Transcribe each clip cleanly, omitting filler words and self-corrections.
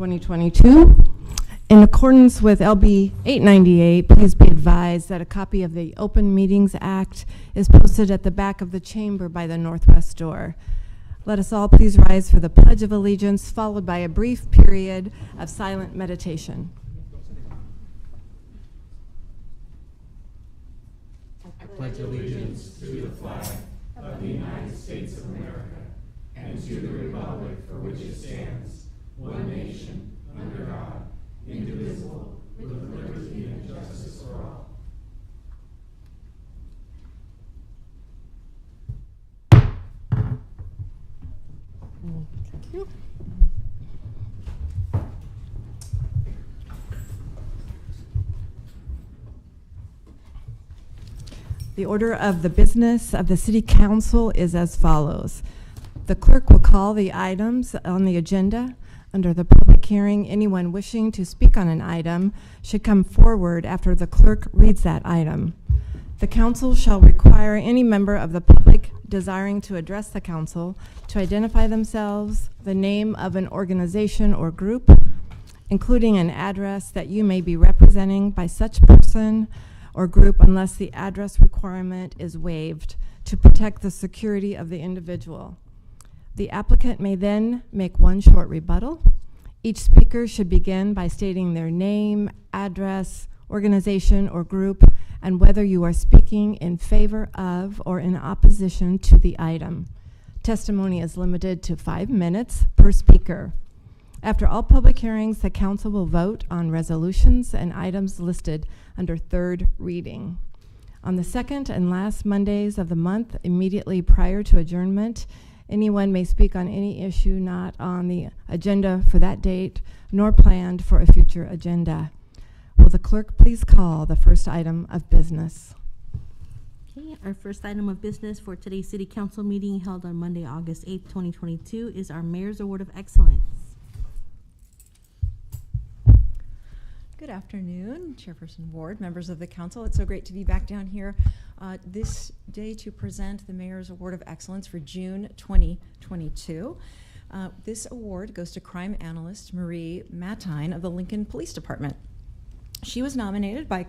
2022. In accordance with LB 898, please be advised that a copy of the Open Meetings Act is posted at the back of the chamber by the northwest door. Let us all please rise for the Pledge of Allegiance, followed by a brief period of silent meditation. I pledge allegiance to the flag of the United States of America and to the republic for which it stands, one nation, under God, indivisible, with liberty and justice for all. Thank you. The order of the business of the City Council is as follows. The clerk will call the items on the agenda. Under the public hearing, anyone wishing to speak on an item should come forward after the clerk reads that item. The council shall require any member of the public desiring to address the council to identify themselves, the name of an organization or group, including an address that you may be representing by such person or group unless the address requirement is waived to protect the security of the individual. The applicant may then make one short rebuttal. Each speaker should begin by stating their name, address, organization, or group, and whether you are speaking in favor of or in opposition to the item. Testimony is limited to 5 minutes per speaker. After all public hearings, the council will vote on resolutions and items listed under third reading. On the second and last Mondays of the month, immediately prior to adjournment, anyone may speak on any issue not on the agenda for that date, nor planned for a future agenda. Will the clerk please call the first item of business? Okay, our first item of business for today's City Council meeting held on Monday, August 8th, 2022 is our Mayor's Award of Excellence. Good afternoon, Chairperson Ward, members of the council. It's so great to be back down here this day to present the Mayor's Award of Excellence for June 2022. This award goes to crime analyst Marie Matine of the Lincoln Police Department. She was nominated by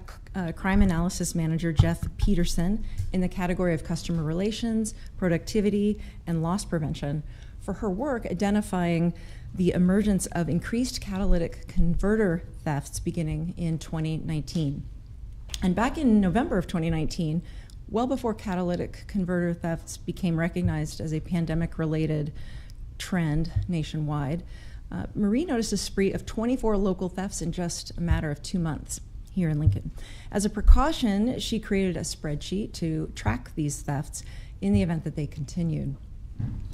crime analysis manager Jeff Peterson in the category of customer relations, productivity, and loss prevention for her work identifying the emergence of increased catalytic converter thefts beginning in 2019. And back in November of 2019, well before catalytic converter thefts became recognized as a pandemic-related trend nationwide, Marie noticed a spree of 24 local thefts in just a matter of 2 months here in Lincoln. As a precaution, she created a spreadsheet to track these thefts in the event that they continued.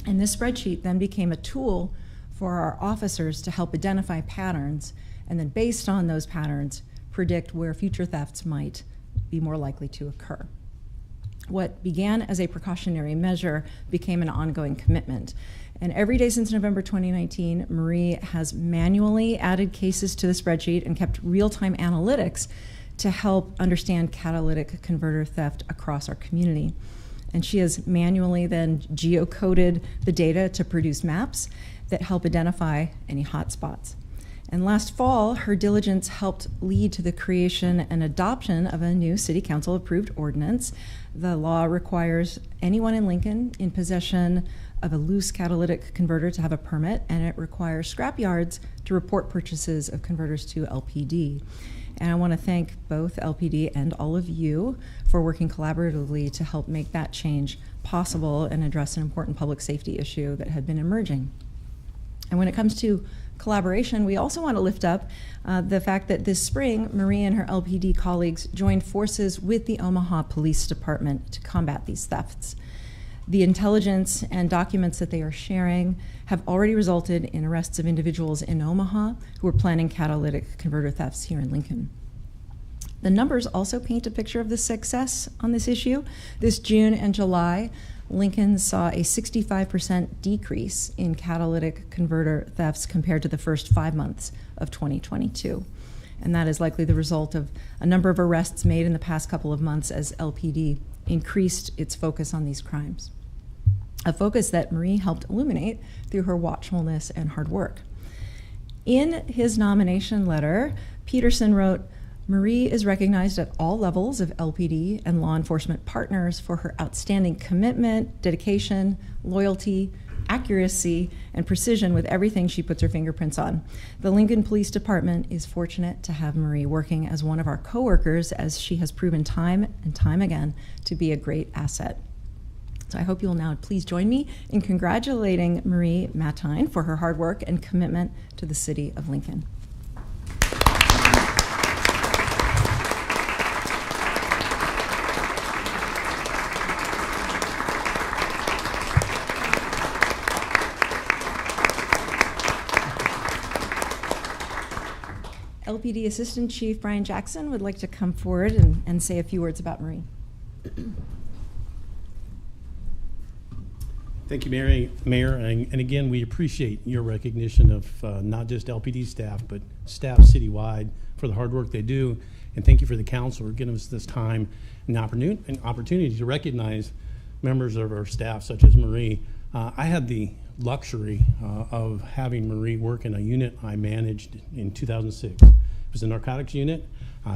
And this spreadsheet then became a tool for our officers to help identify patterns, and then based on those patterns, predict where future thefts might be more likely to occur. What began as a precautionary measure became an ongoing commitment. And every day since November 2019, Marie has manually added cases to the spreadsheet and kept real-time analytics to help understand catalytic converter theft across our community. And she has manually then geocoded the data to produce maps that help identify any hotspots. And last fall, her diligence helped lead to the creation and adoption of a new City Council approved ordinance. The law requires anyone in Lincoln in possession of a loose catalytic converter to have a permit, and it requires scrapyards to report purchases of converters to LPD. And I want to thank both LPD and all of you for working collaboratively to help make that change possible and address an important public safety issue that had been emerging. And when it comes to collaboration, we also want to lift up the fact that this spring, Marie and her LPD colleagues joined forces with the Omaha Police Department to combat these thefts. The intelligence and documents that they are sharing have already resulted in arrests of individuals in Omaha who are planning catalytic converter thefts here in Lincoln. The numbers also paint a picture of the success on this issue. This June and July, Lincoln saw a 65% decrease in catalytic converter thefts compared to the first 5 months of 2022. And that is likely the result of a number of arrests made in the past couple of months as LPD increased its focus on these crimes. A focus that Marie helped illuminate through her watchfulness and hard work. In his nomination letter, Peterson wrote, Marie is recognized at all levels of LPD and law enforcement partners for her outstanding commitment, dedication, loyalty, accuracy, and precision with everything she puts her fingerprints on. The Lincoln Police Department is fortunate to have Marie working as one of our coworkers, as she has proven time and time again to be a great asset. So I hope you'll now please join me in congratulating Marie Matine for her hard work and commitment to the city of Lincoln. LPD Assistant Chief Brian Jackson would like to come forward and say a few words about Marie. Thank you, Mayor. And again, we appreciate your recognition of not just LPD staff, but staff citywide for the hard work they do. And thank you for the council for giving us this time and opportunity to recognize members of our staff, such as Marie. I had the luxury of having Marie work in a unit I managed in 2006. It was a narcotics unit.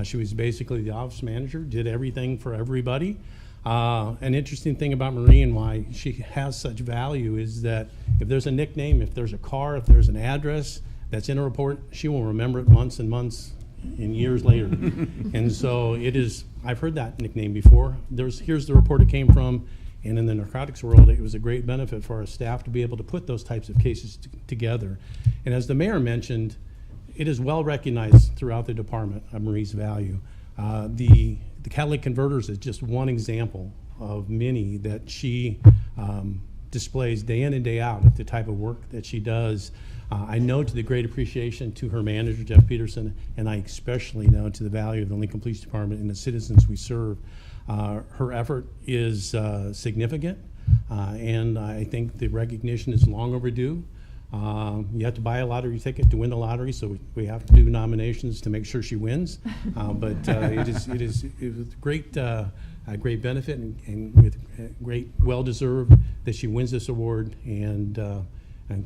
She was basically the office manager, did everything for everybody. An interesting thing about Marie and why she has such value is that if there's a nickname, if there's a car, if there's an address that's in a report, she will remember it months and months and years later. And so it is, I've heard that nickname before. Here's the report it came from. And in the narcotics world, it was a great benefit for our staff to be able to put those types of cases together. And as the mayor mentioned, it is well recognized throughout the department of Marie's value. The catalytic converters is just one example of many that she displays day in and day out of the type of work that she does. I know to the great appreciation to her manager, Jeff Peterson, and I especially know to the value of the Lincoln Police Department and the citizens we serve. Her effort is significant, and I think the recognition is long overdue. You have to buy a lottery ticket to win the lottery, so we have to do nominations to make sure she wins. But it is great, a great benefit and with great, well-deserved that she wins this award, and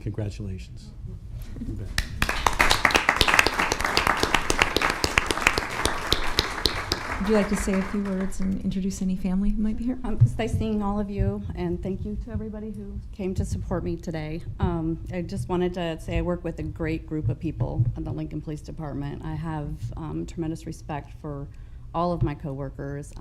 congratulations. Would you like to say a few words and introduce any family who might be here? It's nice seeing all of you, and thank you to everybody who came to support me today. I just wanted to say I work with a great group of people in the Lincoln Police Department. I have tremendous respect for all of my coworkers.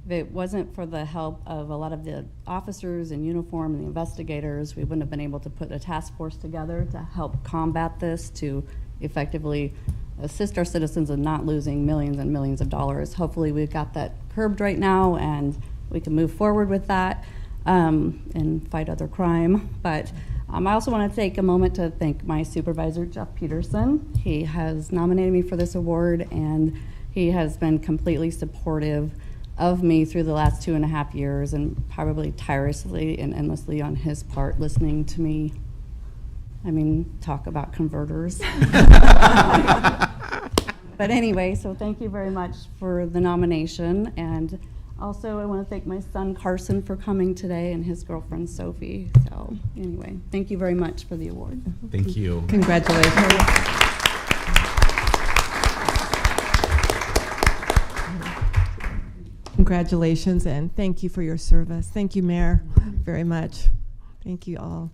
If it wasn't for the help of a lot of the officers in uniform and the investigators, we wouldn't have been able to put a task force together to help combat this, to effectively assist our citizens in not losing millions and millions of dollars. Hopefully we've got that curbed right now and we can move forward with that and fight other crime. But I also want to take a moment to thank my supervisor, Jeff Peterson. He has nominated me for this award, and he has been completely supportive of me through the last 2.5 years, and probably tirelessly and endlessly on his part, listening to me. I mean, talk about converters. But anyway, so thank you very much for the nomination. And also I want to thank my son Carson for coming today, and his girlfriend Sophie. So anyway, thank you very much for the award. Thank you. Congratulations. Congratulations, and thank you for your service. Thank you, Mayor, very much. Thank you all.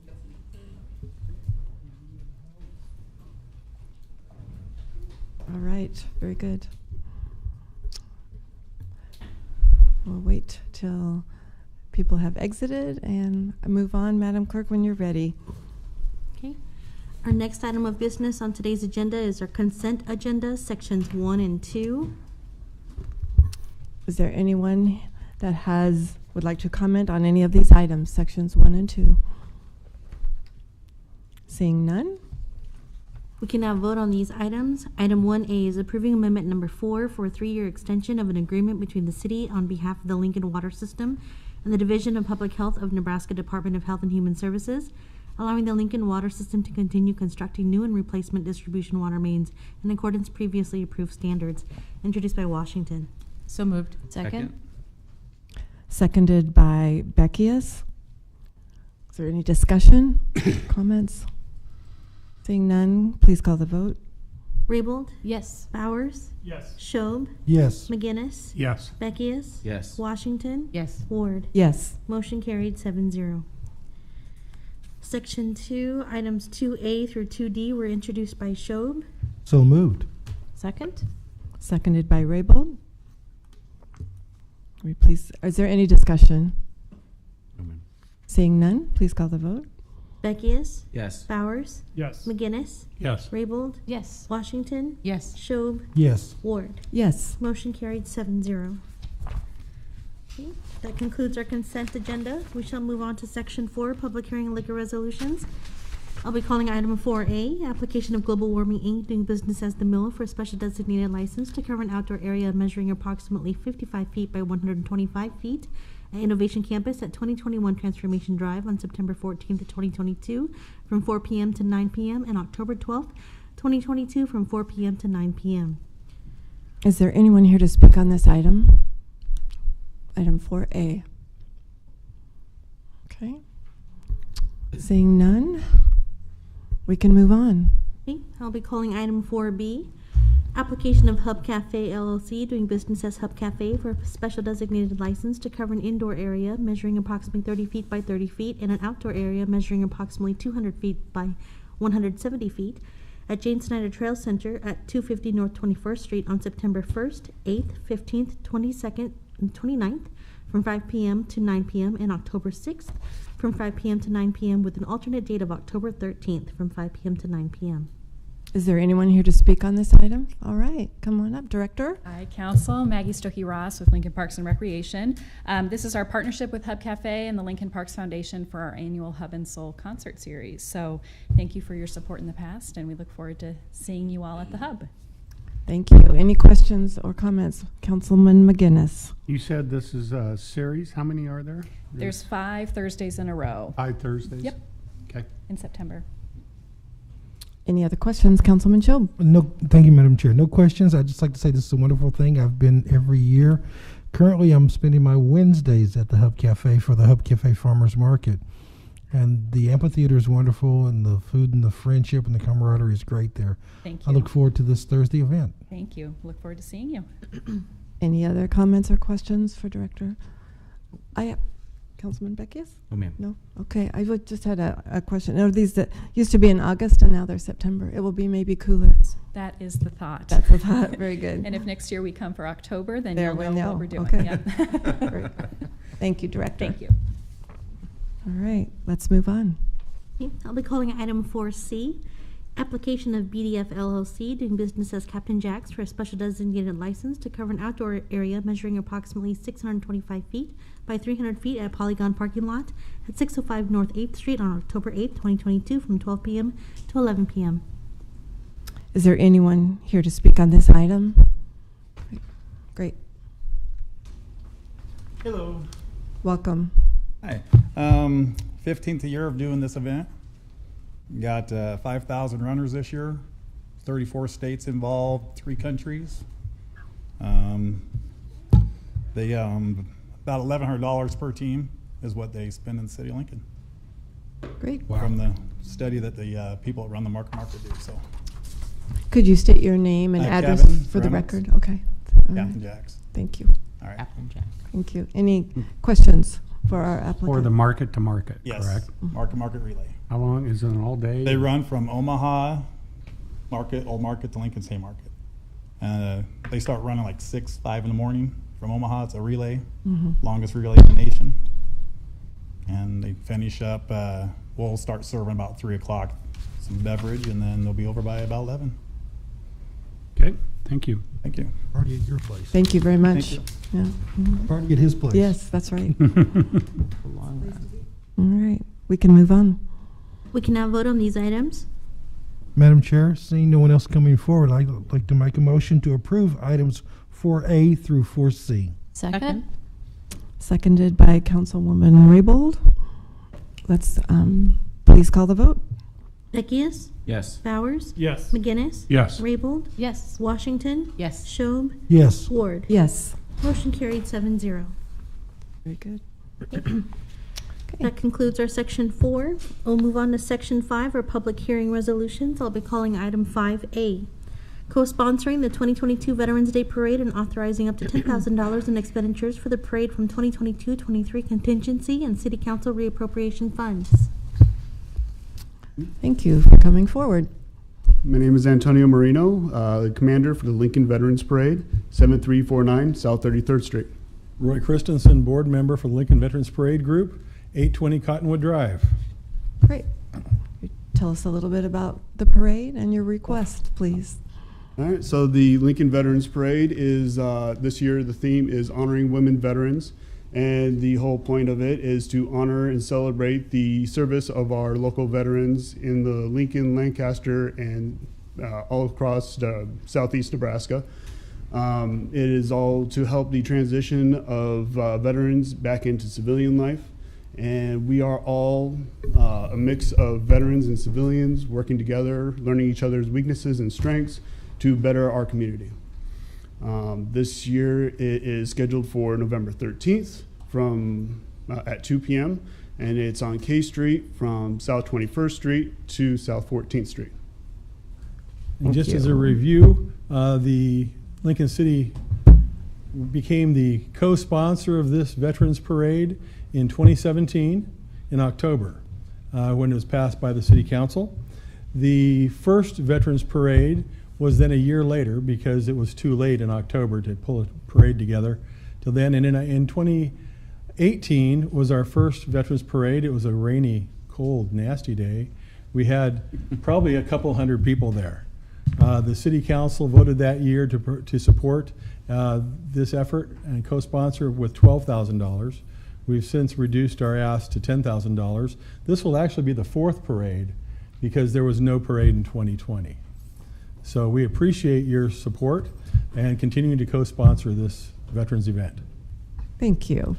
All right, very good. We'll wait till people have exited and move on. Madam Clerk, when you're ready. Okay. Our next item of business on today's agenda is our consent agenda, sections 1 and 2. Is there anyone that would like to comment on any of these items, sections 1 and 2? Seeing none? We can now vote on these items. Item 1A is approving amendment number 4 for a 3-year extension of an agreement between the city on behalf of the Lincoln Water System and the Division of Public Health of Nebraska Department of Health and Human Services, allowing the Lincoln Water System to continue constructing new and replacement distribution water mains in accordance with previously approved standards. Introduced by Washington. So moved. Second. Seconded by Beckius. Is there any discussion, comments? Seeing none, please call the vote. Raybold? Yes. Bowers? Yes. Schob? Yes. McGinnis? Yes. Beckius? Yes. Washington? Yes. Ward? Yes. Motion carried 7-0. Section 2, items 2A through 2D were introduced by Schob. So moved. Second? Seconded by Raybold. Is there any discussion? Seeing none, please call the vote. Beckius? Yes. Bowers? Yes. McGinnis? Yes. Raybold? Yes. Washington? Yes. Schob? Yes. Ward? Yes. Motion carried 7-0. Okay, that concludes our consent agenda. We shall move on to Section 4, Public Hearing and Liquor Resolutions. I'll be calling item 4A, application of Global Warming Inc. doing business as The Mill for a special designated license to cover an outdoor area measuring approximately 55 feet by 125 feet at Innovation Campus at 2021 Transformation Drive on September 14th, 2022 from 4 p.m. to 9 p.m. and October 12th, 2022 from 4 p.m. to 9 p.m. Is there anyone here to speak on this item? Item 4A. Okay. Seeing none, we can move on. Okay, I'll be calling item 4B, application of Hub Cafe LLC doing business as Hub Cafe for a special designated license to cover an indoor area measuring approximately 30 feet by 30 feet and an outdoor area measuring approximately 200 feet by 170 feet at Jane Snyder Trail Center at 250 North 21st Street on September 1st, 8th, 15th, 22nd, and 29th from 5 p.m. to 9 p.m. and October 6th from 5 p.m. to 9 p.m. with an alternate date of October 13th from 5 p.m. to 9 p.m. Is there anyone here to speak on this item? All right, come on up, Director. Hi, Council. Maggie Stokey-Ross with Lincoln Parks and Recreation. This is our partnership with Hub Cafe and the Lincoln Parks Foundation for our annual Hub and Soul concert series. So thank you for your support in the past, and we look forward to seeing you all at the Hub. Thank you. Any questions or comments? Councilman McGinnis. You said this is a series. How many are there? There's 5 Thursdays in a row 5 Thursdays? Yep. Okay. in September. Any other questions? Councilman Schob. No, thank you, Madam Chair. No questions. I'd just like to say this is a wonderful thing. I've been every year. Currently, I'm spending my Wednesdays at the Hub Cafe for the Hub Cafe Farmers Market. And the amphitheater is wonderful, and the food and the friendship and the camaraderie is great there. Thank I you. look forward to this Thursday event. Thank you. Look forward to seeing you. Any other comments or questions for Director? Councilman Beckius? Oh, ma'am. No? Okay, I just had a question. Are these that used to be in August and now they're September? It will be maybe cooler. That is the thought. That's the thought. Very good. And if next year we come for October, then There you'll we know know. what we're doing. Okay. Yep. Great. Thank you, Director. Thank you. All right, let's move on. Okay, I'll be calling item 4C, application of BDF LLC doing business as Captain Jack's for a special designated license to cover an outdoor area measuring approximately 625 feet by 300 feet at Polygon parking lot at 605 North 8th Street on October 8th, 2022 from 12 p.m. to 11 p.m. Is there anyone here to speak on this item? Great. Hello. Welcome. Hi. 15th year of doing this event. Got 5,000 runners this year, 34 states involved, 3 countries. They about $1,100 per team is what they spend in the city of Lincoln. Great. From the study that the people that run the market do. So, Could you state your name and address Kevin for the Reynolds. record? Okay. All right. Captain Jacks. Thank you. All right. Captain Jack. Thank you. Any questions for our applicant? Or the market to market, Yes. correct? Market relay. How long? Is it an all day? They run from Omaha Old Market to Lincoln State Market. They start running like 5 in the morning from Omaha. It's a relay, longest relay in the nation. And they finish up, we'll start serving about 3 o'clock, some beverage, and then they'll be over by about 11. Okay, thank you. Thank you. Party at your place. Thank you very much. Thank Yeah. Mhm. Party at his place. Yes, that's right. Long run. All right, we can move on. We can now vote on these items. Madam Chair, seeing no one else coming forward, I'd like to make a motion to approve items 4A through 4C. Second? Seconded by Councilwoman Raybold. Let's please call the vote. Beckius? Yes. Bowers? Yes. McGinnis? Yes. Raybold? Yes. Washington? Yes. Schob? Yes. Ward? Yes. Motion carried 7-0. Very good. That concludes our section 4. We'll move on to section 5, our public hearing resolutions. I'll be calling item 5A. Co-sponsoring the 2022 Veterans Day Parade and authorizing up to $10,000 in expenditures for the parade from 2022-23 contingency and city council reappropriation funds. Thank you for coming forward. My name is Antonio Marino, the commander for the Lincoln Veterans Parade, 7349 South 33rd Street. Roy Christensen, board member for the Lincoln Veterans Parade Group, 820 Cottonwood Drive. Great. Tell us a little bit about the parade and your request, please. All right, so the Lincoln Veterans Parade is, this year the theme is honoring women veterans, and the whole point of it is to honor and celebrate the service of our local veterans in the Lincoln, Lancaster, and all across southeast Nebraska. It is all to help the transition of veterans back into civilian life. And we are all a mix of veterans and civilians working together, learning each other's weaknesses and strengths to better our community. This year it is scheduled for November 13th from at 2 p.m. and it's on K Street from South 21st Street to South 14th Street. And just as a review, the Lincoln City became the co-sponsor of this Veterans Parade in 2017 in October when it was passed by the City Council. The first Veterans Parade was then a year later because it was too late in October to pull a parade together till then. And in 2018 was our first Veterans Parade. It was a rainy, cold, nasty day. We had probably a couple hundred people there. The City Council voted that year to support this effort and co-sponsor with $12,000. We've since reduced our ask to $10,000. This will actually be the fourth parade because there was no parade in 2020. So we appreciate your support and continuing to co-sponsor this veterans event. Thank you.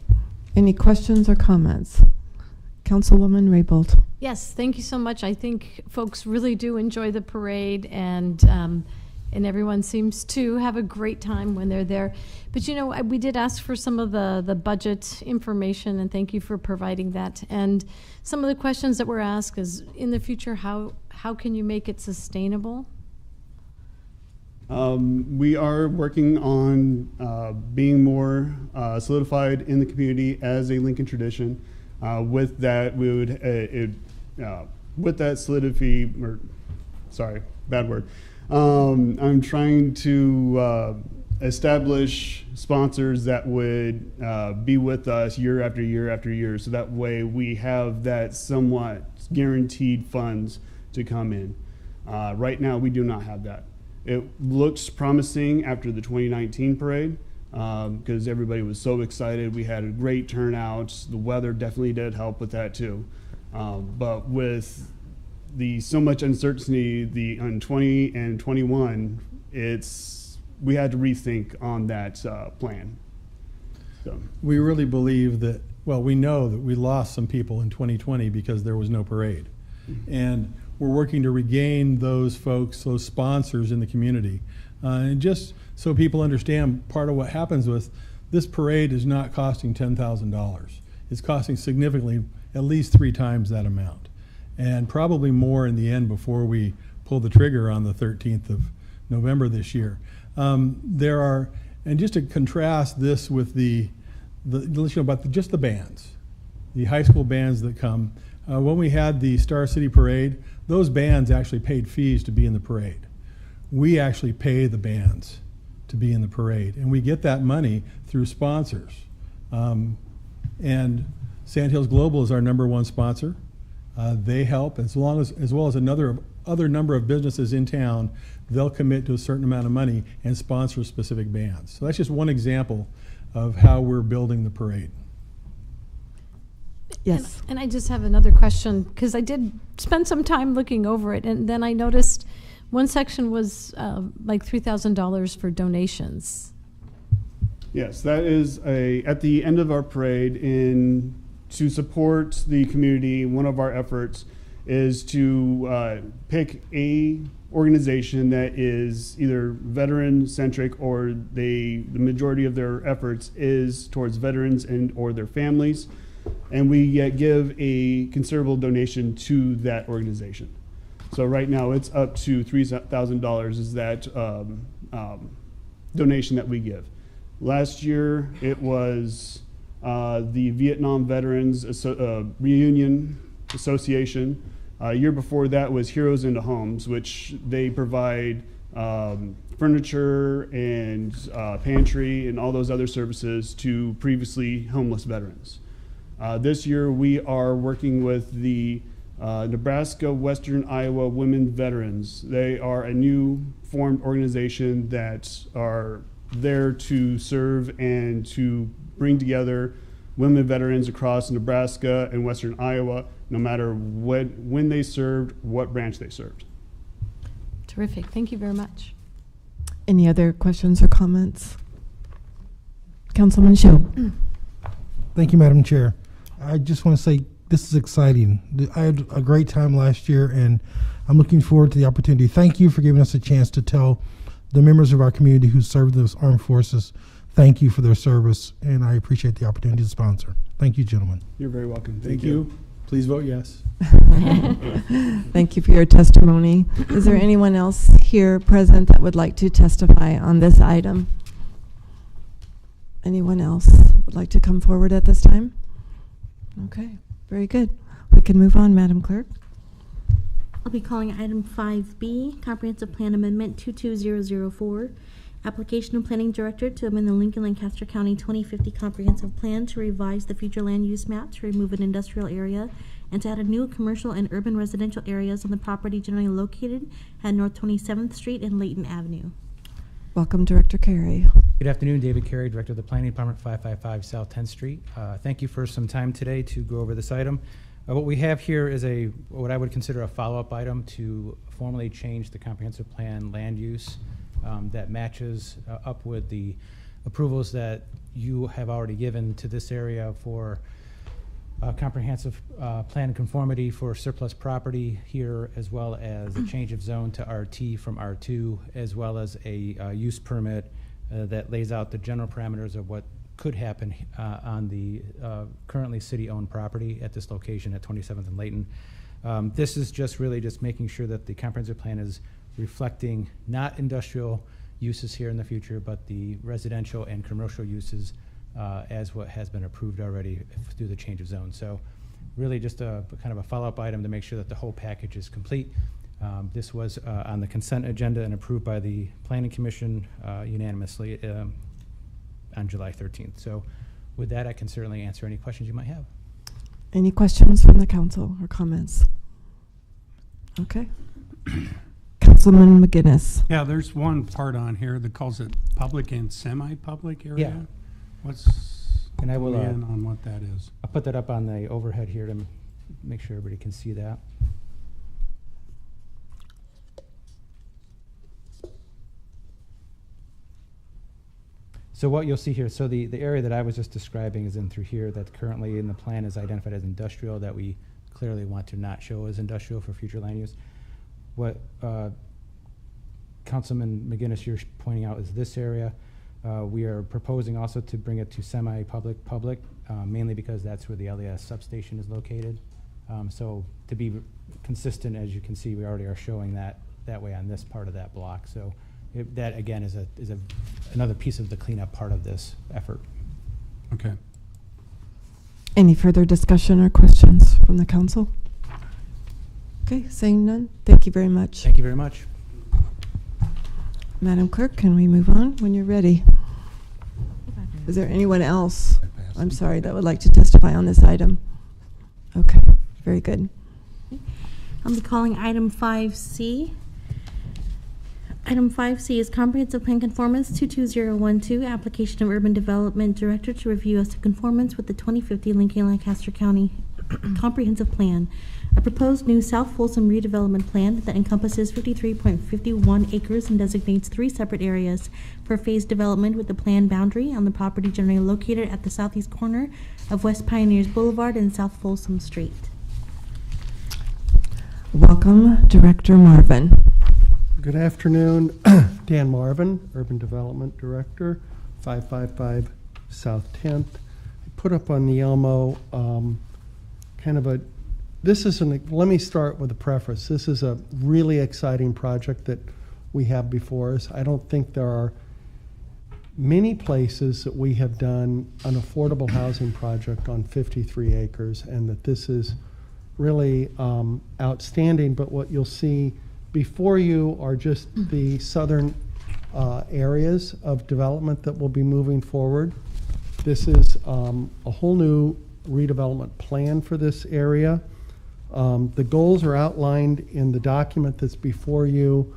Any questions or comments? Councilwoman Raybold. Yes, thank you so much. I think folks really do enjoy the parade, and everyone seems to have a great time when they're there. But you know, we did ask for some of the budget information, and thank you for providing that. And some of the questions that were asked is, in the future, how can you make it sustainable? We are working on being more solidified in the community as a Lincoln tradition. With that, we would with that solidity, or sorry, bad word. I'm trying to establish sponsors that would be with us year after year after year, so that way we have that somewhat guaranteed funds to come in. Right now, we do not have that. It looks promising after the 2019 parade because everybody was so excited. We had a great turnout. The weather definitely did help with that too. But with so much uncertainty on 20 and 21, we had to rethink on that plan. So. We really believe that, well, we know that we lost some people in 2020 because there was no parade. And we're working to regain those folks, those sponsors in the community. And just so people understand, part of what happens with this parade is not costing $10,000. It's costing significantly, at least 3 times that amount. And probably more in the end before we pull the trigger on the 13th of November this year. There are, and just to contrast this with just the bands, the high school bands that come. When we had the Star City Parade, those bands actually paid fees to be in the parade. We actually pay the bands to be in the parade, and we get that money through sponsors. And Sand Hills Global is our #1 sponsor. They help, as well as other number of businesses in town. They'll commit to a certain amount of money and sponsor specific bands. So that's just one example of how we're building the parade. Yes. And I just have another question, because I did spend some time looking over it, and then I noticed one section was like $3,000 for donations. Yes, that is at the end of our parade to support the community. One of our efforts is to pick a organization that is either veteran centric or the majority of their efforts is towards veterans or their families. and we give a considerable donation to that organization. So right now it's up to $3,000 is that donation that we give. Last year it was the Vietnam Veterans Reunion Association. Year before that was Heroes into Homes, which they provide furniture and pantry and all those other services to previously homeless veterans. This year we are working with the Nebraska Western Iowa Women Veterans. They are a new formed organization that are there to serve and to bring together women veterans across Nebraska and Western Iowa, no matter when they served, what branch they served. Terrific. Thank you very much. Any other questions or comments? Councilman Shu. Thank you, Madam Chair. I just want to say this is exciting. I had a great time last year, and I'm looking forward to the opportunity. Thank you for giving us a chance to tell the members of our community who serve the armed forces, thank you for their service, and I appreciate the opportunity to sponsor. Thank you, gentlemen. You're very welcome. Thank you. Please vote yes. Thank you for your testimony. Is there anyone else here present that would like to testify on this item? Anyone else would like to come forward at this time? Okay, very good. We can move on, Madam Clerk. I'll be calling item 5B, Comprehensive Plan Amendment 22004. Application of Planning Director to amend the Lincoln-Lancaster County 2050 Comprehensive Plan to revise the future land use map to remove an industrial area and to add a new commercial and urban residential areas on the property generally located at North 27th Street and Layton Avenue. Welcome, Director Carey. Good afternoon, David Carey, Director of the Planning Department, 555 South 10th Street. Thank you for some time today to go over this item. What we have here is what I would consider a follow-up item to formally change the comprehensive plan land use that matches up with the approvals that you have already given to this area for comprehensive plan conformity for surplus property here, as well as a change of zone to RT from R2, as well as a use permit that lays out the general parameters of what could happen on the currently city-owned property at this location at 27th and Layton. This is just really just making sure that the comprehensive plan is reflecting not industrial uses here in the future, but the residential and commercial uses as what has been approved already through the change of zone. So really just a kind of a follow-up item to make sure that the whole package is complete. This was on the consent agenda and approved by the Planning Commission unanimously on July 13th. So with that, I can certainly answer any questions you might have. Any questions from the council or comments? Okay. Councilman McGinnis. Yeah, there's one part on here that calls it public and semi-public area. Yeah. What's And I will in on what that is? I'll put that up on the overhead here to make sure everybody can see that. So what you'll see here, so the area that I was just describing is in through here that currently in the plan is identified as industrial that we clearly want to not show as industrial for future land use. What Councilman McGinnis, you're pointing out is this area. We are proposing also to bring it to semi-public, mainly because that's where the LES substation is located. So to be consistent, as you can see, we already are showing that way on this part of that block. So that again is another piece of the cleanup part of this effort. Okay. Any further discussion or questions from the council? Okay, saying none. Thank you very much. Thank you very much. Madam Clerk, can we move on when you're ready? Is there anyone else, I'm sorry, that would like to testify on this item? Okay, very good. I'll be calling item 5C. Item 5C is Comprehensive Plan Conformance 22012, Application of Urban Development Director to review as to conformance with the 2050 Lincoln-Lancaster County Comprehensive Plan. A proposed new South Folsom redevelopment plan that encompasses 53.51 acres and designates 3 separate areas for phased development with the planned boundary on the property generally located at the southeast corner of West Pioneers Boulevard and South Folsom Street. Welcome, Director Marvin. Good afternoon. Dan Marvin, Urban Development Director, 555 South 10th. I put up on the Elmo kind of a, let me start with a preface. This is a really exciting project that we have before us. I don't think there are many places that we have done an affordable housing project on 53 acres, and that this is really outstanding. But what you'll see before you are just the southern areas of development that will be moving forward. This is a whole new redevelopment plan for this area. The goals are outlined in the document that's before you.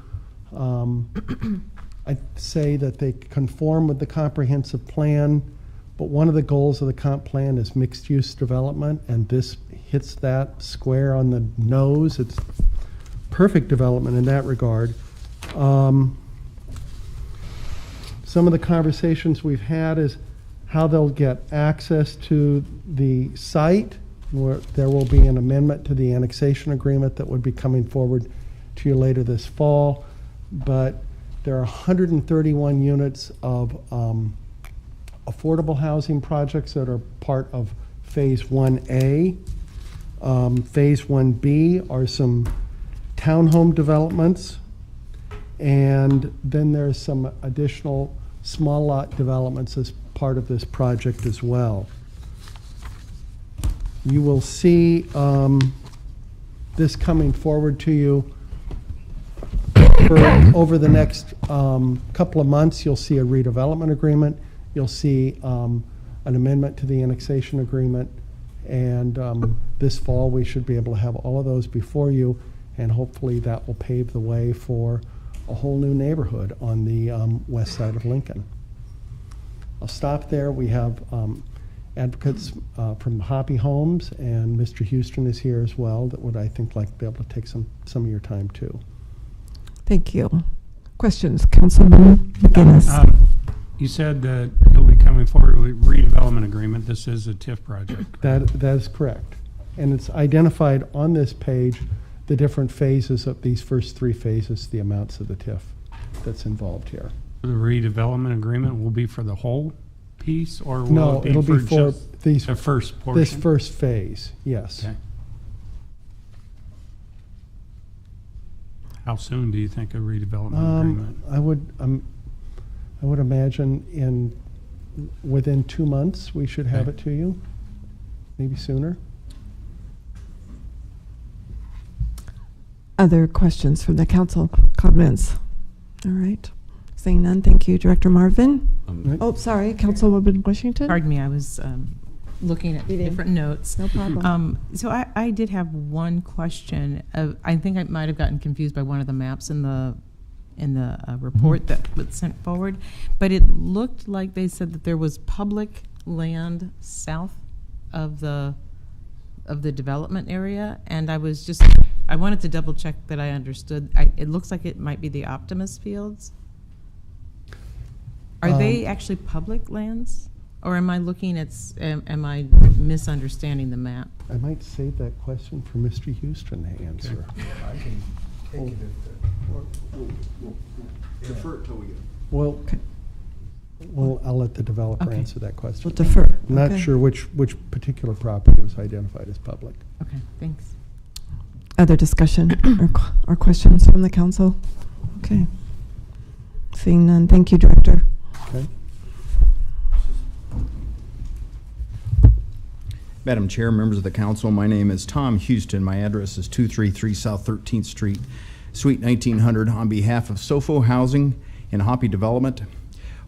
I'd say that they conform with the comprehensive plan, but one of the goals of the comp plan is mixed-use development, and this hits that square on the nose. It's perfect development in that regard. Some of the conversations we've had is how they'll get access to the site, where there will be an amendment to the annexation agreement that would be coming forward to you later this fall. But there are 131 units of affordable housing projects that are part of Phase 1A. Phase 1B are some townhome developments, and then there's some additional small lot developments as part of this project as well. You will see this coming forward to you over the next couple of months. You'll see a redevelopment agreement. You'll see an amendment to the annexation agreement. And this fall, we should be able to have all of those before you, and hopefully that will pave the way for a whole new neighborhood on the west side of Lincoln. I'll stop there. We have advocates from Hoppy Homes, and Mr. Houston is here as well, that would, I think, like to be able to take some of your time too. Thank you. Questions, Councilman McGinnis? You said that you'll be coming forward with redevelopment agreement. This is a TIF project. That is correct. And it's identified on this page the different phases of these first three phases, the amounts of the TIF that's involved here. The redevelopment agreement will be for the whole piece, or will No, it be it'll be for just these, the first portion? this first phase, yes. Okay. How soon do you think a redevelopment agreement? I would imagine within 2 months we should have it to you, maybe sooner. Other questions from the council? Comments? All right. Seeing none, thank you, Director Marvin. Oh, sorry, Councilwoman Washington. Pardon me, I was looking at different notes. No problem. So I did have one question. I think I might have gotten confused by one of the maps in the report that was sent forward, but it looked like they said that there was public land south of the development area, and I wanted to double check that I understood. It looks like it might be the Optimus Fields. Are they actually public lands, or am I looking at? Am I misunderstanding the map? I might save that question for Mr. Houston to answer. I can take it defer it till we get. Well, I'll let the developer Okay. answer that question. We'll defer. I'm not Okay. sure which particular property was identified as public. Okay, thanks. Other discussion or questions from the council? Okay. Seeing none, thank you, Director. Okay. Madam Chair, members of the council, my name is Tom Houston. My address is 233 South 13th Street, Suite 1900, on behalf of SOFO Housing and Hoppy Development.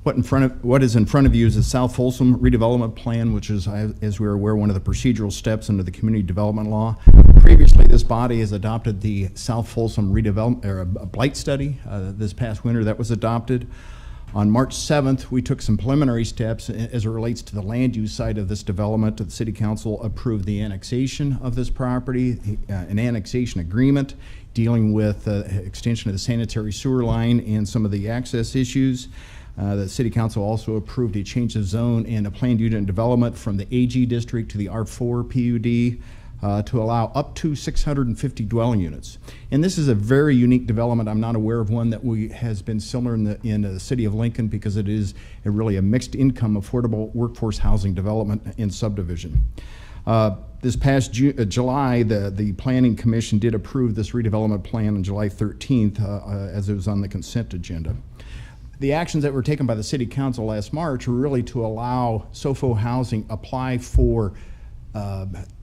What is in front of you is the South Folsom Redevelopment Plan, which is, as we are aware, one of the procedural steps under the Community Development Law. Previously, this body has adopted the South Folsom Redevelopment, or a blight study. This past winter, that was adopted. On March 7th, we took some preliminary steps as it relates to the land use side of this development. The City Council approved the annexation of this property, an annexation agreement dealing with extension of the sanitary sewer line and some of the access issues. The City Council also approved a change of zone and a planned unit development from the AG district to the R4 PUD. to allow up to 650 dwelling units. And this is a very unique development. I'm not aware of one that has been similar in the city of Lincoln, because it is really a mixed income, affordable workforce housing development and subdivision. This past July, the Planning Commission did approve this redevelopment plan on July 13th as it was on the consent agenda. The actions that were taken by the City Council last March were really to allow SOFO housing apply for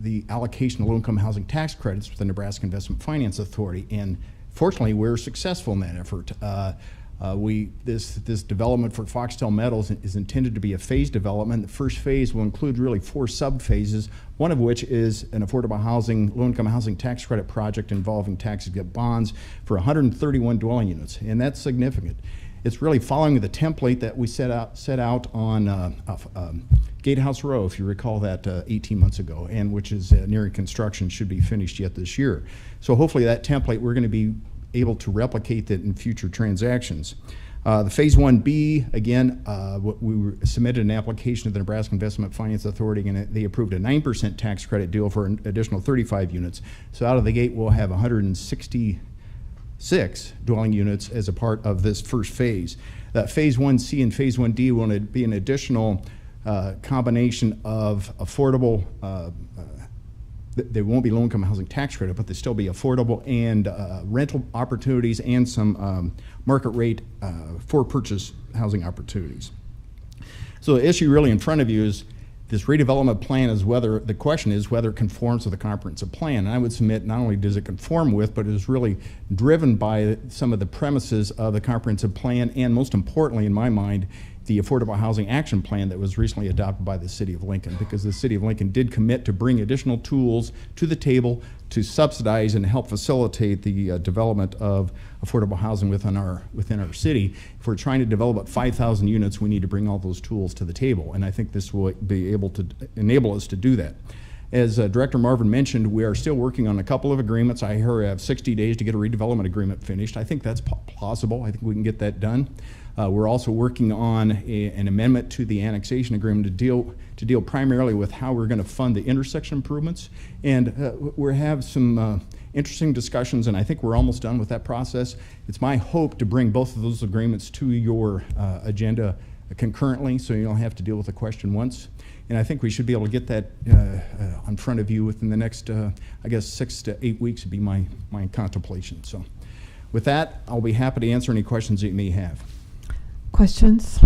the allocation of low-income housing tax credits with the Nebraska Investment Finance Authority, and fortunately, we're successful in that effort. This development for Foxtel Metals is intended to be a phased development. The first phase will include really 4 sub-phases, one of which is an affordable housing, low-income housing tax credit project involving tax-exempt bonds for 131 dwelling units, and that's significant. It's really following the template that we set out on Gatehouse Row, if you recall that 18 months ago, and which is nearing construction, should be finished yet this year. So hopefully that template, we're going to be able to replicate that in future transactions. The Phase 1B, again, we submitted an application to the Nebraska Investment Finance Authority, and they approved a 9% tax credit deal for an additional 35 units. So out of the gate, we'll have 166 dwelling units as a part of this first phase. Phase 1C and Phase 1D will be an additional combination of affordable, there won't be low-income housing tax credit, but there still be affordable and rental opportunities and some market rate for purchase housing opportunities. So the issue really in front of you is this redevelopment plan is whether, the question is whether it conforms with the comprehensive plan. And I would submit not only does it conform with, but it is really driven by some of the premises of the comprehensive plan, and most importantly in my mind, the Affordable Housing Action Plan that was recently adopted by the City of Lincoln, because the City of Lincoln did commit to bring additional tools to the table to subsidize and help facilitate the development of affordable housing within our city. If we're trying to develop 5,000 units, we need to bring all those tools to the table, and I think this will be able to enable us to do that. As Director Marvin mentioned, we are still working on a couple of agreements. I hear we have 60 days to get a redevelopment agreement finished. I think that's plausible. I think we can get that done. We're also working on an amendment to the annexation agreement to deal primarily with how we're going to fund the intersection improvements. And we have some interesting discussions, and I think we're almost done with that process. It's my hope to bring both of those agreements to your agenda concurrently, so you don't have to deal with the question once. And I think we should be able to get that in front of you within the next, I guess, 6 to 8 weeks would be my contemplation. So with that, I'll be happy to answer any questions that you may have. Questions?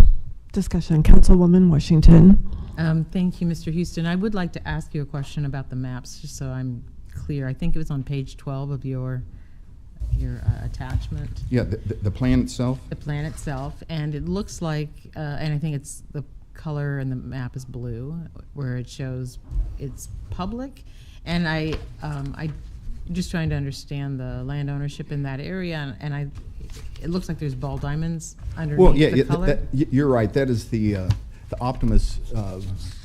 Discussion. Councilwoman Washington. Thank you, Mr. Houston. I would like to ask you a question about the maps, just so I'm clear. I think it was on page 12 of your attachment. Yeah, the plan itself? The plan itself, and it looks like, and I think it's the color in the map is blue, where it shows it's public, and I'm just trying to understand the land ownership in that area, and it looks like there's ball diamonds underneath the color. You're right. That is the Optimus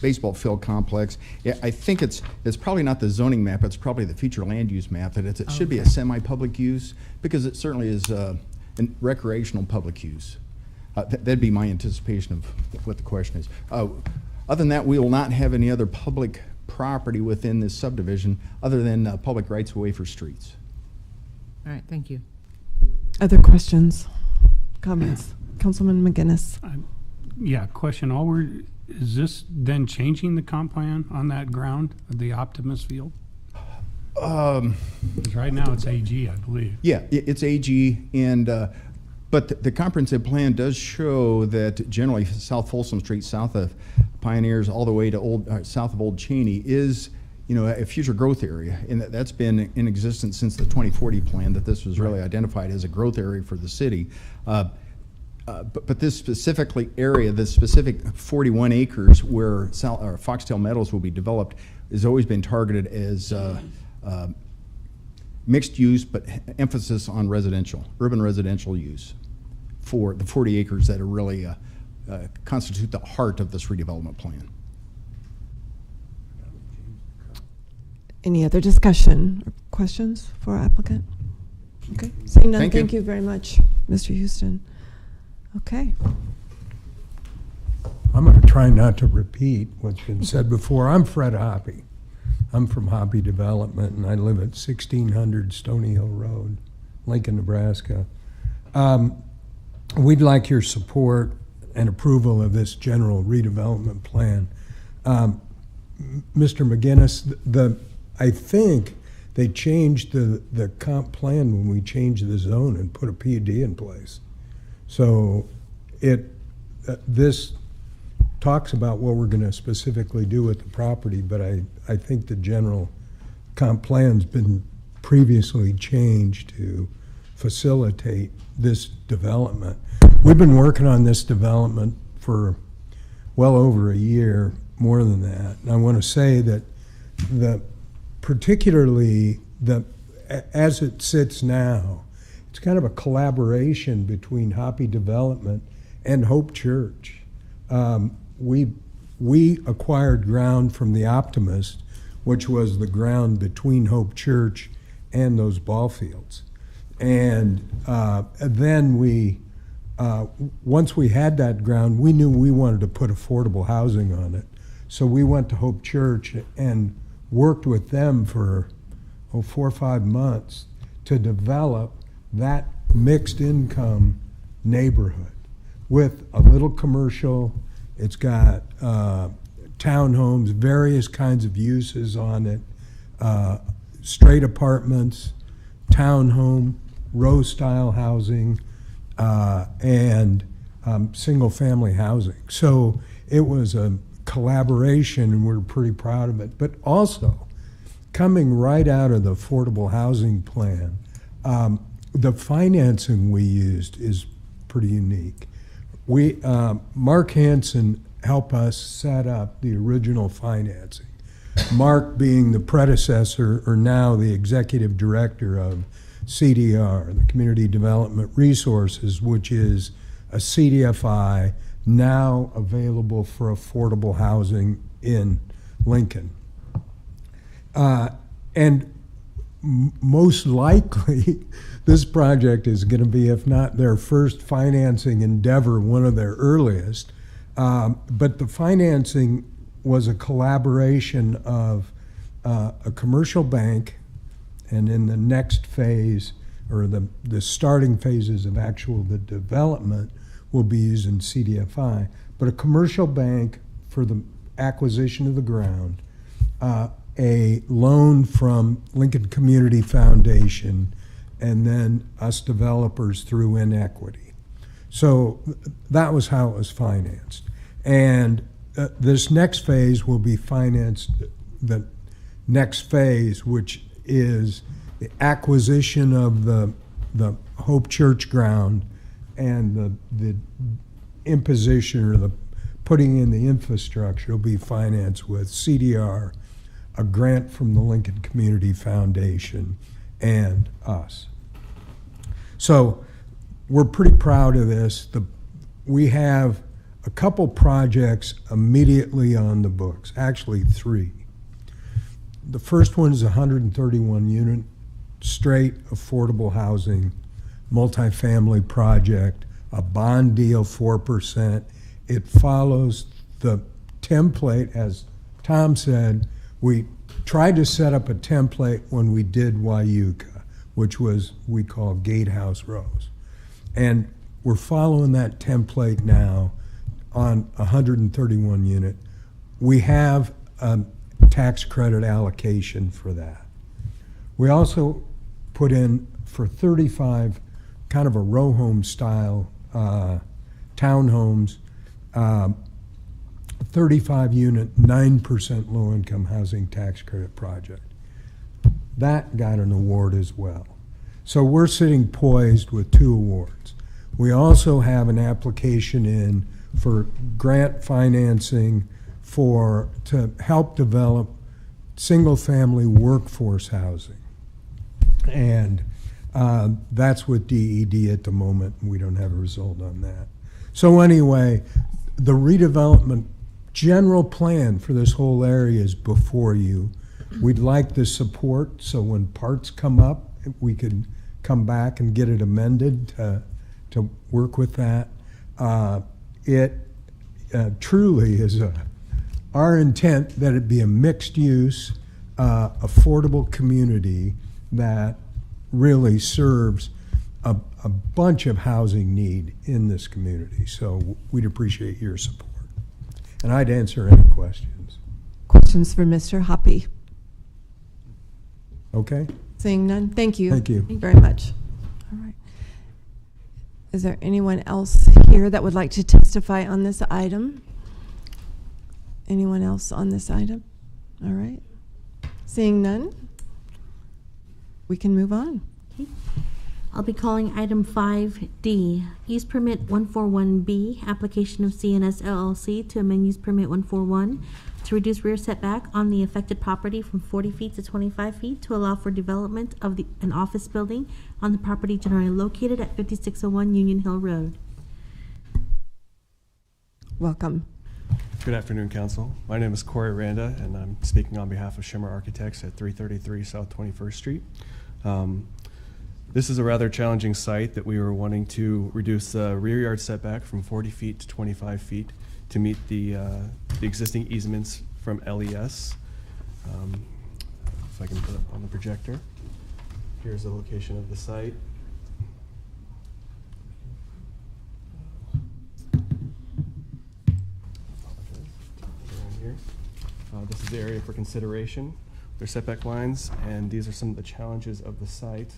baseball field complex. Yeah, I think it's probably not the zoning map. It's probably the future land use map. That it should be a semi-public use, because it certainly is recreational public use. That'd be my anticipation of what the question is. Other than that, we will not have any other public property within this subdivision other than public rights of way for streets. All right, thank you. Other questions, comments? Councilman McGinnis. Yeah, question. Is this then changing the comp plan on that ground of the Optimus field? 'Cause right now it's AG, I believe. Yeah, it's AG, and but the comprehensive plan does show that generally South Folsom Street, south of Pioneers, all the way to south of Old Cheney is, a future growth area, and that's been in existence since the 2040 plan, that this was really identified as a growth area for the city. But this specifically area, this specific 41 acres where Foxtel Metals will be developed, has always been targeted as mixed use, but emphasis on urban residential use for the 40 acres that are really constitute the heart of this redevelopment plan. Any other discussion or questions for our applicant? Okay, seeing none, thank you very much, Mr. Houston. Okay. I'm going to try not to repeat what's been said before. I'm Fred Hoppy. I'm from Hobby Development, and I live at 1600 Stony Hill Road, Lincoln, Nebraska. We'd like your support and approval of this general redevelopment plan. Mr. McGinnis, I think they changed the comp plan when we changed the zone and put a PUD in place. So this talks about what we're going to specifically do with the property, but I think the general comp plan's been previously changed to facilitate this development. We've been working on this development for well over a year, more than that. And I want to say that particularly as it sits now, it's kind of a collaboration between Hoppy Development and Hope Church. We acquired ground from the Optimist, which was the ground between Hope Church and those ball fields. And then once we had that ground, we knew we wanted to put affordable housing on it. So we went to Hope Church and worked with them for 4 or 5 months to develop that mixed income neighborhood with a little commercial. It's got townhomes, various kinds of uses on it, straight apartments, townhome, row-style housing, and single-family housing. So it was a collaboration, and we're pretty proud of it. But also, coming right out of the affordable housing plan, the financing we used is pretty unique. Mark Hansen helped us set up the original financing. Mark being the predecessor, or now the executive director of CDR, the Community Development Resources, which is a CDFI now available for affordable housing in Lincoln. And most likely, this project is going to be, if not their first financing endeavor, one of their earliest. But the financing was a collaboration of a commercial bank, and in the next phase, or the starting phases of the development, will be using CDFI. But a commercial bank for the acquisition of the ground, a loan from Lincoln Community Foundation, and then us developers through inequity. So that was how it was financed. And this next phase will be financed, the next phase, which is the acquisition of the Hope Church ground and the imposition, or the putting in the infrastructure, will be financed with CDR, a grant from the Lincoln Community Foundation, and us. So we're pretty proud of this. We have a couple projects immediately on the books, actually 3. The first one is a 131 unit straight affordable housing multifamily project, a bond deal 4%. It follows the template, as Tom said. We tried to set up a template when we did Wyuka, which was, we call Gatehouse Rows. And we're following that template now on 131 unit. We have a tax credit allocation for that. We also put in for 35 kind of a row home style townhomes, 35 unit, 9% low income housing tax credit project. That got an award as well. So we're sitting poised with 2 awards. We also have an application in for grant financing to help develop single family workforce housing. And that's with DED at the moment, and we don't have a result on that. So anyway, the redevelopment general plan for this whole area is before you. We'd like the support, so when parts come up, we could come back and get it amended to work with that. It truly is our intent that it be a mixed use, affordable community that really serves a bunch of housing need in this community. So we'd appreciate your support. And I'd answer any questions. Questions for Mr. Hoppy? Okay? Seeing none, thank you. Thank you. Very much. All right. Is there anyone else here that would like to testify on this item? Anyone else on this item? All right. Seeing none, we can move on. Okay. I'll be calling item 5D, Use Permit 141B, application of CNS LLC to amend Use Permit 141 to reduce rear setback on the affected property from 40 feet to 25 feet to allow for development of an office building on the property generally located at 5601 Union Hill Road. Welcome. Good afternoon, Council. My name is Corey Randa, and I'm speaking on behalf of Shimmer Architects at 333 South 21st Street. This is a rather challenging site that we were wanting to reduce the rear yard setback from 40 feet to 25 feet to meet the existing easements from LES. If I can put it up on the projector. Here's the location of the site. Here. This is the area for consideration. Their setback lines, and these are some of the challenges of the site.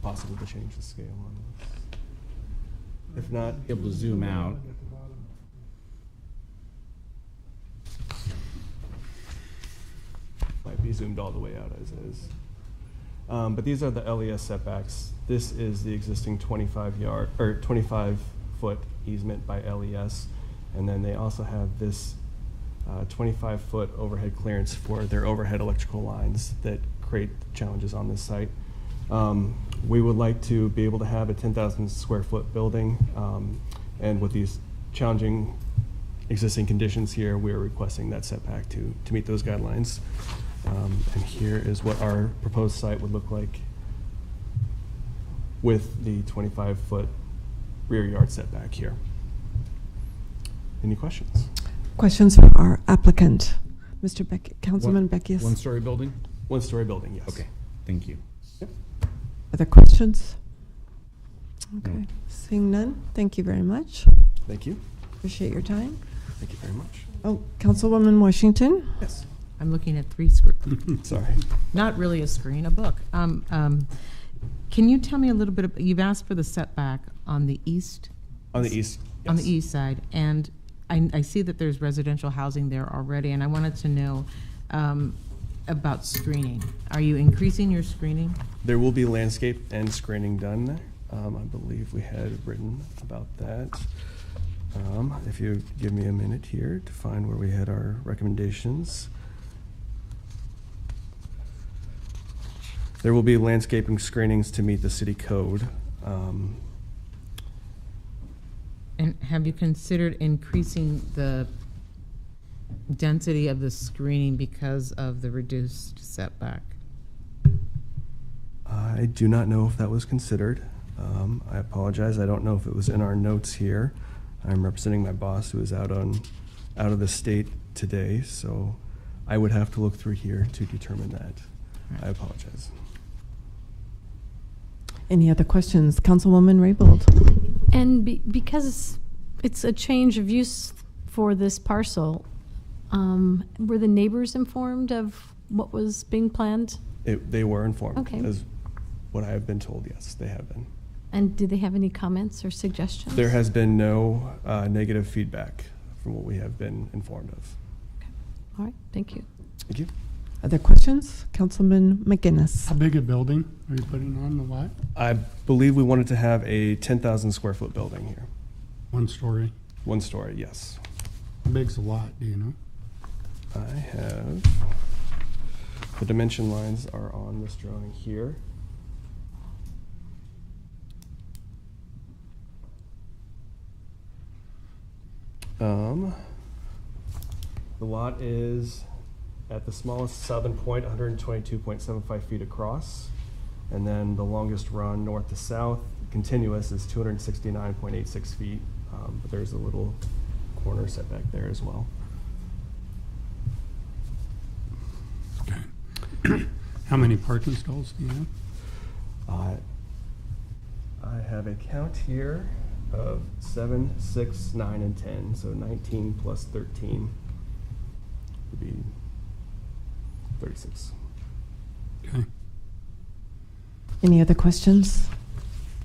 Possible to change the scale on this. If not, Able to zoom out. might be zoomed all the way out as is. But these are the LES setbacks. This is the existing 25-foot easement by LES, and then they also have this 25-foot overhead clearance for their overhead electrical lines that create challenges on this site. We would like to be able to have a 10,000 square foot building, and with these challenging existing conditions here, we are requesting that setback to meet those guidelines. And here is what our proposed site would look like with the 25-foot rear yard setback here. Any questions? Questions for our applicant, Mr. Councilman Beckius? One-story building? One-story building, yes. Okay, thank you. Other questions? Okay, No. seeing none, thank you very much. Thank you. Appreciate your time. Thank you very much. Oh, Councilwoman Washington? Yes. I'm looking at 3 screens. Sorry. Not really a screen, a book. Can you tell me a little bit, you've asked for the setback on the east? On the east, On the yes. east side, and I see that there's residential housing there already, and I wanted to know about screening. Are you increasing your screening? There will be landscape and screening done. I believe we had written about that. If you give me a minute here to find where we had our recommendations. There will be landscaping screenings to meet the city code. And have you considered increasing the density of the screening because of the reduced setback? I do not know if that was considered. I apologize. I don't know if it was in our notes here. I'm representing my boss who is out of the state today, so I would have to look through here to determine that. I apologize. Any other questions? Councilwoman Raybold? And because it's a change of use for this parcel, were the neighbors informed of what was being planned? They were informed. Okay. As what I have been told, yes, they have been. And did they have any comments or suggestions? There has been no negative feedback from what we have been informed of. All right, thank you. Thank you. Other questions? Councilman McGinnis? How big a building are you putting on the lot? I believe we wanted to have a 10,000 square foot building here. One story. One story, yes. How big's the lot, do you know? I have, the dimension lines are on this drawing here. The lot is at the smallest southern point, 122.75 feet across. And then the longest run north to south, continuous, is 269.86 feet. But there's a little corner setback there as well. How many parking stalls do you have? I have a count here of 7, 6, 9, and 10. So 19 plus 13 would be 36. Okay. Any other questions?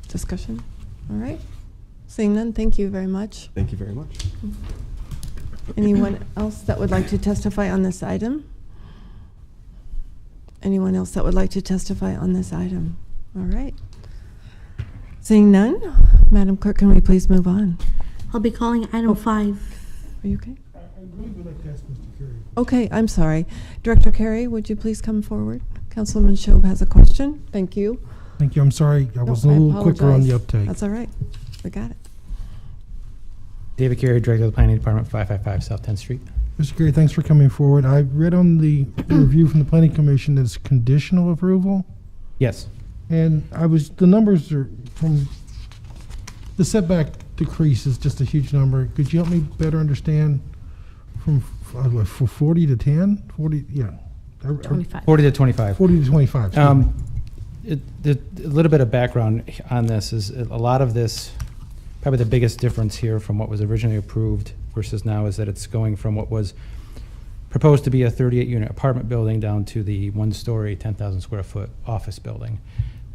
Discussion? All right. Seeing none, thank you very much. Thank you very much. Anyone else that would like to testify on this item? Anyone else that would like to testify on this item? All right. Seeing none, Madam Clerk, can we please move on? I'll be calling item 5. Are you okay? I really would like to ask Mr. Carey. Okay, I'm sorry. Director Carey, would you please come forward? Councilman Shob has a question. Thank you. Thank you. I'm sorry. I No, was a little quicker on apologize. the uptake. That's all right. We got it. David Carey, Director of the Planning Department, 555 South 10th Street. Mr. Carey, thanks for coming forward. I read on the review from the Planning Commission that it's conditional approval. Yes. And the numbers are from, the setback decrease is just a huge number. Could you help me better understand from 40 to 10? 40, yeah. 25. 40 to 25. 40 to 25. A little bit of background on this is a lot of this, probably the biggest difference here from what was originally approved versus now is that it's going from what was proposed to be a 38-unit apartment building down to the one-story, 10,000 square foot office building.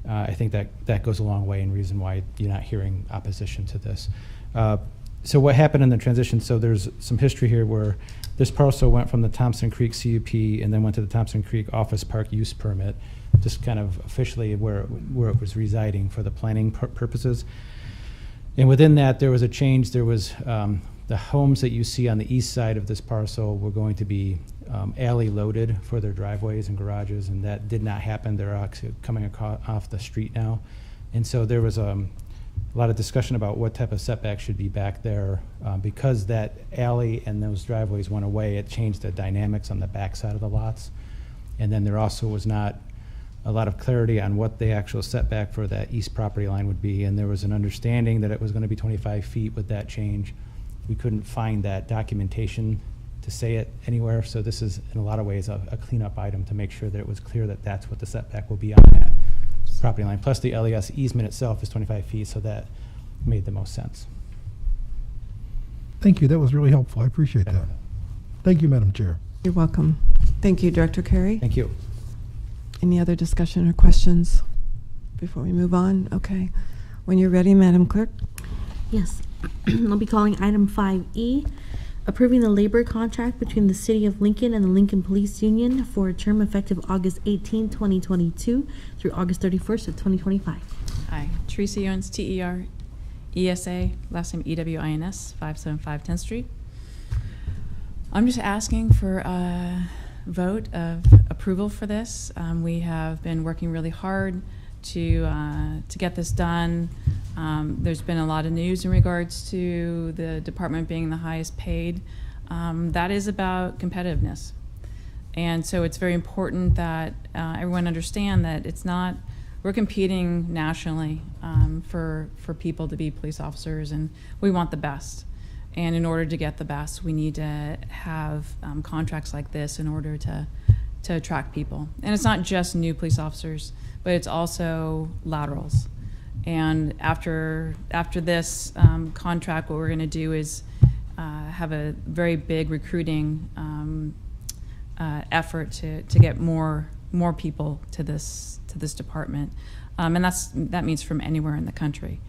I think that goes a long way and reason why you're not hearing opposition to this. So what happened in the transition, so there's some history here where this parcel went from the Thompson Creek CUP and then went to the Thompson Creek Office Park Use Permit, just kind of officially where it was residing for the planning purposes. And within that, there was a change. There was the homes that you see on the east side of this parcel were going to be alley loaded for their driveways and garages, and that did not happen. They're actually coming off the street now. And so there was a lot of discussion about what type of setback should be back there. Because that alley and those driveways went away, it changed the dynamics on the back side of the lots. And then there also was not a lot of clarity on what the actual setback for that east property line would be. And there was an understanding that it was going to be 25 feet with that change. We couldn't find that documentation to say it anywhere. So this is, in a lot of ways, a cleanup item to make sure that it was clear that that's what the setback will be on that property line. Plus the LES easement itself is 25 feet, so that made the most sense. Thank you. That was really helpful. I appreciate that. Thank you, Madam Chair. You're welcome. Thank you, Director Carey. Thank you. Any other discussion or questions before we move on? Okay. When you're ready, Madam Clerk. Yes. I'll be calling item 5E, approving the labor contract between the City of Lincoln and the Lincoln Police Union for a term effective August 18, 2022 through August 31st of 2025. Hi, Teresa Owens, TER, ESA, last name EWINS, 575 10th Street. I'm just asking for a vote of approval for this. We have been working really hard to get this done. There's been a lot of news in regards to the department being the highest paid. That is about competitiveness. And so it's very important that everyone understand that it's not, we're competing nationally for people to be police officers, and we want the best. And in order to get the best, we need to have contracts like this in order to attract people. And it's not just new police officers, but it's also laterals. And after this contract, what we're going to do is have a very big recruiting effort to get more people to this department, and that means from anywhere in the country.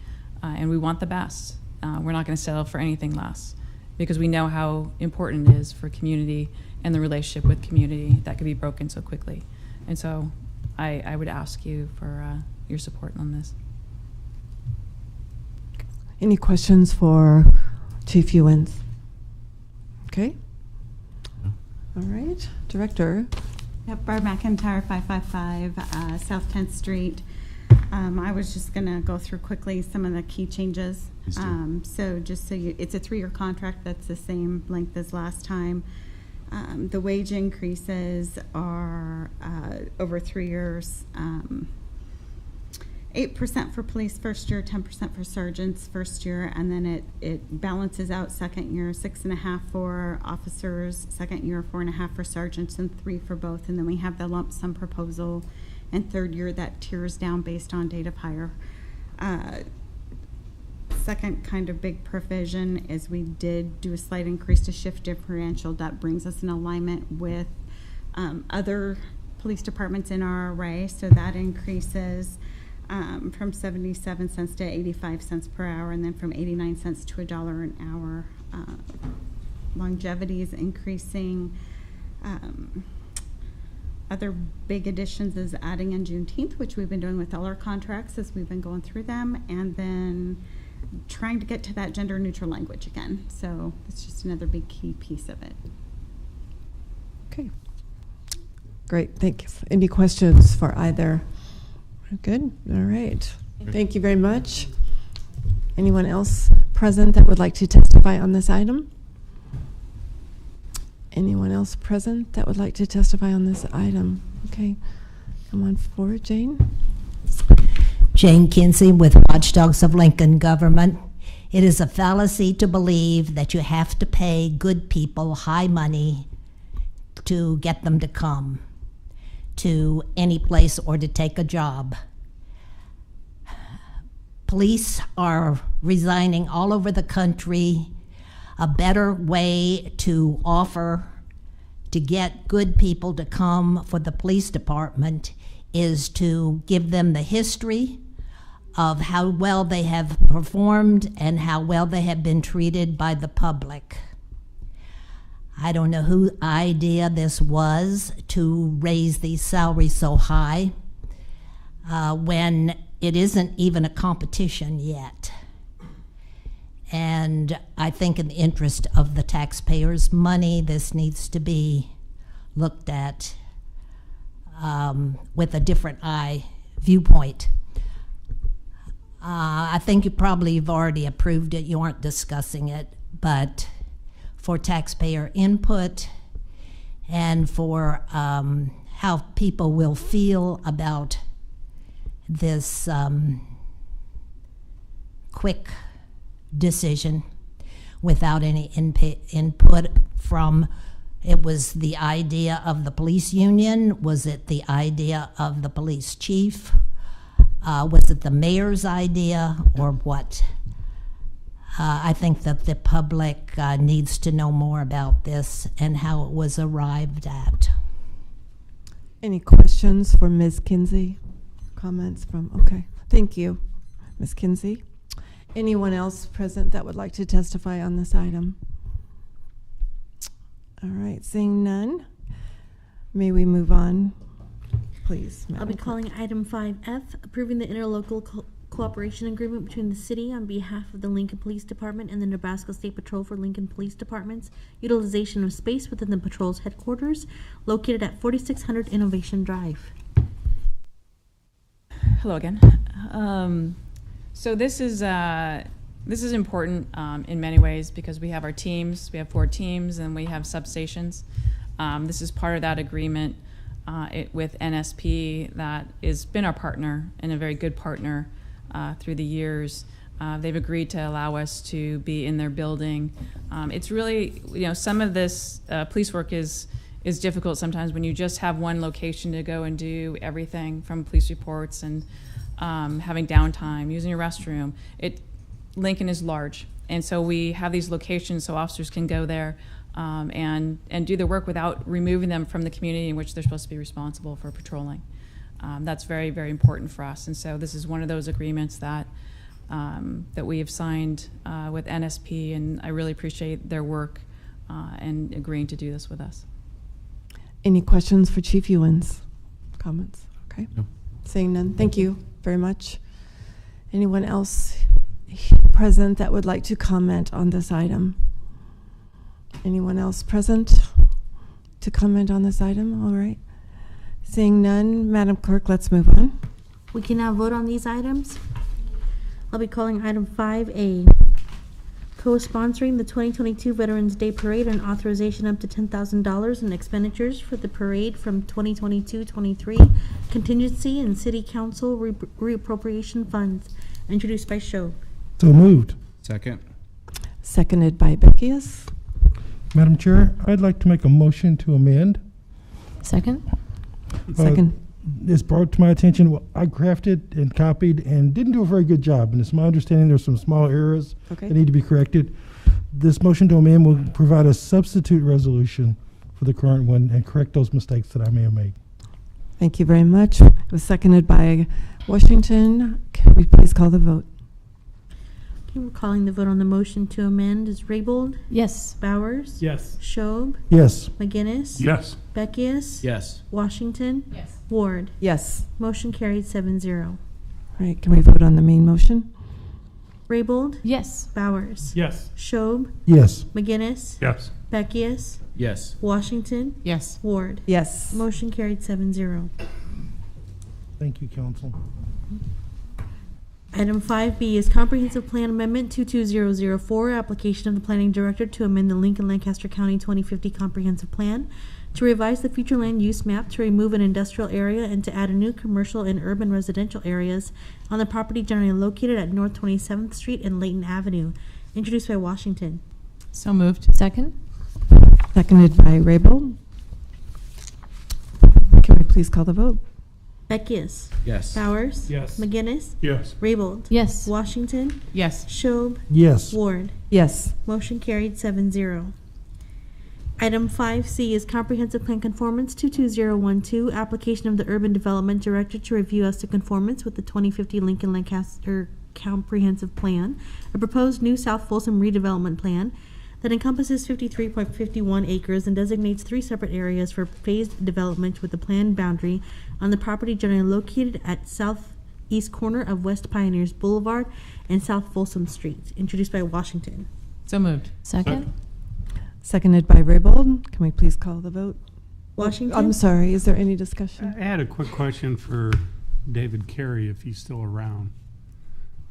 And we want the best. We're not going to settle for anything less, because we know how important it is for community and the relationship with community that could be broken so quickly. And so I would ask you for your support on this. Any questions for Chief Owens? Okay. All right. Director. Yep, Barb McIntyre, 555 South 10th Street. I was just going to go through quickly some of the key changes. So just so it's a 3-year contract that's the same length as last time. The wage increases are over 3 years. 8% for police first year, 10% for sergeants first year, and then it balances out second year, 6.5 for officers, second year, 4.5 for sergeants, and 3 for both. And then we have the lump sum proposal, and third year that tiers down based on date of hire. Second kind of big provision is we did do a slight increase to shift differential. That brings us in alignment with other police departments in our array, so that increases from 77 cents to 85 cents per hour, and then from 89 cents to $1 an hour. Longevity is increasing. Other big additions is adding in Juneteenth, which we've been doing with all our contracts as we've been going through them, and then trying to get to that gender neutral language again. So it's just another big key piece of it. Okay. Great, thank you. Any questions for either? Good, all right. Thank you very much. Anyone else present that would like to testify on this item? Anyone else present that would like to testify on this item? Okay, come on forward, Jane. Jane Kinsey with Watchdogs of Lincoln Government. It is a fallacy to believe that you have to pay good people high money to get them to come to any place or to take a job. Police are resigning all over the country. A better way to offer to get good people to come for the police department is to give them the history of how well they have performed and how well they have been treated by the public. I don't know whose idea this was to raise these salaries so high when it isn't even a competition yet. And I think in the interest of the taxpayers' money, this needs to be looked at with a different viewpoint. I think you probably have already approved it. You aren't discussing it, but for taxpayer input and for how people will feel about this quick decision without any input from, it was the idea of the police union, was it the idea of the police chief, was it the mayor's idea, or what? I think that the public needs to know more about this and how it was arrived at. Any questions for Ms. Kinsey? Comments from, okay, thank you, Ms. Kinsey. Anyone else present that would like to testify on this item? All right, seeing none, may we move on, please, Madam I'll be Clerk. calling item 5F, approving the interlocal cooperation agreement between the city on behalf of the Lincoln Police Department and the Nebraska State Patrol for Lincoln Police Department's utilization of space within the patrol's headquarters located at 4600 Innovation Drive. Hello again. So this is important in many ways because we have our teams. We have 4 teams and we have substations. This is part of that agreement with NSP that has been our partner and a very good partner through the years. They've agreed to allow us to be in their building. It's really, some of this police work is difficult sometimes when you just have one location to go and do everything from police reports and having downtime, using a restroom. Lincoln is large, and so we have these locations so officers can go there and do their work without removing them from the community in which they're supposed to be responsible for patrolling. That's very, very important for us, and so this is one of those agreements that we have signed with NSP, and I really appreciate their work and agreeing to do this with us. Any questions for Chief Ewens? Comments? Okay. No. Seeing none, thank you very much. Anyone else present that would like to comment on this item? Anyone else present to comment on this item? All right. Seeing none, Madam Clerk, let's move on. We can now vote on these items. I'll be calling item 5A, co-sponsoring the 2022 Veterans Day Parade and authorization up to $10,000 in expenditures for the parade from 2022-23 contingency and city council reappropriation funds. Introduced by Show. So moved. Second. Seconded by Beckius. Madam Chair, I'd like to make a motion to amend. Second? Second. It's brought to my attention, I crafted and copied and didn't do a very good job, and it's my understanding there's some small errors Okay. that need to be corrected. This motion to amend will provide a substitute resolution for the current one and correct those mistakes that I may have made. Thank you very much. It was seconded by Washington. Can we please call the vote? Okay, we're calling the vote on the motion to amend. Is Raybold? Yes. Bowers? Yes. Schob? Yes. McGinnis? Yes. Beckius? Yes. Washington? Yes. Ward? Yes. Motion carried 7-0. All right, can we vote on the main motion? Raybold? Yes. Bowers? Yes. Schob? Yes. McGinnis? Yes. Beckius? Yes. Washington? Yes. Ward? Yes. Motion carried 7-0. Thank you, council. Item 5B is Comprehensive Plan Amendment 22004, application of the Planning Director to amend the Lincoln Lancaster County 2050 Comprehensive Plan, to revise the future land use map, to remove an industrial area, and to add a new commercial and urban residential areas on the property generally located at North 27th Street and Layton Avenue. Introduced by Washington. So moved. Second? Seconded by Raybold. Can we please call the vote? Beckius. Yes. Bowers. Yes. McGinnis. Yes. Raybold. Yes. Washington. Yes. Schob. Yes. Ward. Yes. Motion carried 7-0. Item 5C is Comprehensive Plan Conformance 22012, application of the Urban Development Director to review as to conformance with the 2050 Lincoln Lancaster Comprehensive Plan, a proposed new South Folsom redevelopment plan that encompasses 53.51 acres and designates 3 separate areas for phased development with the planned boundary on the property generally located at southeast corner of West Pioneers Boulevard and South Folsom Street. Introduced by Washington. So moved. Second? Seconded by Raybold. Can we please call the vote? Washington. I'm sorry, is there any discussion? I had a quick question for David Carey, if he's still around,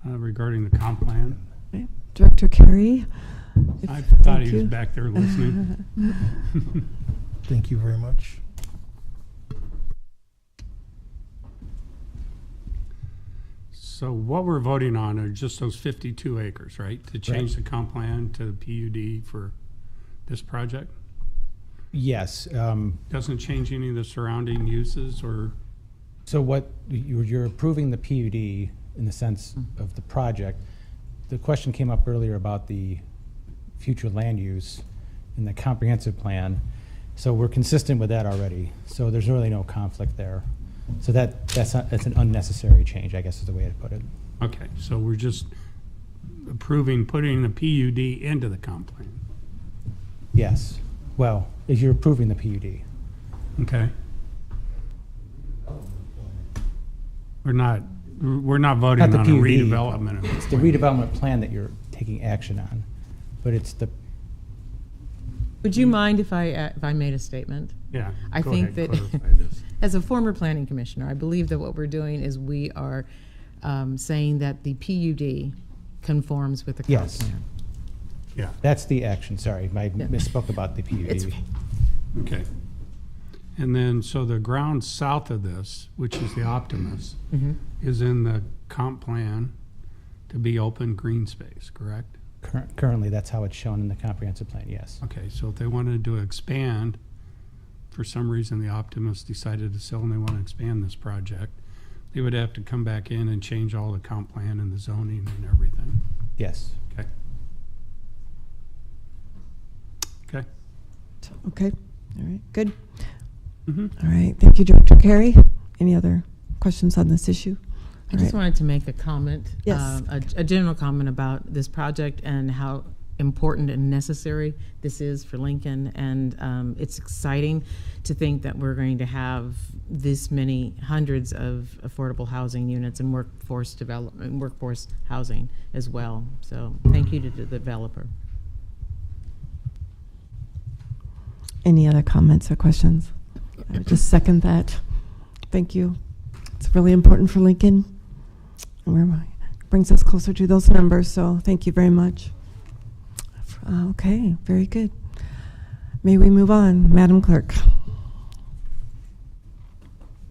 regarding the comp plan. Okay. Director Carey? I thought Thank he was you. back there listening. Thank you very much. So what we're voting on are just those 52 acres, right? To change the comp plan to the PUD for this project? Yes. Doesn't change any of the surrounding uses or? So what, you're approving the PUD in the sense of the project. The question came up earlier about the future land use in the comprehensive plan. So we're consistent with that already. So there's really no conflict there. So that's an unnecessary change, I guess is the way to put it. Okay, so we're just approving putting the PUD into the comp plan. Yes. Well, if you're approving the PUD. Okay. We're not voting Not the on a PUD. redevelopment of It's the redevelopment plan that you're taking action on, but it's the, Would you mind if I made a statement? Yeah. I go think ahead, that clarify this. as a former planning commissioner, I believe that what we're doing is we are saying that the PUD conforms with the comp Yes. plan. Yeah, that's the action, sorry, I misspoke about the PUD. It's okay. okay. And then, so the ground south of this, which is the Optimus, Mhm. is in the comp plan to be open green space, correct? Currently, that's how it's shown in the comprehensive plan, yes. Okay, so if they wanted to expand, for some reason the Optimus decided to sell and they want to expand this project, they would have to come back in and change all the comp plan and the zoning and everything. Yes. Okay. Okay. Okay, all right, good. Mhm. All right, thank you, Director Carey. Any other questions on this issue? I just wanted to make a comment, Yes. a general comment about this project and how important and necessary this is for Lincoln. And it's exciting to think that we're going to have this many hundreds of affordable housing units and workforce development, workforce housing as well. So thank you to the developer. Any other comments or questions? I would just second that. Thank you. It's really important for Lincoln. And brings us closer to those numbers, so thank you very much. Okay, very good. May we move on, Madam Clerk?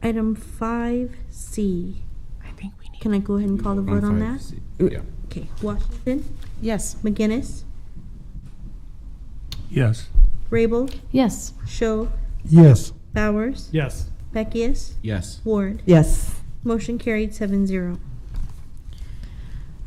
Item 5C. I think we need. Can I go ahead and call the vote on that? Yeah. Okay, Washington, Yes. McGinnis, Yes. Raybold, Yes. Schob, Yes. Bowers, Yes. Beckius, Yes. Ward. Yes. Motion carried 7-0.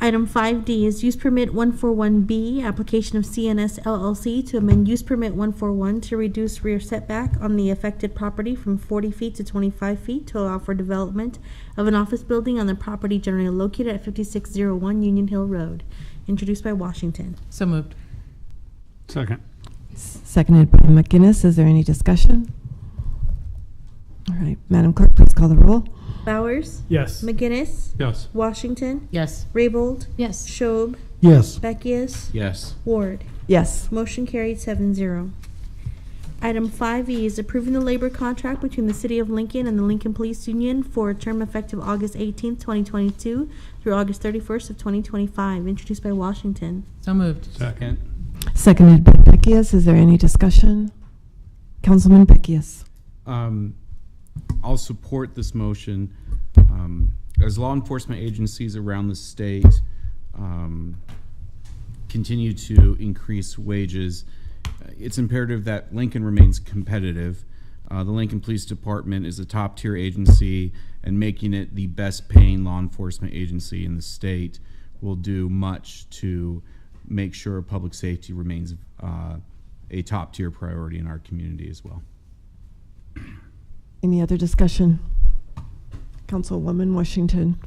Item 5D is Use Permit 141B, application of CNS LLC to amend Use Permit 141 to reduce rear setback on the affected property from 40 feet to 25 feet to allow for development of an office building on the property generally located at 5601 Union Hill Road. Introduced by Washington. So moved. Second. Seconded by McGinnis. Is there any discussion? All right, Madam Clerk, please call the roll. Bowers, Yes. McGinnis, Yes. Washington, Yes. Raybold, Yes. Schob, Yes. Beckius, Yes. Ward. Yes. Motion carried 7-0. Item 5E is approving the labor contract between the City of Lincoln and the Lincoln Police Union for a term effective August 18th, 2022 through August 31st of 2025, introduced by Washington. So moved. Second. Seconded by Beckius. Is there any discussion? Councilman Beckius. I'll support this motion. As law enforcement agencies around the state continue to increase wages, it's imperative that Lincoln remains competitive. The Lincoln Police Department is a top-tier agency, and making it the best-paying law enforcement agency in the state will do much to make sure public safety remains a top-tier priority in our community as well. Any other discussion? Councilwoman Washington.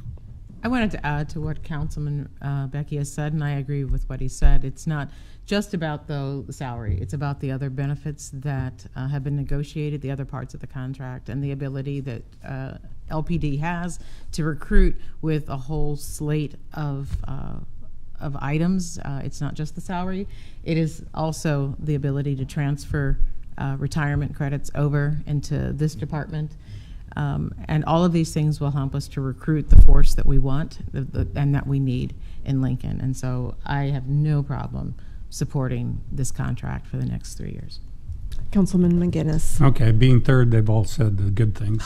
I wanted to add to what Councilman Becky has said, and I agree with what he said. It's not just about the salary. It's about the other benefits that have been negotiated, the other parts of the contract, and the ability that LPD has to recruit with a whole slate of items. It's not just the salary. It is also the ability to transfer retirement credits over into this department. And all of these things will help us to recruit the force that we want and that we need in Lincoln. And so I have no problem supporting this contract for the next 3 years. Councilman McGinnis. Okay, being third, they've all said the good things.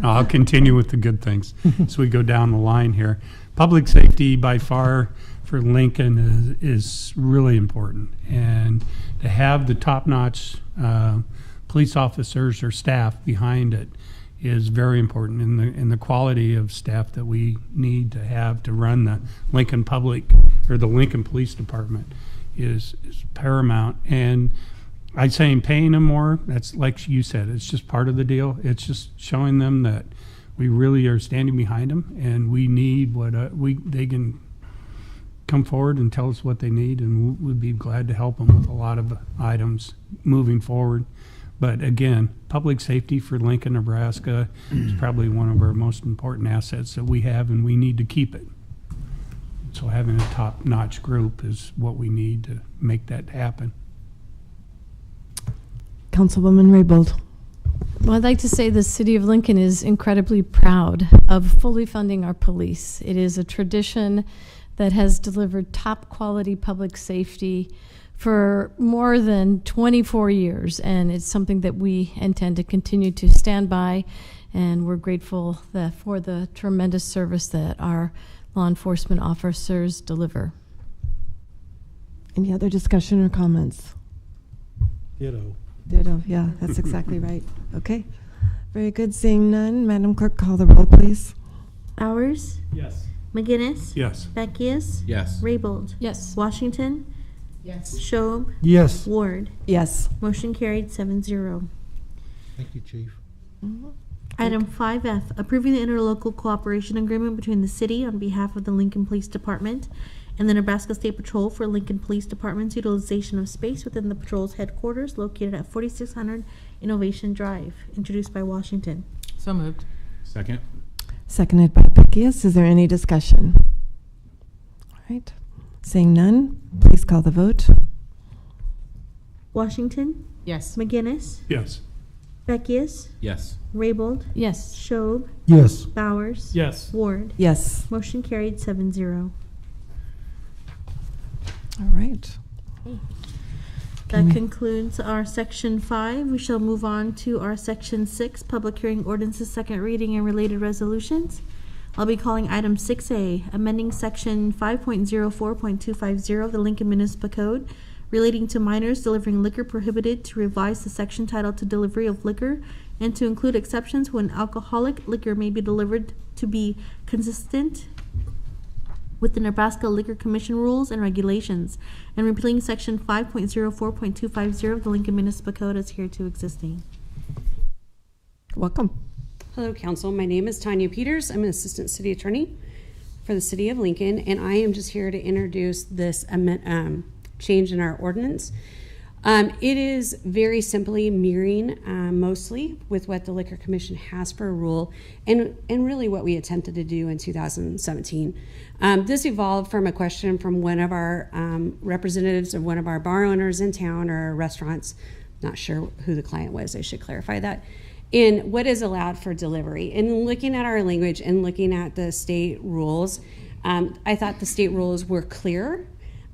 I'll continue with the good things as we go down the line here. Public safety by far for Lincoln is really important. And to have the top-notch police officers or staff behind it is very important in the quality of staff that we need to have to run the Lincoln Public or the Lincoln Police Department is paramount. And I'd say in paying them more, that's like you said, it's just part of the deal. It's just showing them that we really are standing behind them, and we need what they can come forward and tell us what they need, and we'd be glad to help them with a lot of items moving forward. But again, public safety for Lincoln, Nebraska is probably one of our most important assets that we have, and we need to keep it. So having a top-notch group is what we need to make that happen. Councilwoman Raybold. Well, I'd like to say the City of Lincoln is incredibly proud of fully funding our police. It is a tradition that has delivered top quality public safety for more than 24 years, and it's something that we intend to continue to stand by, and we're grateful for the tremendous service that our law enforcement officers deliver. Any other discussion or comments? Ditto. Ditto, yeah, that's exactly right. Okay, very good. Seeing none, Madam Clerk, call the roll, please. Bowers, Yes. McGinnis, Yes. Beckius, Yes. Raybold, Yes. Washington, Yes. Schob, Yes. Ward. Yes. Motion carried 7-0. Thank you, Chief. Item 5F, approving the interlocal cooperation agreement between the city on behalf of the Lincoln Police Department and the Nebraska State Patrol for Lincoln Police Department's utilization of space within the patrol's headquarters located at 4600 Innovation Drive, introduced by Washington. So moved. Second? Seconded by Beckius. Is there any discussion? All right. Seeing none, please call the vote. Washington, Yes. McGinnis, Yes. Beckius, Yes. Raybold, Yes. Schob, Yes. Bowers, Yes. Ward. Yes. Motion carried 7-0. All right. That concludes our section 5. We shall move on to our section 6, public hearing ordinances, second reading and related resolutions. I'll be calling item 6A, amending section 5.04.250 of the Lincoln Municipal Code relating to minors delivering liquor prohibited, to revise the section titled to delivery of liquor and to include exceptions when alcoholic liquor may be delivered to be consistent with the Nebraska Liquor Commission rules and regulations, and repealing section 5.04.250 of the Lincoln Municipal Code as hereto existing. Welcome. Hello, Council. My name is Tanya Peters. I'm an Assistant City Attorney for the City of Lincoln, and I am just here to introduce this change in our ordinance. It is very simply mirroring mostly with what the Liquor Commission has for a rule, and really what we attempted to do in 2017. This evolved from a question from one of our representatives of one of our bar owners in town or restaurants. Not sure who the client was, I should clarify that. In what is allowed for delivery. And looking at our language and looking at the state rules, I thought the state rules were clear.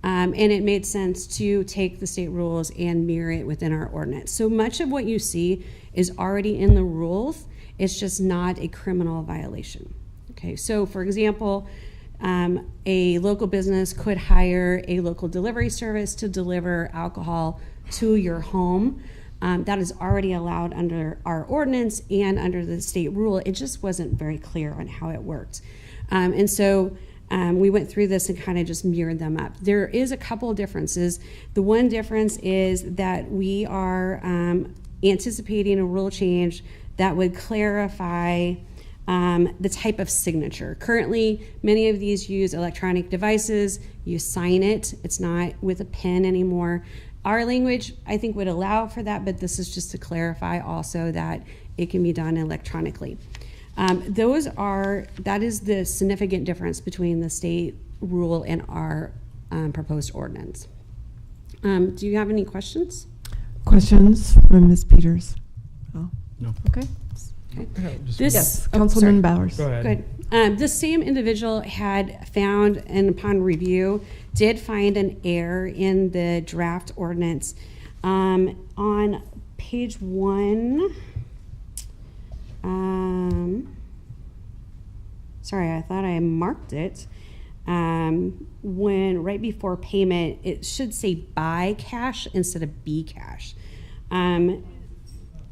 And it made sense to take the state rules and mirror it within our ordinance. So much of what you see is already in the rules. It's just not a criminal violation. Okay, so for example, a local business could hire a local delivery service to deliver alcohol to your home. That is already allowed under our ordinance and under the state rule. It just wasn't very clear on how it worked. And so we went through this and kind of just mirrored them up. There is a couple of differences. The one difference is that we are anticipating a rule change that would clarify the type of signature. Currently, many of these use electronic devices. You sign it. It's not with a pen anymore. Our language, I think, would allow for that, but this is just to clarify also that it can be done electronically. That is the significant difference between the state rule and our proposed ordinance. Do you have any questions? Questions from Ms. Peters? Oh, No. okay. Yes, sorry. Councilman Bowers. Go ahead. Good. This same individual had found, and upon review, did find an error in the draft ordinance. On page 1, sorry, I thought I marked it. When right before payment, it should say buy cash instead of be cash.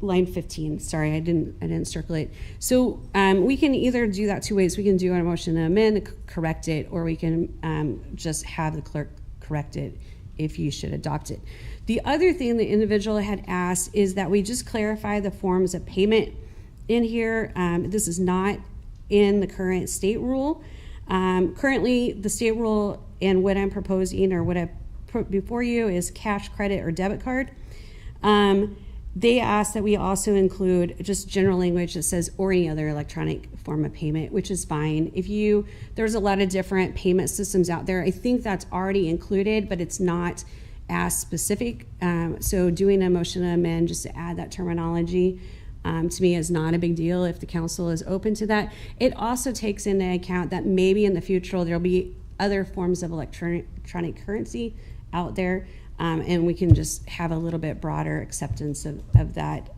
Line 15, sorry, I didn't circle it. So we can either do that two ways. We can do a motion to amend, correct it, or we can just have the clerk correct it if you should adopt it. The other thing the individual had asked is that we just clarify the forms of payment in here. This is not in the current state rule. Currently, the state rule and what I'm proposing or what I put before you is cash, credit, or debit card. They asked that we also include just general language that says or any other electronic form of payment, which is fine. There's a lot of different payment systems out there. I think that's already included, but it's not as specific. So doing a motion to amend just to add that terminology to me is not a big deal if the council is open to that. It also takes into account that maybe in the future there'll be other forms of electronic currency out there. And we can just have a little bit broader acceptance of that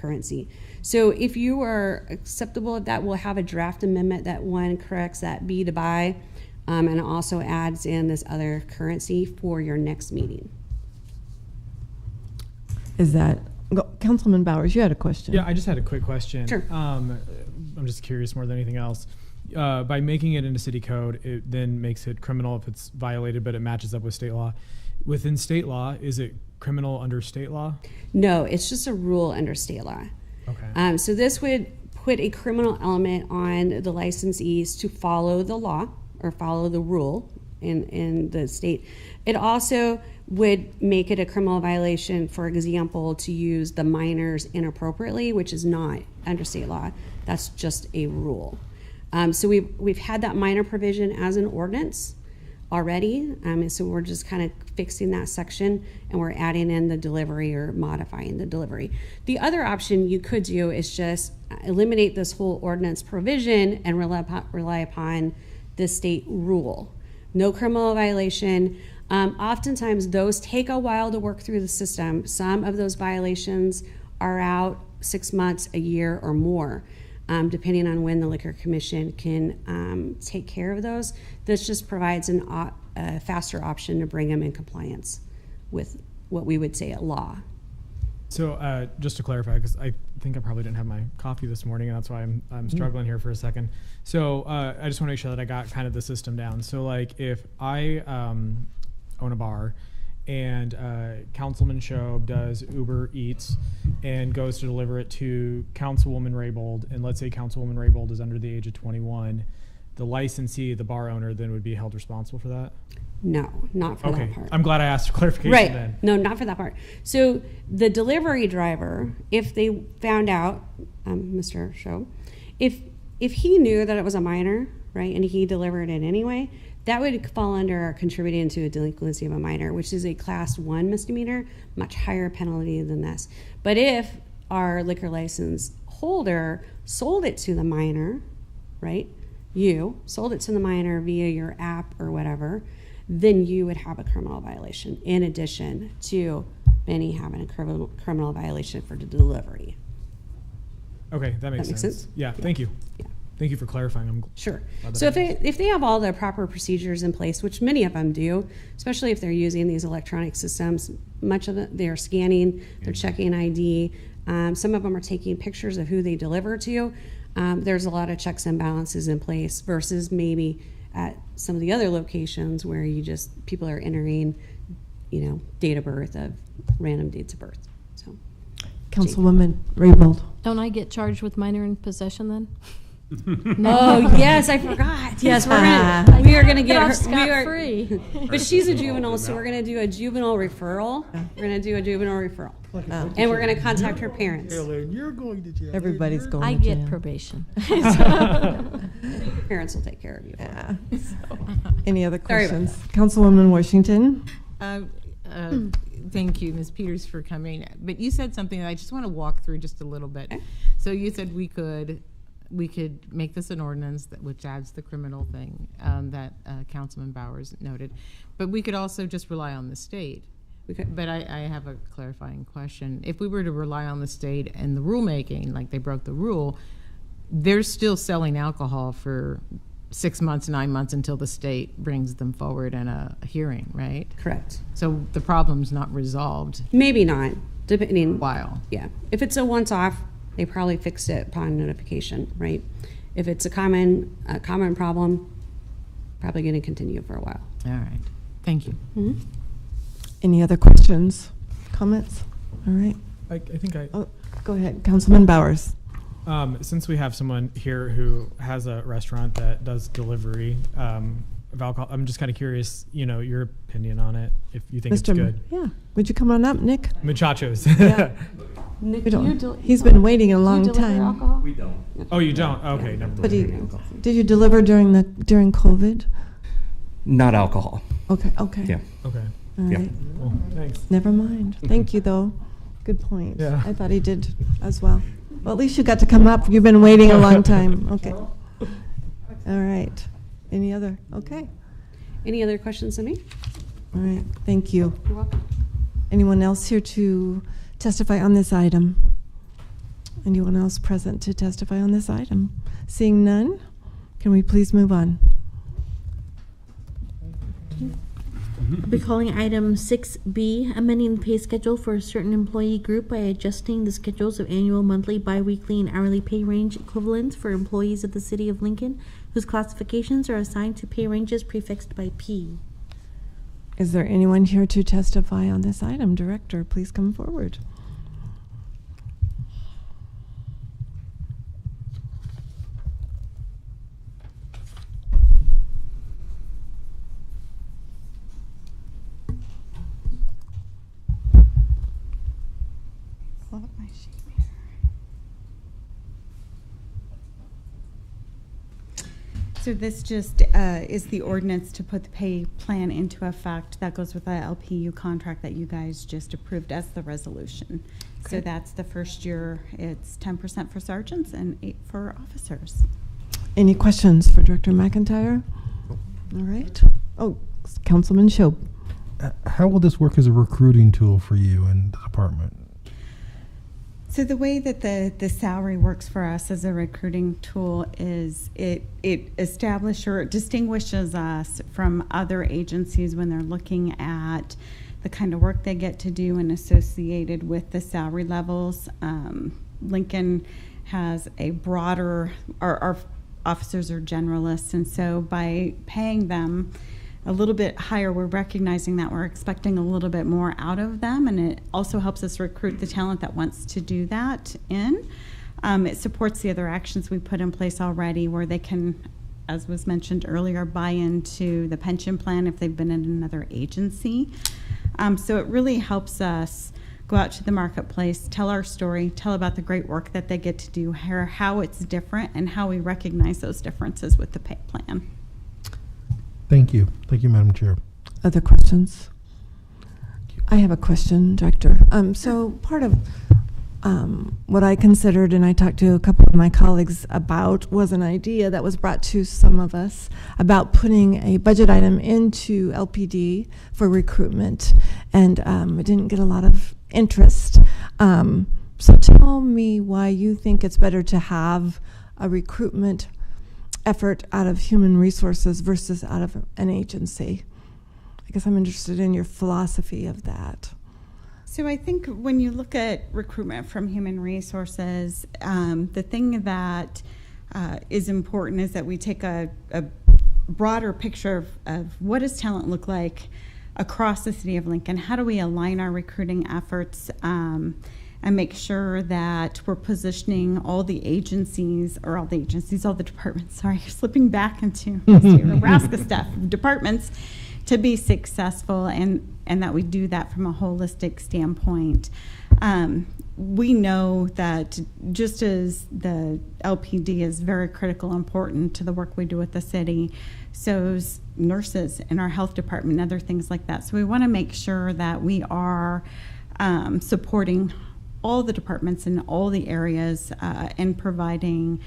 currency. So if you are acceptable of that, we'll have a draft amendment that one corrects that B to buy and also adds in this other currency for your next meeting. Councilman Bowers, you had a question. Yeah, I just had a quick question. Sure. I'm just curious more than anything else. By making it into city code, it then makes it criminal if it's violated, but it matches up with state law. Within state law, is it criminal under state law? No, it's just a rule under state law. Okay. So this would put a criminal element on the licensees to follow the law or follow the rule in the state. It also would make it a criminal violation, for example, to use the minors inappropriately, which is not under state law. That's just a rule. So we've had that minor provision as an ordinance already, and so we're just kind of fixing that section and we're adding in the delivery or modifying the delivery. The other option you could do is just eliminate this whole ordinance provision and rely upon the state rule. No criminal violation. Oftentimes, those take a while to work through the system. Some of those violations are out 6 months, a year, or more, depending on when the Liquor Commission can take care of those. This just provides a faster option to bring them in compliance with what we would say a law. So just to clarify, because I think I probably didn't have my coffee this morning, and that's why I'm struggling here for a second. So I just want to make sure that I got kind of the system down. So like if I own a bar and Councilman Shobe does Uber Eats and goes to deliver it to Councilwoman Raybold, and let's say Councilwoman Raybold is under the age of 21, the licensee, the bar owner, then would be held responsible for that? No, not for that part. I'm glad I asked for clarification Right. then. No, not for that part. So the delivery driver, if they found out, Mr. Show, if he knew that it was a minor, right, and he delivered it anyway, that would fall under contributing to a delinquency of a minor, which is a class 1 misdemeanor, much higher penalty than this. But if our liquor license holder sold it to the minor, right, you sold it to the minor via your app or whatever, then you would have a criminal violation in addition to Benny having a criminal violation for the delivery. Okay, that makes sense. Yeah, thank you. Yeah. Thank you for clarifying. Sure. glad that So I if they have all the proper procedures in place, which many of them do, especially if they're using these electronic systems, much of it they're scanning, they're checking ID. Some of them are taking pictures of who they deliver to. There's a lot of checks and balances in place versus maybe at some of the other locations where people are entering, date of birth of random dates of birth. So, Councilwoman Raybold. Don't I get charged with minor in possession then? Oh yes, I forgot. Yes, we are gonna get her scot-free. But she's a juvenile, so we're gonna do a juvenile referral. We're gonna do a juvenile referral, and we're gonna contact her parents. You're going to jail. Everybody's going I to get jail. probation. Parents will take care of you. Yeah. Any other Sorry about questions? Councilwoman Washington. Thank you, Ms. Peters, for coming. But you said something that I just want to walk through just a little bit. Okay. So you said we could make this an ordinance which adds the criminal thing that Councilman Bowers noted, but we could also just rely on the state. But I have a clarifying question. If we were to rely on the state and the rulemaking, like they broke the rule, they're still selling alcohol for 6 months, 9 months until the state brings them forward in a hearing, right? Correct. So the problem's not resolved. Maybe not, depending. While. Yeah. If it's a once-off, they probably fixed it upon notification, right? If it's a common problem, probably going to continue for a while. All right. Thank you. Mm-hmm. Any other questions, comments? All right. I think Oh, go ahead, Councilman Bowers. since we have someone here who has a restaurant that does delivery of alcohol, I'm just kind of curious, your opinion on it, if you think it's good. Yeah. Would you come on up, Nick? Muchachos. Yeah. Nick, We don't, he's been waiting a long time. Alcohol? We don't. Oh, you don't? Okay, never But mind. did you deliver during COVID? Not alcohol. Okay, okay. Yeah. Okay. All Yeah. right. Well, thanks. Never mind. Thank you, though. Good point. Yeah. I thought he did as well. Well, at least you got to come up. You've been waiting a long time. Okay. All right. Any other? Okay. Any other questions of me? All right. Thank you. You're welcome. Anyone else here to testify on this item? Anyone else present to testify on this item? Seeing none, can we please move on? I'll be calling item 6B, amending the pay schedule for a certain employee group by adjusting the schedules of annual, monthly, biweekly, and hourly pay range equivalents for employees of the City of Lincoln whose classifications are assigned to pay ranges prefixed by P. Is there anyone here to testify on this item? Director, please come forward. Pull up my sheet here. So this just is the ordinance to put the pay plan into effect. That goes with the LPU contract that you guys just approved as the resolution. Okay. So that's the first year. It's 10% for sergeants and 8% for officers. Any questions for Director McIntyre? All right. Oh, Councilman Shobe. how will this work as a recruiting tool for you and the department? So the way that the salary works for us as a recruiting tool is it establishes or distinguishes us from other agencies when they're looking at the kind of work they get to do and associated with the salary levels. Lincoln has a broader, our officers are generalists, and so by paying them a little bit higher, we're recognizing that we're expecting a little bit more out of them, and it also helps us recruit the talent that wants to do that in. It supports the other actions we put in place already where they can, as was mentioned earlier, buy into the pension plan if they've been in another agency. So it really helps us go out to the marketplace, tell our story, tell about the great work that they get to do, how it's different, and how we recognize those differences with the pay plan. Thank you. Thank you, Madam Chair. Other questions? I have a question, Director. So part of what I considered, and I talked to a couple of my colleagues about, was an idea that was brought to some of us about putting a budget item into LPD for recruitment, and it didn't get a lot of interest. So tell me why you think it's better to have a recruitment effort out of human resources versus out of an agency. I guess I'm interested in your philosophy of that. So I think when you look at recruitment from human resources, the thing that is important is that we take a broader picture of what does talent look like across the city of Lincoln. How do we align our recruiting efforts and make sure that we're positioning all the departments, sorry, slipping back into Nebraska stuff, departments to be successful, and that we do that from a holistic standpoint. We know that just as the LPD is very critical and important to the work we do with the city, so is nurses in our health department and other things like that. So we want to make sure that we are supporting all the departments in all the areas and providing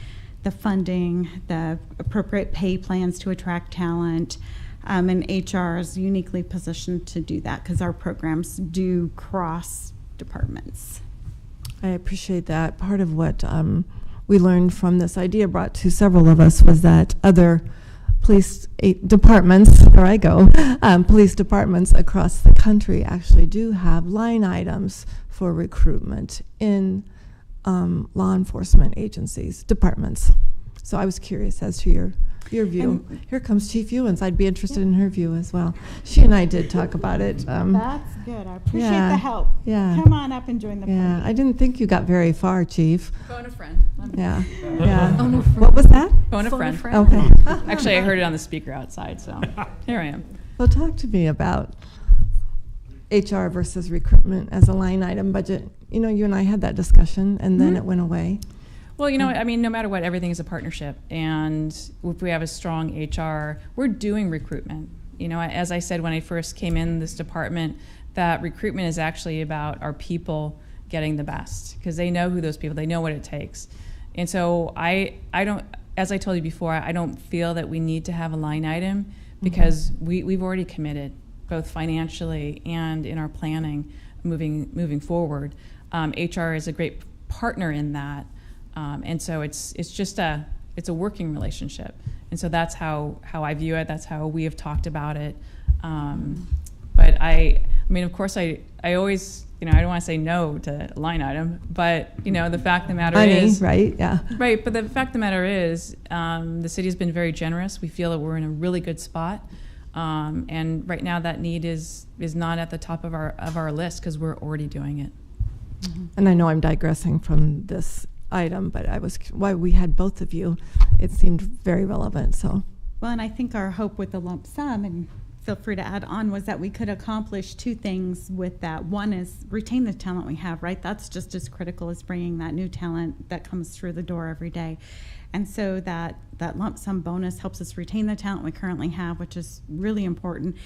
the funding, the appropriate pay plans to attract talent. And HR is uniquely positioned to do that because our programs do cross departments. I appreciate that. Part of what we learned from this idea brought to several of us was that other police departments, there I go, police departments across the country actually do have line items for recruitment in law enforcement agencies, departments. So I was curious as to your view. Here comes Chief Ewens. I'd be interested in her view as well. She and I did talk about it. That's good. I appreciate yeah, the help. Yeah. Come on up and join the Yeah, party. I didn't think you got very far, Chief. Phone a friend. Yeah, yeah. Phone a friend. What was that? Phone a friend. Okay. Actually, I heard it on the speaker outside, so here I am. Well, talk to me about HR versus recruitment as a line item budget. You know, you and I had that discussion, and then it went away. Well, you know, I mean, no matter what, everything is a partnership. And if we have a strong HR, we're doing recruitment. You know, as I said when I first came in this department, that recruitment is actually about our people getting the best because they know who those people, they know what it takes. And so I don't, as I told you before, I don't feel that we need to have a line item because we've already committed both financially and in our planning moving forward. HR is a great partner in that. And so it's just a working relationship. And so that's how I view it. That's how we have talked about it. But I mean, of course, I always, you know, I don't want to say no to a line item, but, you know, the fact of the matter is. Right, yeah. Right, but the fact of the matter is the city has been very generous. We feel that we're in a really good spot. And right now that need is not at the top of our list because we're already doing it. And I know I'm digressing from this item, but why we had both of you, it seemed very relevant. So, Well, and I think our hope with the lump sum, and feel free to add on, was that we could accomplish two things with that. One is retain the talent we have, right? That's just as critical as bringing that new talent that comes through the door every day. And so that lump sum bonus helps us retain the talent we currently have, which is really important.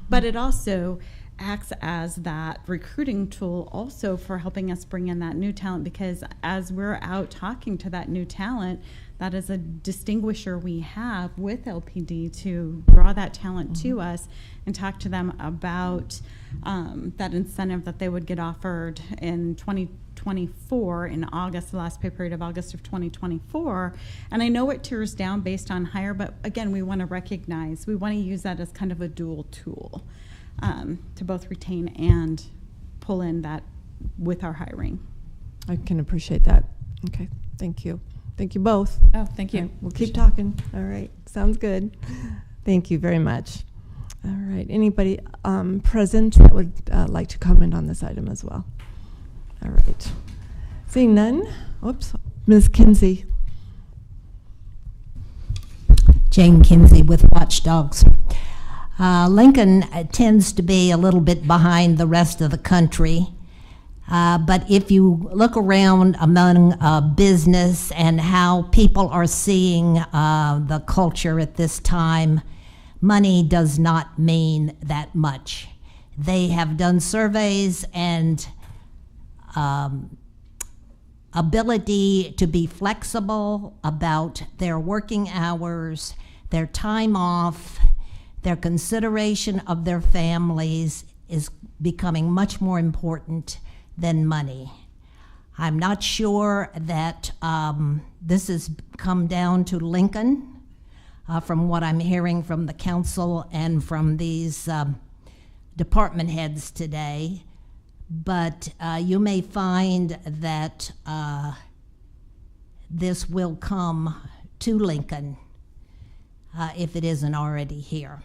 But it also acts as that recruiting tool also for helping us bring in that new talent, because as we're out talking to that new talent, That is a distinguisher we have with LPD to draw that talent to us and talk to them about that incentive that they would get offered in 2024 in August, the last pay period of August of 2024. And I know it tears down based on hire, but again, we want to recognize, we want to use that as kind of a dual tool to both retain and pull in that with our hiring. I can appreciate that. Okay, thank you. Thank you both. Oh, thank you. All right, we'll keep talking. All right, sounds good. Thank you very much. All right, anybody present that would like to comment on this item as well? All right. Seeing none, whoops, Ms. Kinsey. Jane Kinsey with Watchdogs. Lincoln tends to be a little bit behind the rest of the country. But if you look around among business and how people are seeing the culture at this time, money does not mean that much. They have done surveys, and ability to be flexible about their working hours, their time off, their consideration of their families is becoming much more important than money. I'm not sure that this has come down to Lincoln, from what I'm hearing from the council and from these department heads today, but you may find that this will come to Lincoln if it isn't already here,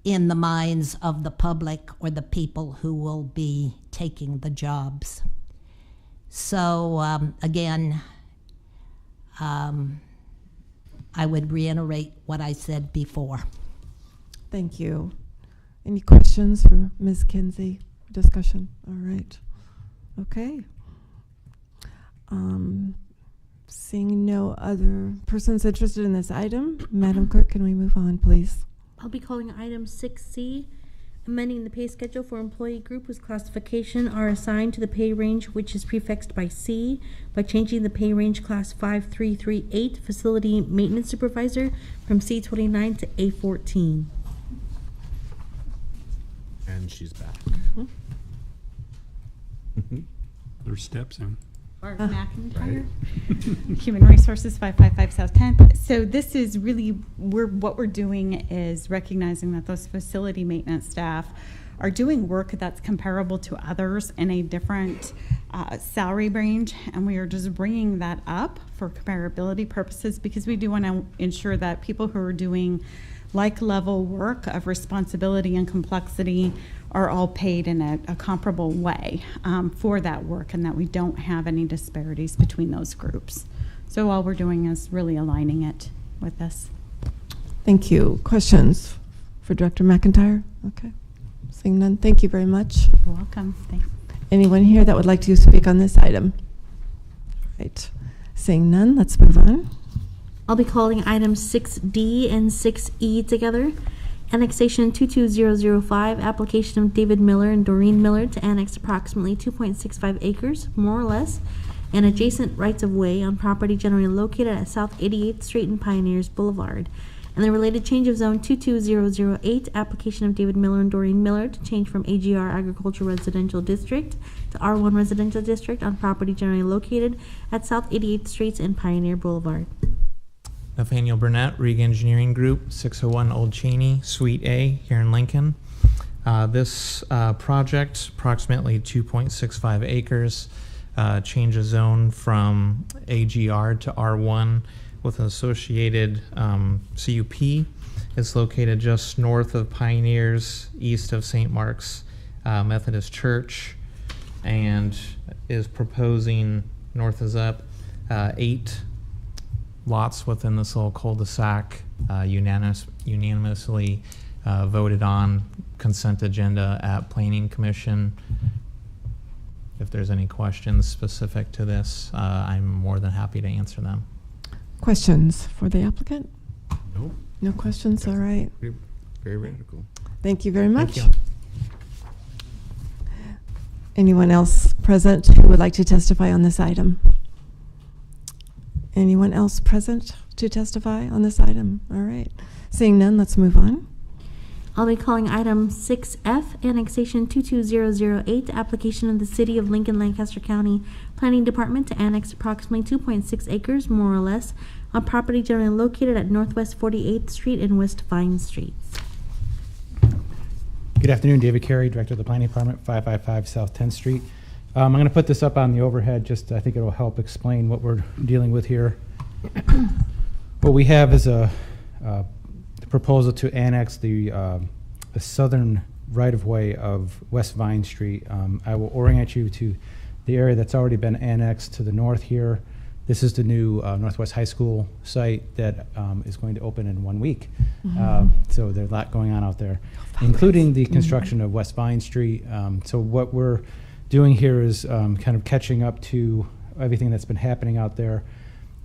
in the minds of the public or the people who will be taking the jobs. So again, I would reiterate what I said before. Thank you. Any questions for Ms. Kinsey? Discussion? All right. Okay. Seeing no other persons interested in this item, Madam Clerk, can we move on, please? I'll be calling item 6C, amending the pay schedule for employee group whose classification are assigned to the pay range which is prefixed by C by changing the pay range class 5338 facility maintenance supervisor from C29 to A14. And she's back. There's steps in. Barb McIntyre, Human Resources, 555 South 10th. So this is really, what we're doing is recognizing that those facility maintenance staff are doing work that's comparable to others in a different salary range, and we are just bringing that up for comparability purposes because we do want to ensure that people who are doing like level work of responsibility and complexity are all paid in a comparable way for that work, and that we don't have any disparities between those groups. So all we're doing is really aligning it with this. Thank you. Questions for Director McIntyre? Okay. Seeing none, thank you very much. You're welcome. Thanks. Anyone here that would like to speak on this item? Right. Seeing none, let's move on. I'll be calling items 6D and 6E together. Annexation 22005, application of David Miller and Doreen Miller to annex approximately 2.65 acres, more or less, and adjacent rights-of-way on property generally located at South 88th Street and Pioneers Boulevard. And the related change of zone 22008, application of David Miller and Doreen Miller to change from AGR Agricultural Residential District to R1 Residential District on property generally located at South 88th Street and Pioneer Boulevard. Nathaniel Burnett, Rig Engineering Group, 601 Old Cheney, Suite A, here in Lincoln. This project, approximately 2.65 acres, change of zone from AGR to R1 with an associated CUP. It's located just north of Pioneers, east of St. Mark's Methodist Church, and is proposing, north is up, 8 lots within this little cul-de-sac, unanimously voted on consent agenda at Planning Commission. If there's any questions specific to this, I'm more than happy to answer them. Questions for the applicant? Nope. No questions? All right. Very radical. Thank you very much. Thank you. Anyone else present who would like to testify on this item? Anyone else present to testify on this item? All right. Seeing none, let's move on. I'll be calling item 6F, Annexation 22008, application of the City of Lincoln, Lancaster County Planning Department to annex approximately 2.6 acres, more or less, on property generally located at Northwest 48th Street and West Vine Streets. Good afternoon, David Carey, Director of the Planning Department, 555 South 10th Street. I'm going to put this up on the overhead, I think it'll help explain what we're dealing with here. What we have is a proposal to annex the southern right-of-way of West Vine Street. I will orient you to the area that's already been annexed to the north here. This is the new Northwest High School site that is going to open in 1 week. So there's a lot going on out there, including the construction of West Vine Street. So what we're doing here is kind of catching up to everything that's been happening out there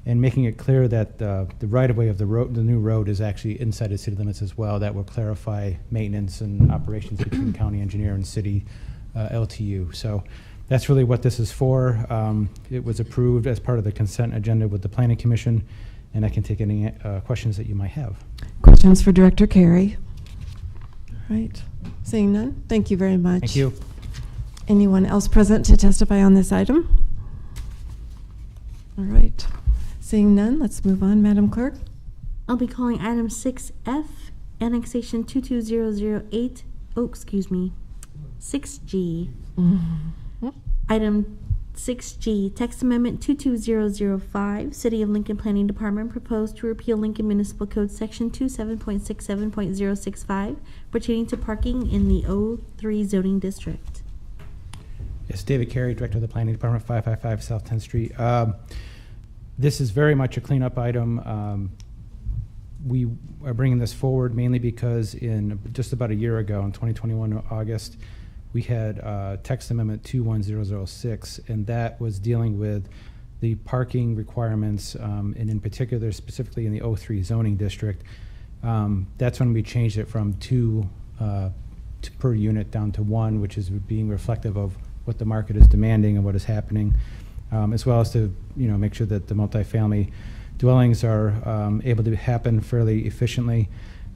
and making it clear that the right-of-way of the road, the new road, is actually inside the city limits as well. That will clarify maintenance and operations between county engineer and city LTU. So that's really what this is for. It was approved as part of the consent agenda with the Planning Commission, and I can take any questions that you might have. Questions for Director Carey? All right. Seeing none, thank you very much. Thank you. Anyone else present to testify on this item? All right. Seeing none, let's move on, Madam Clerk. I'll be calling item 6F, Annexation 22008, 6G. Item 6G, Text Amendment 22005, City of Lincoln Planning Department proposed to repeal Lincoln Municipal Code Section 27.67.065 pertaining to parking in the O3 zoning district. Yes, David Carey, Director of the Planning Department, 555 South 10th Street. This is very much a cleanup item. We are bringing this forward mainly because in just about a year ago, in 2021 August, we had Text Amendment 21006, and that was dealing with the parking requirements, and in particular, specifically in the O3 zoning district. That's when we changed it from two per unit down to one, which is being reflective of what the market is demanding and what is happening, as well as to make sure that the multifamily dwellings are able to happen fairly efficiently.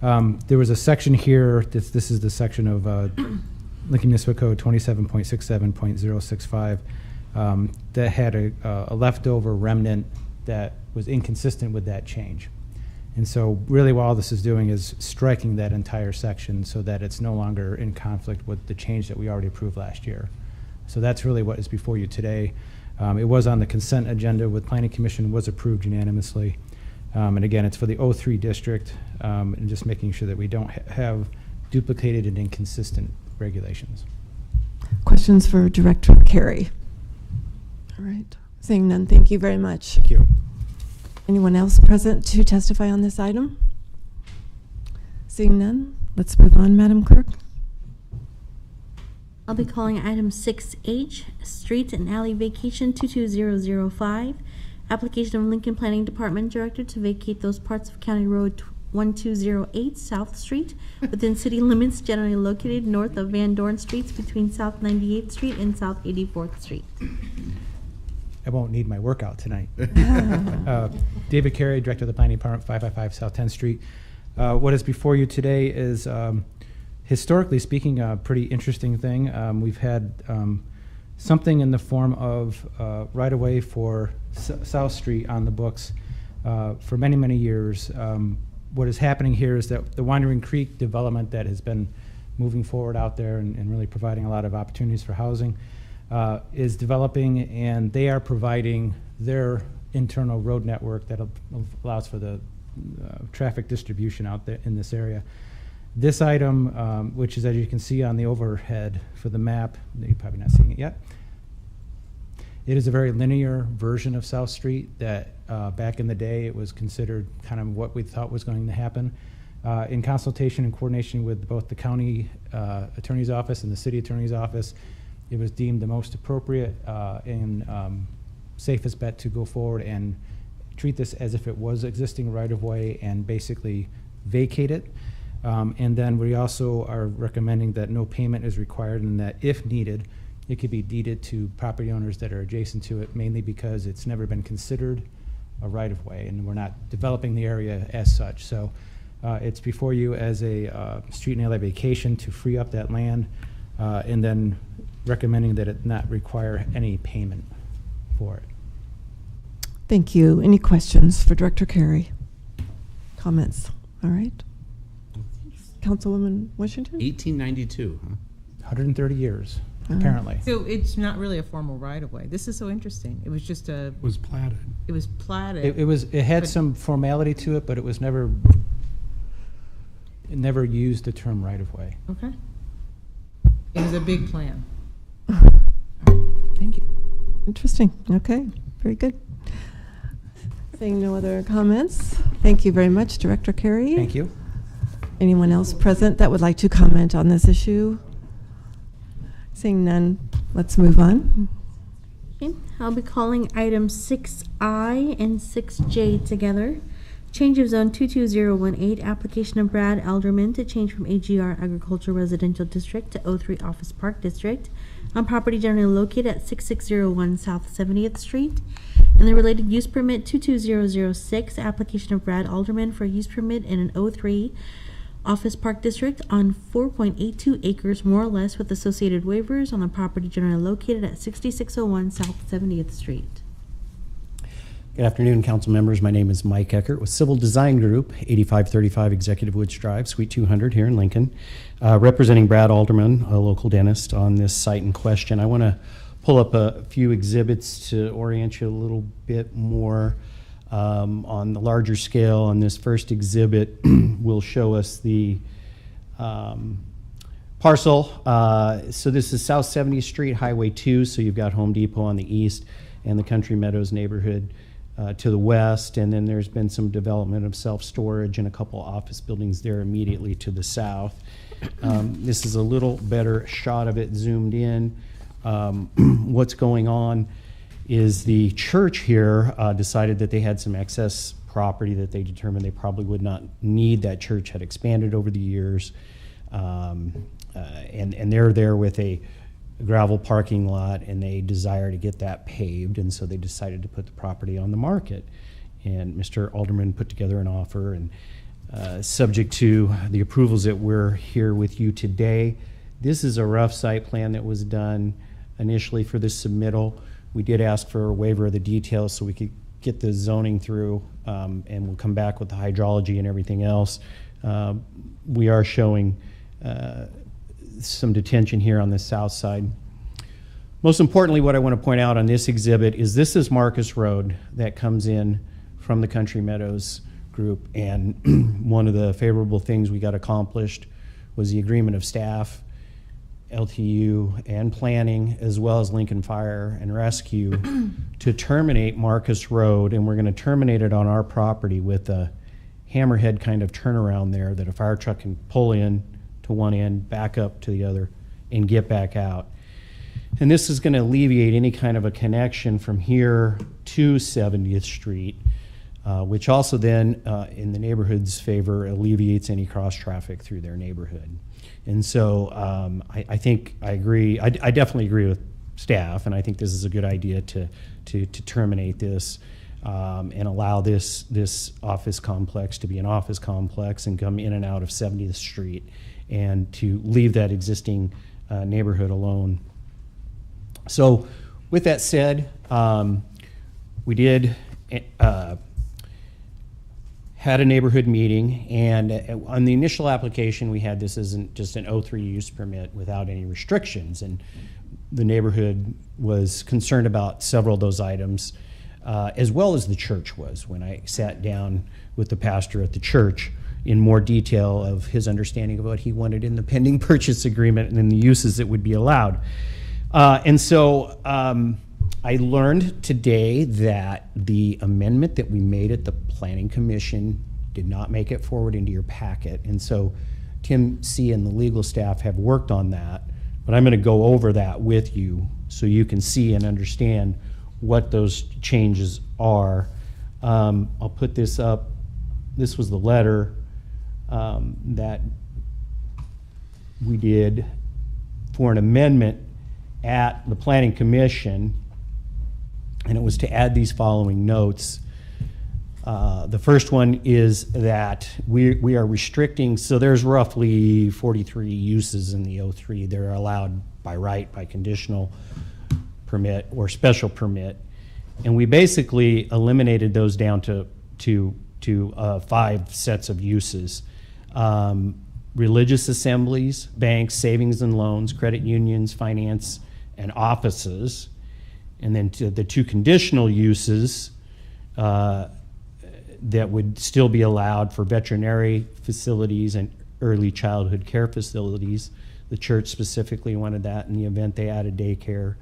There was a section here, this is the section of Lincoln Municipal Code 27.67.065 that had a leftover remnant that was inconsistent with that change. And so really what all this is doing is striking that entire section so that it's no longer in conflict with the change that we already approved last year. So that's really what is before you today. It was on the consent agenda with Planning Commission, was approved unanimously. And again, it's for the O3 district, and just making sure that we don't have duplicated and inconsistent regulations. Questions for Director Carey? All right. Seeing none, thank you very much. Thank you. Anyone else present to testify on this item? Seeing none, let's move on, Madam Clerk. I'll be calling item 6H, Street and Alley Vacation 22005, application of Lincoln Planning Department Director to vacate those parts of County Road 1208 South Street within city limits generally located north of Van Dorn Streets between South 98th Street and South 84th Street. I won't need my workout tonight. David Carey, Director of the Planning Department, 555 South 10th Street. What is before you today is, historically speaking, a pretty interesting thing. We've had something in the form of right-of-way for South Street on the books for many, many years. What is happening here is that the Wandering Creek development that has been moving forward out there and really providing a lot of opportunities for housing is developing, and they are providing their internal road network that allows for the traffic distribution out there in this area. This item, which is, as you can see on the overhead for the map, you're probably not seeing it yet, it is a very linear version of South Street that back in the day it was considered kind of what we thought was going to happen. In consultation and coordination with both the county attorney's office and the city attorney's office, it was deemed the most appropriate and safest bet to go forward and treat this as if it was existing right-of-way and basically vacate it. And then we also are recommending that no payment is required and that if needed, it could be deeded to property owners that are adjacent to it, mainly because it's never been considered a right-of-way, and we're not developing the area as such. So it's before you as a street and alley vacation to free up that land, and then recommending that it not require any payment for it. Thank you. Any questions for Director Carey? Comments? All right. Councilwoman Washington? 1892, huh? 130 years, Uh-huh. apparently. So it's not really a formal right-of-way. This is so interesting. It was just Was platted. it was platted. It had but- some formality to it, but it was never, it never used the term right-of-way. Okay. It was a big plan. Thank you. Interesting. Okay. Very good. Seeing no other comments, thank you very much, Director Carey. Thank you. Anyone else present that would like to comment on this issue? Seeing none, let's move on. Okay, I'll be calling items 6I and 6J together. Change of zone 22018, application of Brad Alderman to change from AGR Agricultural Residential District to O3 Office Park District on property generally located at 6601 South 70th Street. And the related use permit 22006, application of Brad Alderman for a use permit in an O3 Office Park District on 4.82 acres more or less with associated waivers on the property generally located at 6601 South 70th Street. Good afternoon, council members. My name is Mike Eckert with Civil Design Group, 8535 Executive Woods Drive, Suite 200 here in Lincoln, representing Brad Alderman, a local dentist, on this site in question. I want to pull up a few exhibits to orient you a little bit more on the larger scale. On this first exhibit will show us the parcel. So this is South 70th Street, Highway 2, so you've got Home Depot on the east and the Country Meadows neighborhood to the west, and then there's been some development of self-storage and a couple office buildings there immediately to the south. This is a little better shot of it zoomed in. What's going on is the church here decided that they had some excess property that they determined they probably would not need. That church had expanded over the years, and they're there with a gravel parking lot, and they desire to get that paved, and so they decided to put the property on the market. And Mr. Alderman put together an offer, and subject to the approvals that we're here with you today. This is a rough site plan that was done initially for this submittal. We did ask for a waiver of the details so we could get the zoning through, and we'll come back with the hydrology and everything else. We are showing some detention here on the south side. Most importantly, what I want to point out on this exhibit is this is Marcus Road that comes in from the Country Meadows group, and one of the favorable things we got accomplished was the agreement of staff, LTU, and planning, as well as Lincoln Fire and Rescue to terminate Marcus Road, and we're going to terminate it on our property with a hammerhead kind of turnaround there that a fire truck can pull in to one end, back up to the other, and get back out. And this is going to alleviate any kind of a connection from here to 70th Street, which also then, in the neighborhood's favor, alleviates any cross traffic through their neighborhood. And so I think I agree. I definitely agree with staff, and I think this is a good idea to terminate this and allow this office complex to be an office complex and come in and out of 70th Street, and to leave that existing neighborhood alone. So with that said, we did had a neighborhood meeting, and on the initial application we had this isn't just an O3 use permit without any restrictions, and the neighborhood was concerned about several of those items, as well as the church was when I sat down with the pastor at the church in more detail of his understanding of what he wanted in the pending purchase agreement and in the uses that would be allowed. And so I learned today that the amendment that we made at the Planning Commission did not make it forward into your packet. And so Tim C. and the legal staff have worked on that, but I'm going to go over that with you so you can see and understand what those changes are. I'll put this up. This was the letter that we did for an amendment at the Planning Commission, and it was to add these following notes. The first one is that we are restricting, so there's roughly 43 uses in the O3 that are allowed by right, by conditional permit or special permit. And we basically eliminated those down to 5 sets of uses. Religious assemblies, banks, savings and loans, credit unions, finance, and offices. And then to the 2 conditional uses that would still be allowed for veterinary facilities and early childhood care facilities. The church specifically wanted that in the event they added daycare.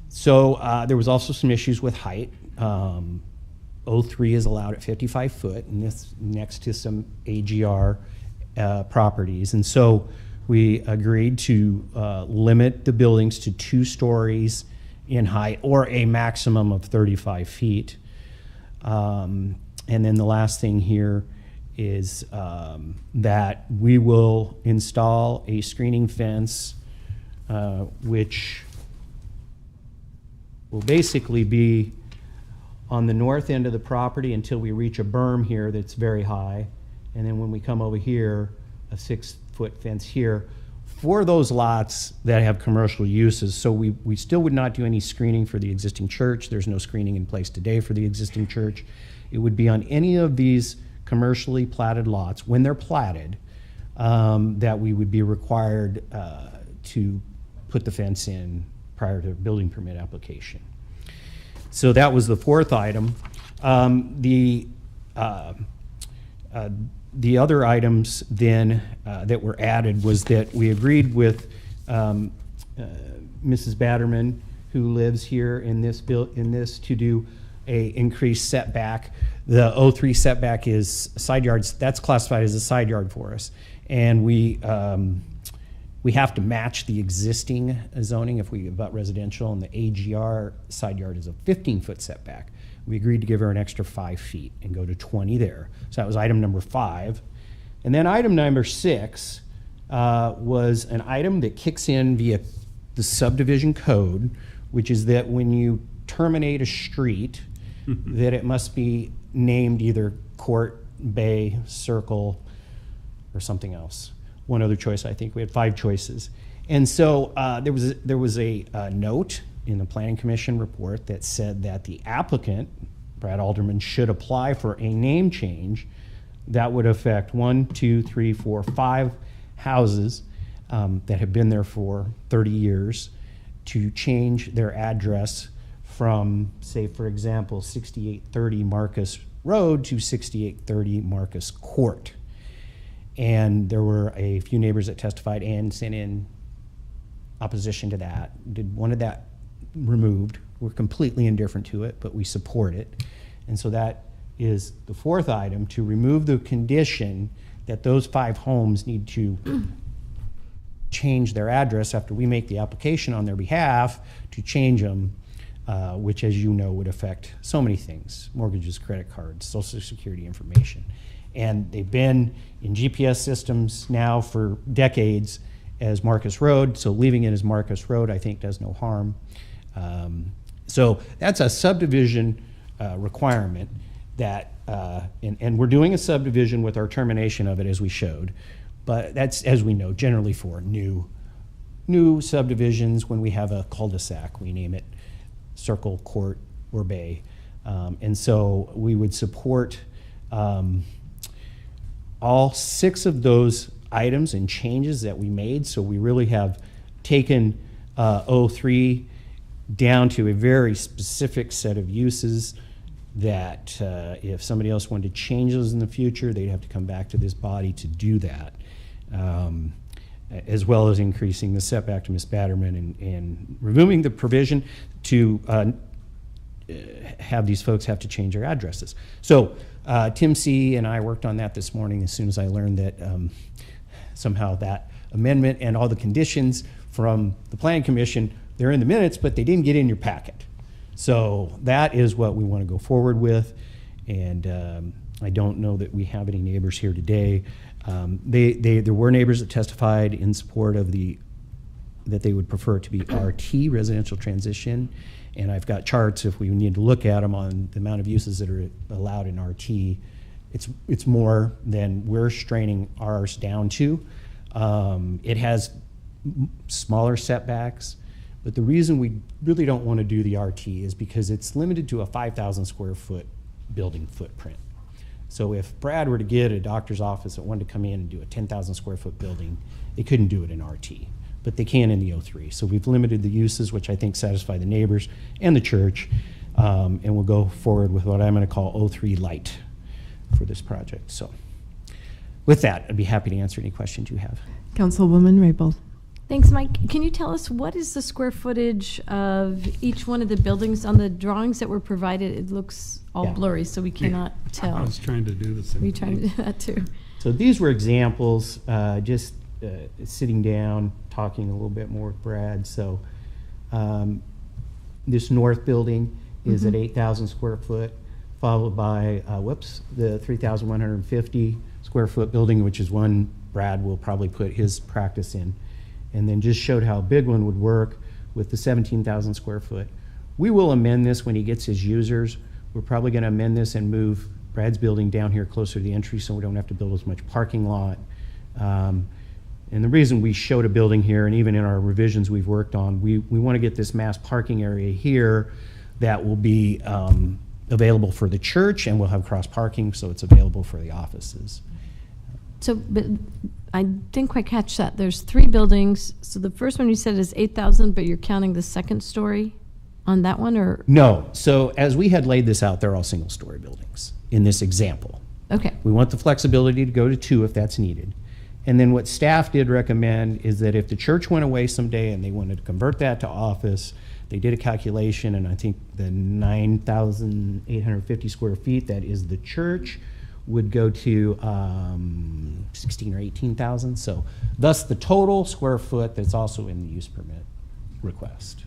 So there was also some issues with height. O3 is allowed at 55 foot, and this next to some AGR properties. And so we agreed to limit the buildings to 2 stories in height or a maximum of 35 feet. And then the last thing here is that we will install a screening fence, which will basically be on the north end of the property until we reach a berm here that's very high. And then when we come over here, a 6-foot fence here for those lots that have commercial uses. So we still would not do any screening for the existing church. There's no screening in place today for the existing church. It would be on any of these commercially platted lots, when they're platted, that we would be required to put the fence in prior to building permit application. So that was the 4th item. The other items then that were added was that we agreed with Mrs. Batterman, who lives here in this to do a increased setback. The O3 setback is side yards. That's classified as a side yard for us, and we have to match the existing zoning if we give up residential, and the AGR side yard is a 15-foot setback. We agreed to give her an extra 5 feet and go to 20 there. So that was item number 5. And then item number 6 was an item that kicks in via the subdivision code, which is that when you terminate a street, that it must be named either Court, Bay, Circle, or something else. One other choice, I think we had 5 choices. And so there was a note in the Planning Commission report that said that the applicant, Brad Alderman, should apply for a name change that would affect 1, 2, 3, 4, 5 houses that have been there for 30 years to change their address from, say, for example, 6830 Marcus Road to 6830 Marcus Court. And there were a few neighbors that testified and sent in opposition to that, wanted that removed. We're completely indifferent to it, but we support it. And so that is the 4th item, to remove the condition that those 5 homes need to change their address after we make the application on their behalf to change them, which, as you know, would affect so many things: mortgages, credit cards, Social Security information. And they've been in GPS systems now for decades as Marcus Road, so leaving it as Marcus Road, I think, does no harm. So that's a subdivision requirement that, and we're doing a subdivision with our termination of it, as we showed, but that's, as we know, generally for new subdivisions. When we have a cul-de-sac, we name it Circle, Court, or Bay. And so we would support all 6 of those items and changes that we made. So we really have taken O3 down to a very specific set of uses that if somebody else wanted to change those in the future, they'd have to come back to this body to do that, as well as increasing the setback to Ms. Batterman and removing the provision to have these folks have to change their addresses. So Tim C. and I worked on that this morning as soon as I learned that somehow that amendment and all the conditions from the Planning Commission, they're in the minutes, but they didn't get in your packet. So that is what we want to go forward with. And I don't know that we have any neighbors here today. There were neighbors that testified in support of the that they would prefer it to be RT, residential transition. And I've got charts if we need to look at them on the amount of uses that are allowed in RT. It's more than we're straining ours down to. It has smaller setbacks, but the reason we really don't want to do the RT is because it's limited to a 5,000 square foot building footprint. So if Brad were to get a doctor's office that wanted to come in and do a 10,000 square foot building, they couldn't do it in RT, but they can in the O3. So we've limited the uses, which I think satisfy the neighbors and the church, and we'll go forward with what I'm going to call O3 Light for this project. So with that, I'd be happy to answer any questions you have. Councilwoman Raybold. Thanks, Mike. Can you tell us what is the square footage of each one of the buildings? On the drawings that were provided, it looks all Yeah. blurry, so we cannot tell. I was trying to do the same Were you trying to thing. do that too? So these were examples, just sitting down, talking a little bit more with Brad. So this north building is at 8,000 square foot, followed by, the 3,150 square foot building, which is one Brad will probably put his practice in. And then just showed how a big one would work with the 17,000 square foot. We will amend this when he gets his users. We're probably going to amend this and move Brad's building down here closer to the entry so we don't have to build as much parking lot. And the reason we showed a building here, and even in our revisions we've worked on, we want to get this mass parking area here that will be available for the church, and we'll have cross parking so it's available for the offices. So, but I didn't quite catch that. There's 3 buildings. So the first one you said is 8,000, but you're counting the second story on that one, or? No, so as we had laid this out, they're all single story buildings in this example. Okay. We want the flexibility to go to 2 if that's needed. And then what staff did recommend is that if the church went away someday and they wanted to convert that to office, they did a calculation, and I think the 9,850 square feet, that is the church, would go to 16 or 18,000. So thus the total square foot that's also in the use permit request.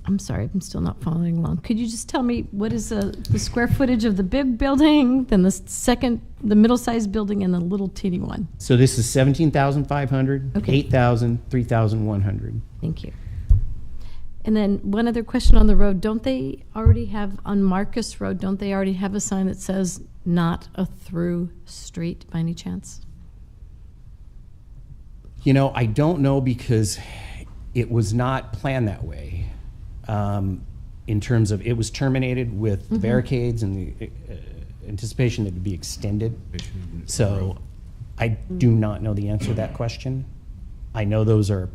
I'm sorry, I'm still not following along. Could you just tell me what is the square footage of the big building, then the middle-sized building, and the little teeny one? So this is 17,500, Okay. 8,000, 3,100. Thank you. And then one other question on the road. Don't they already have, on Marcus Road, don't they already have a sign that says not a through street by any chance? You know, I don't know because it was not planned that way. In terms of, it was terminated with the barricades and the anticipation that it would be extended. So I do not know the answer to that question. I know those are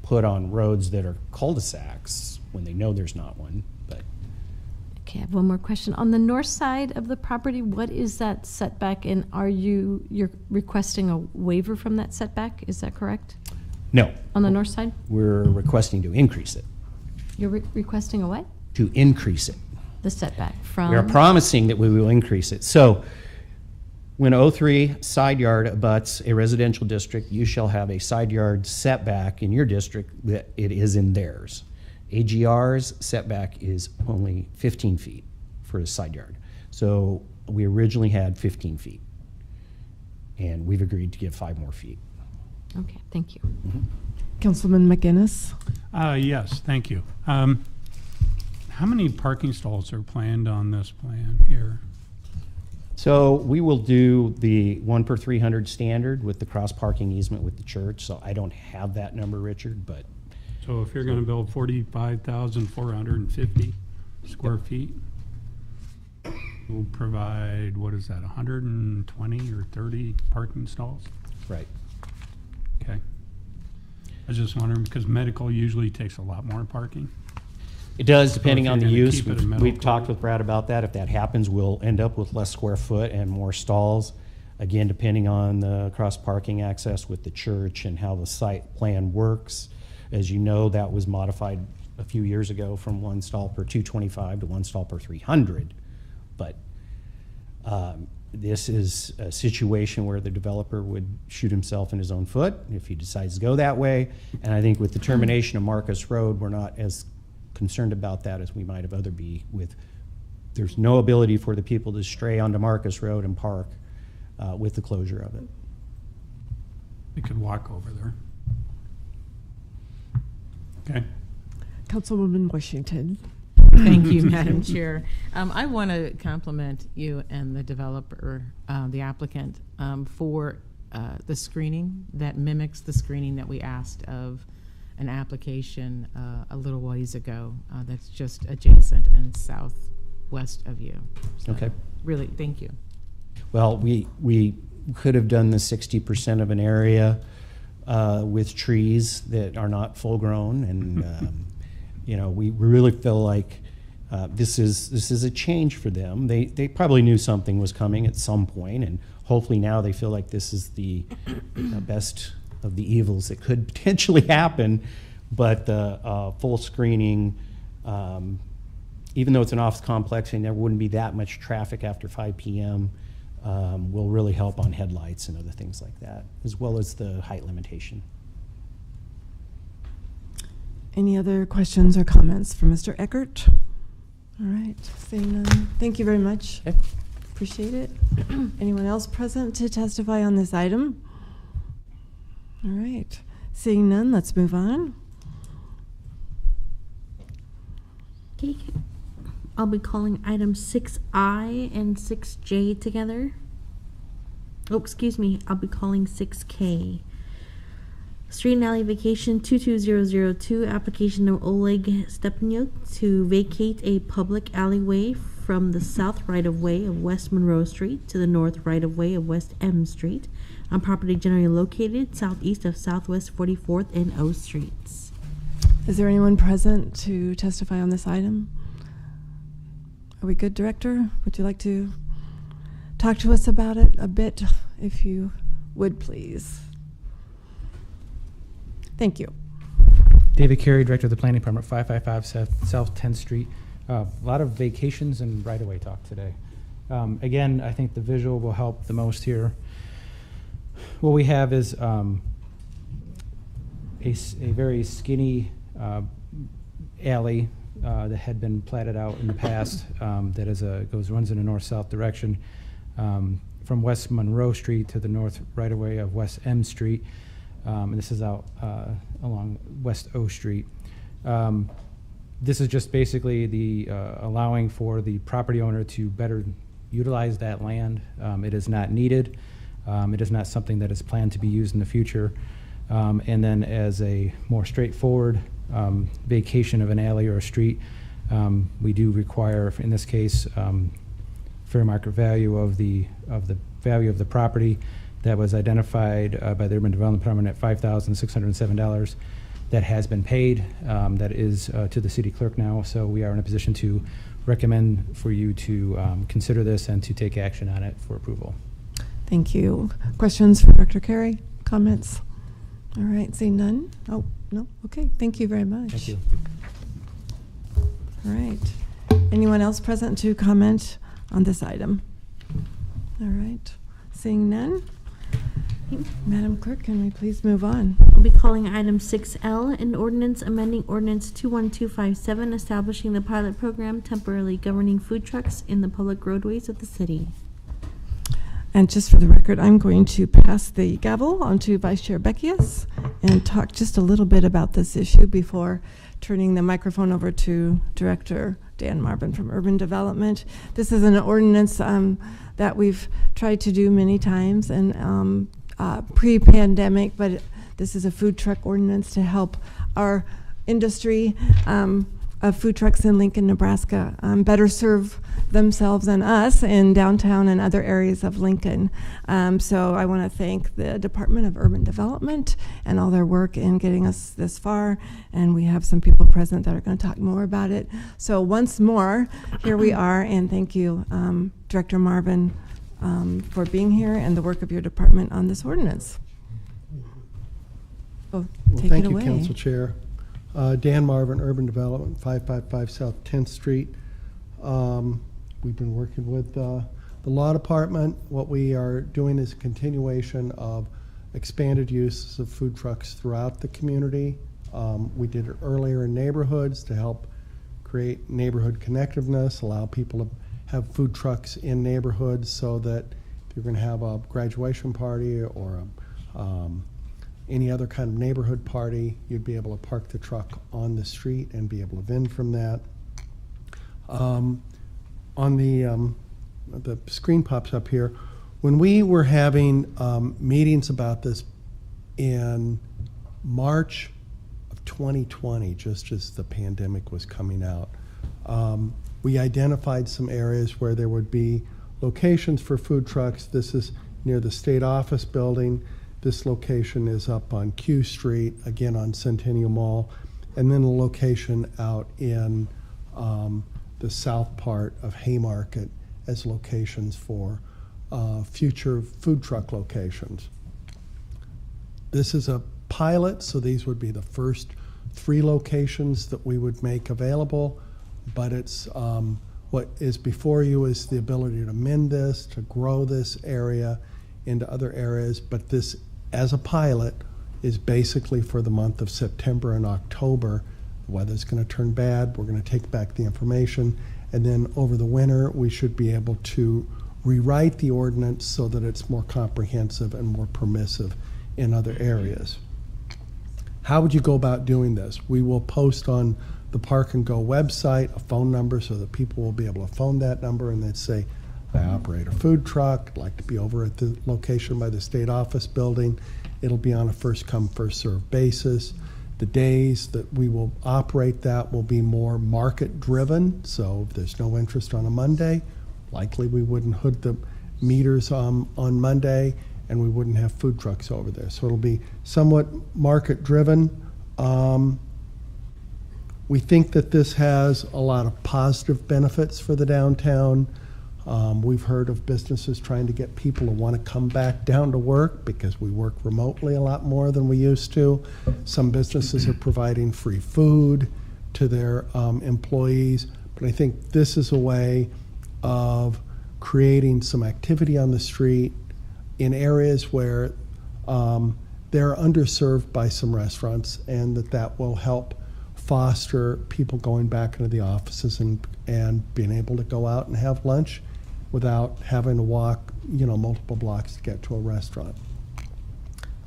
put on roads that are cul-de-sacs when they know there's not one, but. Okay, I have one more question. On the north side of the property, what is that setback, and you're requesting a waiver from that setback? Is that correct? No. On the north side? We're requesting to increase it. You're requesting a what? To increase it. The setback from? We are promising that we will increase it. So when O3 side yard abuts a residential district, you shall have a side yard setback in your district that it is in theirs. AGR's setback is only 15 feet for a side yard. So we originally had 15 feet. And we've agreed to give 5 more feet. Okay, thank you. Councilman McInnes. Yes, thank you. How many parking stalls are planned on this plan here? So we will do the 1 per 300 standard with the cross parking easement with the church. So I don't have that number, Richard, but. So if you're going to build 45,450 square feet, we'll provide, what is that, 120 or 30 parking stalls? Right. Okay. I was just wondering, because medical usually takes a lot more parking. It does, depending if on the you're gonna use. keep it a We've medical- talked with Brad about that. If that happens, we'll end up with less square foot and more stalls. Again, depending on the cross-parking access with the church and how the site plan works. As you know, that was modified a few years ago from 1 stall per 225 to 1 stall per 300. But this is a situation where the developer would shoot himself in his own foot if he decides to go that way. And I think with the termination of Marcus Road, we're not as concerned about that as we might have other be with. There's no ability for the people to stray onto Marcus Road and park with the closure of it. They could walk over there. Okay. Councilwoman Washington. Thank you, Madam Chair. I want to compliment you and the developer, the applicant, for the screening that mimics the screening that we asked of an application a little ways ago that's just adjacent and southwest of you. So Okay. Really, thank you. Well, we could have done the 60% of an area with trees that are not full grown, and you know, we really feel like this is a change for them. They probably knew something was coming at some point, and hopefully now they feel like this is the best of the evils that could potentially happen. But full screening, even though it's an office complex and there wouldn't be that much traffic after 5 p.m., will really help on headlights and other things like that, as well as the height limitation. Any other questions or comments for Mr. Eckert? All right, seeing none. Thank you very much. Okay. Appreciate it. Anyone else present to testify on this item? All right, seeing none, let's move on. Okay, I'll be calling items 6I and 6J together. Oh, excuse me, I'll be calling 6K. Street and Alley Vacation 22002, application of Oleg Stepanuk to vacate a public alleyway from the south right-of-way of West Monroe Street to the north right-of-way of West M Street on property generally located southeast of Southwest 44th and O Streets. Is there anyone present to testify on this item? Are we good, Director? Would you like to talk to us about it a bit, if you would, please? Thank you. David Carey, Director of the Planning Department, 555 South 10th Street. A lot of vacations and right-of-way talk today. Again, I think the visual will help the most here. What we have is a very skinny alley that had been platted out in the past that is runs in a north-south direction from West Monroe Street to the north right-of-way of West M Street. And this is out along West O Street. This is just basically the allowing for the property owner to better utilize that land. It is not needed. It is not something that is planned to be used in the future. And then as a more straightforward vacation of an alley or a street, we do require, in this case, fair market value of the value of the property that was identified by the Urban Development Department at $5,607. That has been paid. That is to the city clerk now. So we are in a position to recommend for you to consider this and to take action on it for approval. Thank you. Questions for Dr. Carey? Comments? All right, seeing none? Oh, no? Okay, thank you very much. Thank you. All right. Anyone else present to comment on this item? All right. Seeing none? Madam Clerk, can we please move on? I'll be calling item 6L, an ordinance amending ordinance 21257, establishing the pilot program temporarily governing food trucks in the public roadways of the city. And just for the record, I'm going to pass the gavel on to Vice Chair Beckius and talk just a little bit about this issue before turning the microphone over to Director Dan Marvin from Urban Development. This is an ordinance that we've tried to do many times and pre-pandemic, but this is a food truck ordinance to help our industry of food trucks in Lincoln, Nebraska better serve themselves and us in downtown and other areas of Lincoln. So I want to thank the Department of Urban Development and all their work in getting us this far, and we have some people present that are going to talk more about it. So once more, here we are, and thank you, Director Marvin, for being here and the work of your department on this ordinance. Oh, take thank it you, away. Council Chair. Dan Marvin, Urban Development, 555 South 10th Street. We've been working with the Law Department. What we are doing is a continuation of expanded uses of food trucks throughout the community. We did it earlier in neighborhoods to help create neighborhood connectiveness, allow people to have food trucks in neighborhoods so that if you're going to have a graduation party or any other kind of neighborhood party, you'd be able to park the truck on the street and be able to vend from that. On the screen pops up here, when we were having meetings about this in March of 2020, just as the pandemic was coming out, we identified some areas where there would be locations for food trucks. This is near the state office building. This location is up on Q Street, again on Centennial Mall, and then a location out in the south part of Haymarket as locations for future food truck locations. This is a pilot, so these would be the first 3 locations that we would make available, but it's what is before you is the ability to amend this, to grow this area into other areas, but this, as a pilot, is basically for the month of September and October. The weather's going to turn bad, we're going to take back the information, and then over the winter we should be able to rewrite the ordinance so that it's more comprehensive and more permissive in other areas. How would you go about doing this? We will post on the Park and Go website a phone number so that people will be able to phone that number and they'd say, I operate a food truck, I'd like to be over at the location by the state office building. It'll be on a first come, first served basis. The days that we will operate that will be more market driven. So if there's no interest on a Monday, likely we wouldn't hood the meters on Monday and we wouldn't have food trucks over there. So it'll be somewhat market driven. We think that this has a lot of positive benefits for the downtown. We've heard of businesses trying to get people to want to come back down to work because we work remotely a lot more than we used to. Some businesses are providing free food to their employees, but I think this is a way of creating some activity on the street in areas where they're underserved by some restaurants, and that will help foster people going back into the offices and being able to go out and have lunch without having to walk, multiple blocks to get to a restaurant.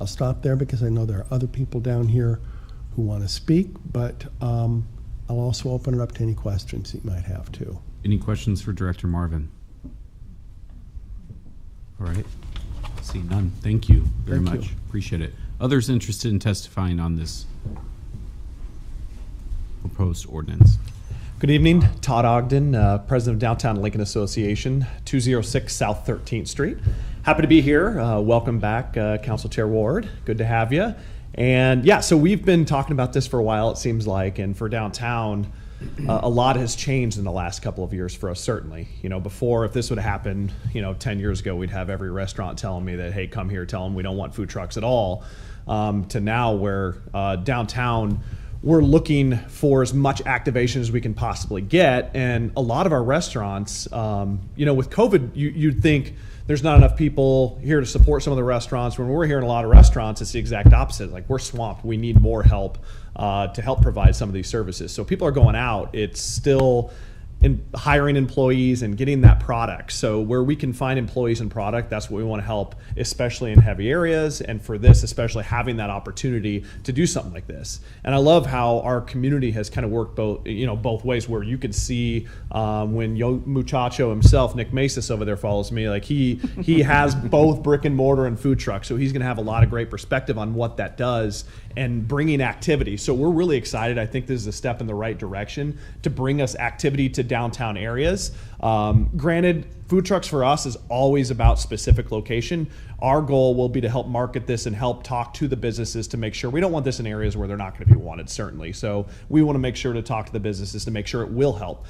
I'll stop there because I know there are other people down here who want to speak, but I'll also open it up to any questions that you might have too. Any questions for Director Marvin? All right. See none. Thank you very much. Appreciate it. Others interested in testifying on this proposed ordinance? Good evening. Todd Ogden, President of Downtown Lincoln Association, 206 South 13th Street. Happy to be here. Welcome back, Council Chair Ward. Good to have you. And yeah, so we've been talking about this for a while, it seems like, and for downtown, a lot has changed in the last couple of years for us, certainly. Before, if this would have happened, 10 years ago, we'd have every restaurant telling me that, hey, come here, tell them we don't want food trucks at all, to now where downtown, we're looking for as much activation as we can possibly get. And a lot of our restaurants, with COVID, you'd think there's not enough people here to support some of the restaurants. When we're here in a lot of restaurants, it's the exact opposite. Like, we're swamped. We need more help to help provide some of these services. So people are going out. It's still in hiring employees and getting that product. So where we can find employees and product, that's what we want to help, especially in heavy areas. And for this, especially having that opportunity to do something like this. And I love how our community has kind of worked both ways, where you could see when Yo Muchacho himself, Nick Masis over there follows me, like he has both brick and mortar and food trucks. So he's going to have a lot of great perspective on what that does and bringing activity. So we're really excited. I think this is a step in the right direction to bring us activity to downtown areas. Granted, food trucks for us is always about specific location. Our goal will be to help market this and help talk to the businesses to make sure we don't want this in areas where they're not going to be wanted, certainly. So we want to make sure to talk to the businesses to make sure it will help.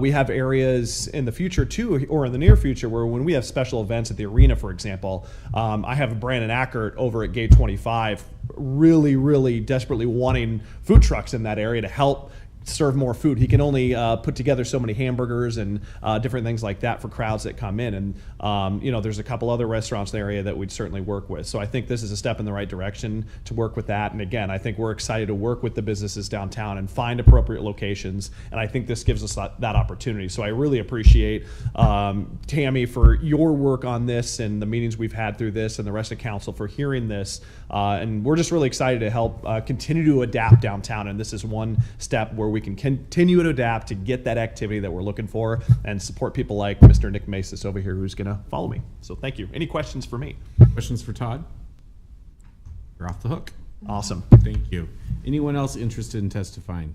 We have areas in the future too, or in the near future, where when we have special events at the arena, for example, I have Brandon Ackert over at Gate 25 really, really desperately wanting food trucks in that area to help serve more food. He can only put together so many hamburgers and different things like that for crowds that come in. And you know, there's a couple other restaurants in the area that we'd certainly work with. So I think this is a step in the right direction to work with that. And again, I think we're excited to work with the businesses downtown and find appropriate locations. And I think this gives us that opportunity. So I really appreciate Tammy for your work on this and the meetings we've had through this, and the rest of council for hearing this. And we're just really excited to help continue to adapt downtown. And this is one step where we can continue to adapt to get that activity that we're looking for and support people like Mr. Nick Masis over here, who's going to follow me. So thank you. Any questions for me? Questions for Todd? You're off the hook. Awesome. Thank you. Anyone else interested in testifying?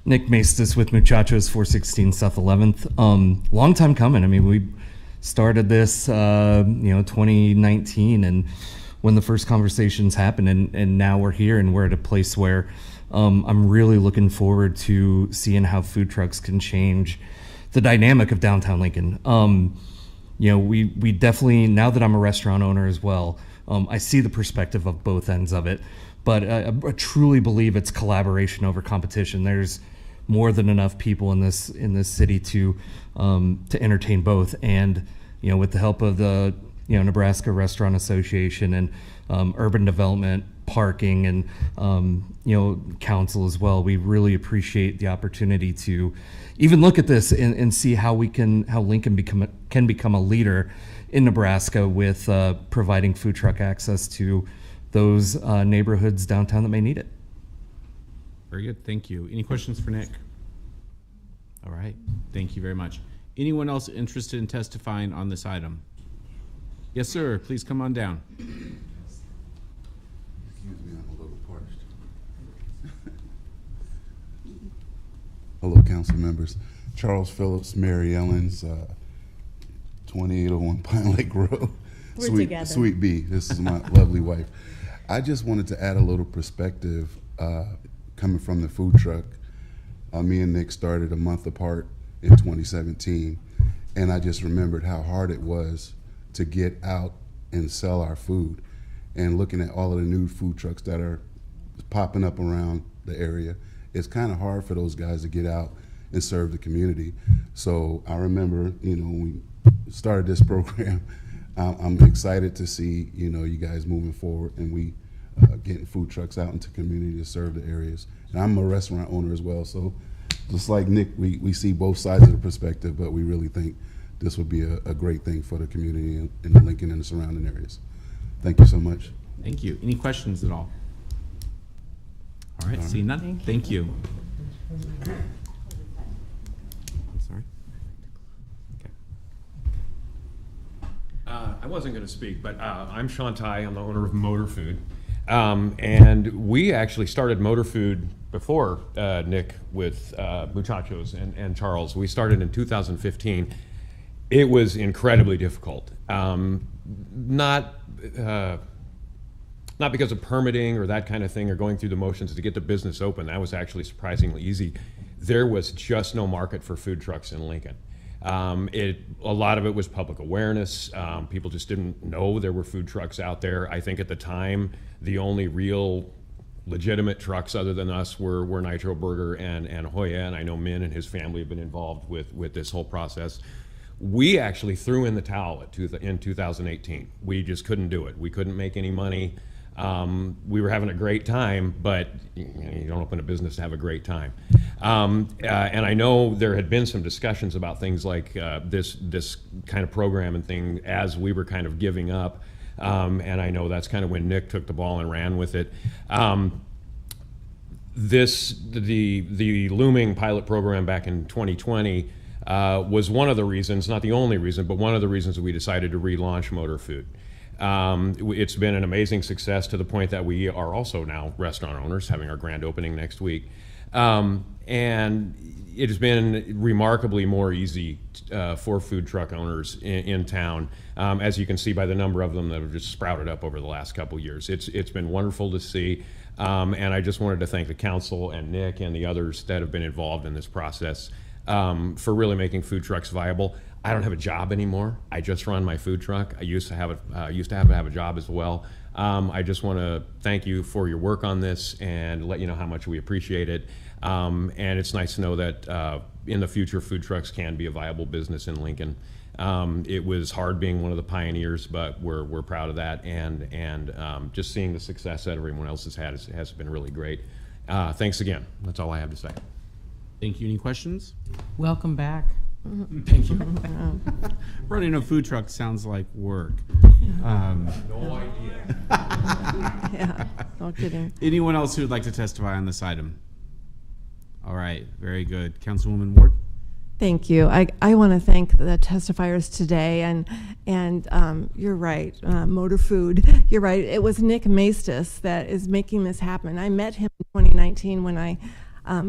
Nick Maestas with Muchachos, 416 South 11th. Long time coming. I mean, we started this, 2019, and when the first conversations happened, and now we're here, and we're at a place where I'm really looking forward to seeing how food trucks can change the dynamic of downtown Lincoln. We definitely, now that I'm a restaurant owner as well, I see the perspective of both ends of it, but I truly believe it's collaboration over competition. There's more than enough people in this city to entertain both, and with the help of the Nebraska Restaurant Association and urban development, parking, and council as well, we really appreciate the opportunity to even look at this and see how Lincoln can become a leader in Nebraska with providing food truck access to those neighborhoods downtown that may need it. Very good. Thank you. Any questions for Nick? All right. Thank you very much. Anyone else interested in testifying on this item? Yes, sir. Please come on down. Excuse me, I'm a little parched. Hello, council members. Charles Phillips, Mary Ellen's, 2801 Pine Lake Road. We're together. Sweet B. This is my lovely wife. I just wanted to add a little perspective coming from the food truck. Me and Nick started a month apart in 2017, and I just remembered how hard it was to get out and sell our food. And looking at all of the new food trucks that are popping up around the area, it's kind of hard for those guys to get out and serve the community. So I remember, when we started this program, I'm excited to see, you guys moving forward, and we getting food trucks out into community to serve the areas. And I'm a restaurant owner as well, so just like Nick, we see both sides of the perspective, but we really think this would be a great thing for the community in Lincoln and the surrounding areas. Thank you so much. Thank you. Any questions at all? All right, see none. Thank you. I'm sorry. Okay. I wasn't going to speak, but I'm Shantai. I'm the owner of Motor Food. And we actually started Motor Food before Nick with Muchachos and Charles. We started in 2015. It was incredibly difficult. Not because of permitting or that kind of thing or going through the motions to get the business open. That was actually surprisingly easy. There was just no market for food trucks in Lincoln. A lot of it was public awareness. People just didn't know there were food trucks out there. I think at the time, the only real legitimate trucks other than us were Nitro Burger and Hoya, and I know Min and his family have been involved with this whole process. We actually threw in the towel in 2018. We just couldn't do it. We couldn't make any money. We were having a great time, but you don't open a business to have a great time. And I know there had been some discussions about things like this kind of program and thing as we were kind of giving up. And I know that's kind of when Nick took the ball and ran with it. The looming pilot program back in 2020 was one of the reasons, not the only reason, but one of the reasons that we decided to relaunch Motor Food. It's been an amazing success to the point that we are also now restaurant owners, having our grand opening next week. And it has been remarkably more easy for food truck owners in town, as you can see by the number of them that have just sprouted up over the last couple years. It's been wonderful to see, and I just wanted to thank the council and Nick and the others that have been involved in this process for really making food trucks viable. I don't have a job anymore. I just run my food truck. I used to have a job as well. I just want to thank you for your work on this and let you know how much we appreciate it. And it's nice to know that in the future, food trucks can be a viable business in Lincoln. It was hard being one of the pioneers, but we're proud of that. And just seeing the success that everyone else has had has been really great. Thanks again. That's all I have to say. Thank you. Any questions? Welcome back. Thank you. Running a food truck sounds like work. No idea. Yeah, no kidding. Anyone else who would like to testify on this item? All right, very good. Councilwoman Ward? Thank you. I want to thank the testifiers today, and you're right, Motor Food. You're right. It was Nick Maestas that is making this happen. I met him in 2019 when I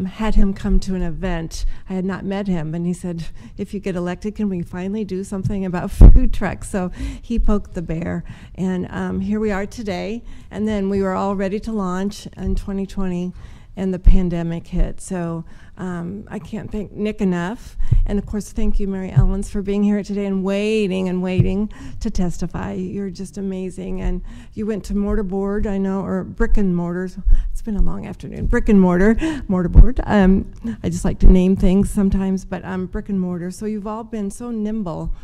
had him come to an event. I had not met him, and he said, if you get elected, can we finally do something about food trucks? So he poked the bear, and here we are today. And then we were all ready to launch in 2020, and the pandemic hit. So I can't thank Nick enough. And of course, thank you, Mary Ellens, for being here today and waiting to testify. You're just amazing. And you went to mortarboard, I know, or brick and mortars. It's been a long afternoon. Brick and mortarboard. I just like to name things sometimes, but brick and mortar. So you've all been so nimble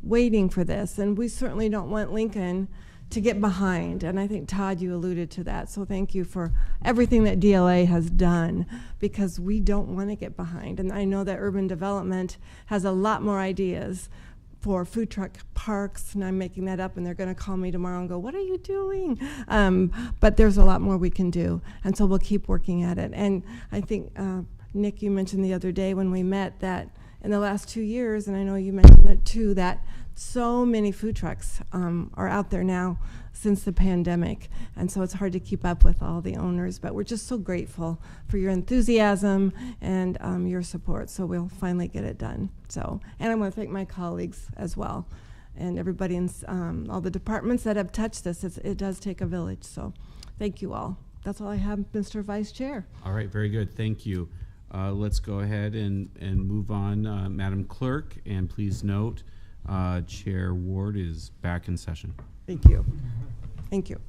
waiting for this. And we certainly don't want Lincoln to get behind, and I think, Todd, you alluded to that, so thank you for everything that DLA has done, because we don't want to get behind. And I know that urban development has a lot more ideas for food truck parks, and I'm making that up, and they're going to call me tomorrow and go, what are you doing? But there's a lot more we can do, and so we'll keep working at it. And I think, Nick, you mentioned the other day when we met that in the last 2 years, and I know you mentioned it too, that so many food trucks are out there now since the pandemic, and so it's hard to keep up with all the owners, but we're just so grateful for your enthusiasm and your support, so we'll finally get it done. So, and I want to thank my colleagues as well, and everybody in all the departments that have touched this. It does take a village, so thank you all. That's all I have, Mr. Vice Chair. All right, very good. Thank you. Let's go ahead and move on. Madam Clerk, and please note, Chair Ward is back in session. Thank you. Thank you.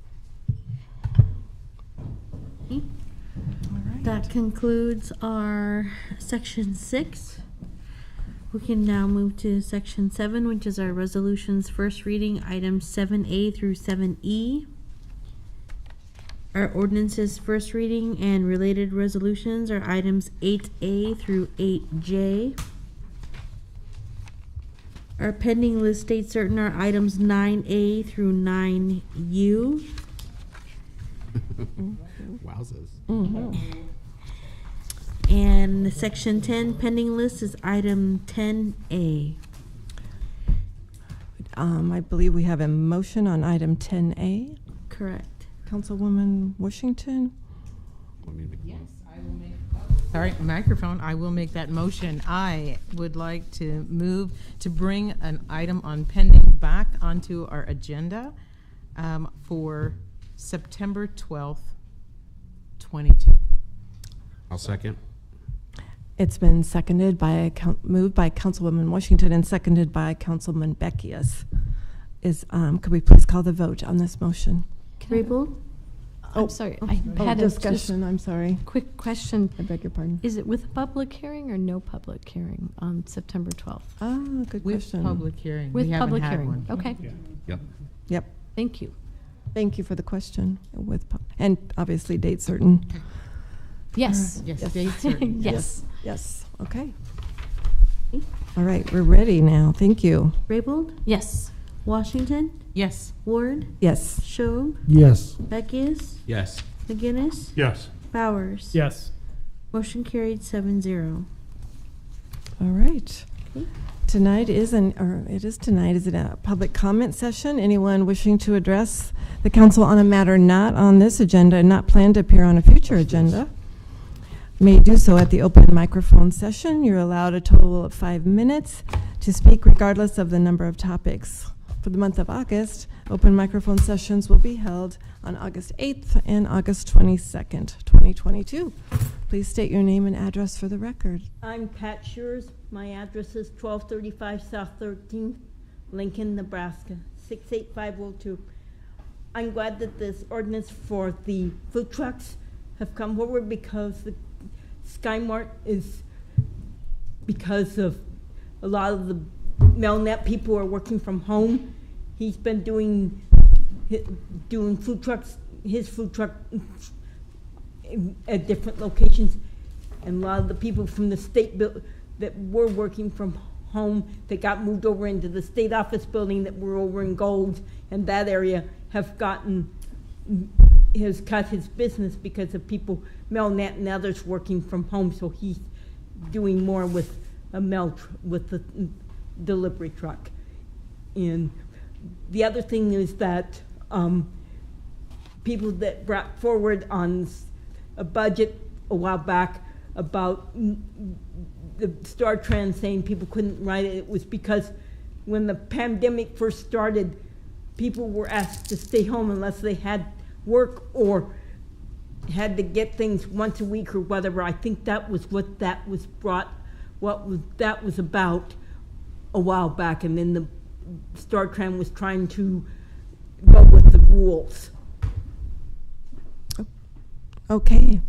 That concludes our section 6. We can now move to section 7, which is our resolutions first reading, items 7A through 7E. Our ordinances first reading and related resolutions are items 8A through 8J. Our pending list date certain are items 9A through 9U. Wowzers. And section 10 pending list is item 10A. I believe we have a motion on item 10A. Correct. Councilwoman Washington? Yes, I will make. All right, microphone. I will make that motion. I would like to move to bring an item on pending back onto our agenda for September 12th, 22. I'll second. It's been seconded by, moved by Councilwoman Washington and seconded by Councilman Beckius. Could we please call the vote on this motion? Raybold? I'm sorry, I had a discussion, I'm sorry. quick question. I beg your pardon. Is it with a public hearing or no public hearing on September 12th? Ah, good With question. public hearing. With We haven't public had hearing, one. okay. Yep. Yep. Thank you. Thank you for the question. And obviously date certain. Yes. Yes, date certain. Yes. Yes, okay. All right, we're ready now. Thank you. Raybold? Yes. Washington? Yes. Ward? Yes. Schob? Yes. Beckius? Yes. McGinnis? Yes. Bowers? Yes. Motion carried 7-0. All right. Okay. Tonight is a public comment session. Anyone wishing to address the council on a matter not on this agenda and not planned to appear on a future agenda may do so at the open microphone session. You're allowed a total of 5 minutes to speak regardless of the number of topics. For the month of August, open microphone sessions will be held on August 8th and August 22nd, 2022. Please state your name and address for the record. I'm Pat Schurz. My address is 1235 South 13th, Lincoln, Nebraska, 68502. I'm glad that this ordinance for the food trucks have come forward, because the SkyMart is, because of a lot of the Melnet people are working from home. He's been doing food trucks, his food truck at different locations, and a lot of the people from the state that were working from home that got moved over into the state office building that were over in Gold and that area has cut his business because of people, Melnet and others, working from home. So he's doing more with with the delivery truck. And the other thing is that people that brought forward on a budget a while back about the Star Trend saying people couldn't write it, it was because when the pandemic first started, people were asked to stay home unless they had work or had to get things once a week or whatever. I think that was what that was about a while back, and then the Star Trend was trying to go with the rules. Okay,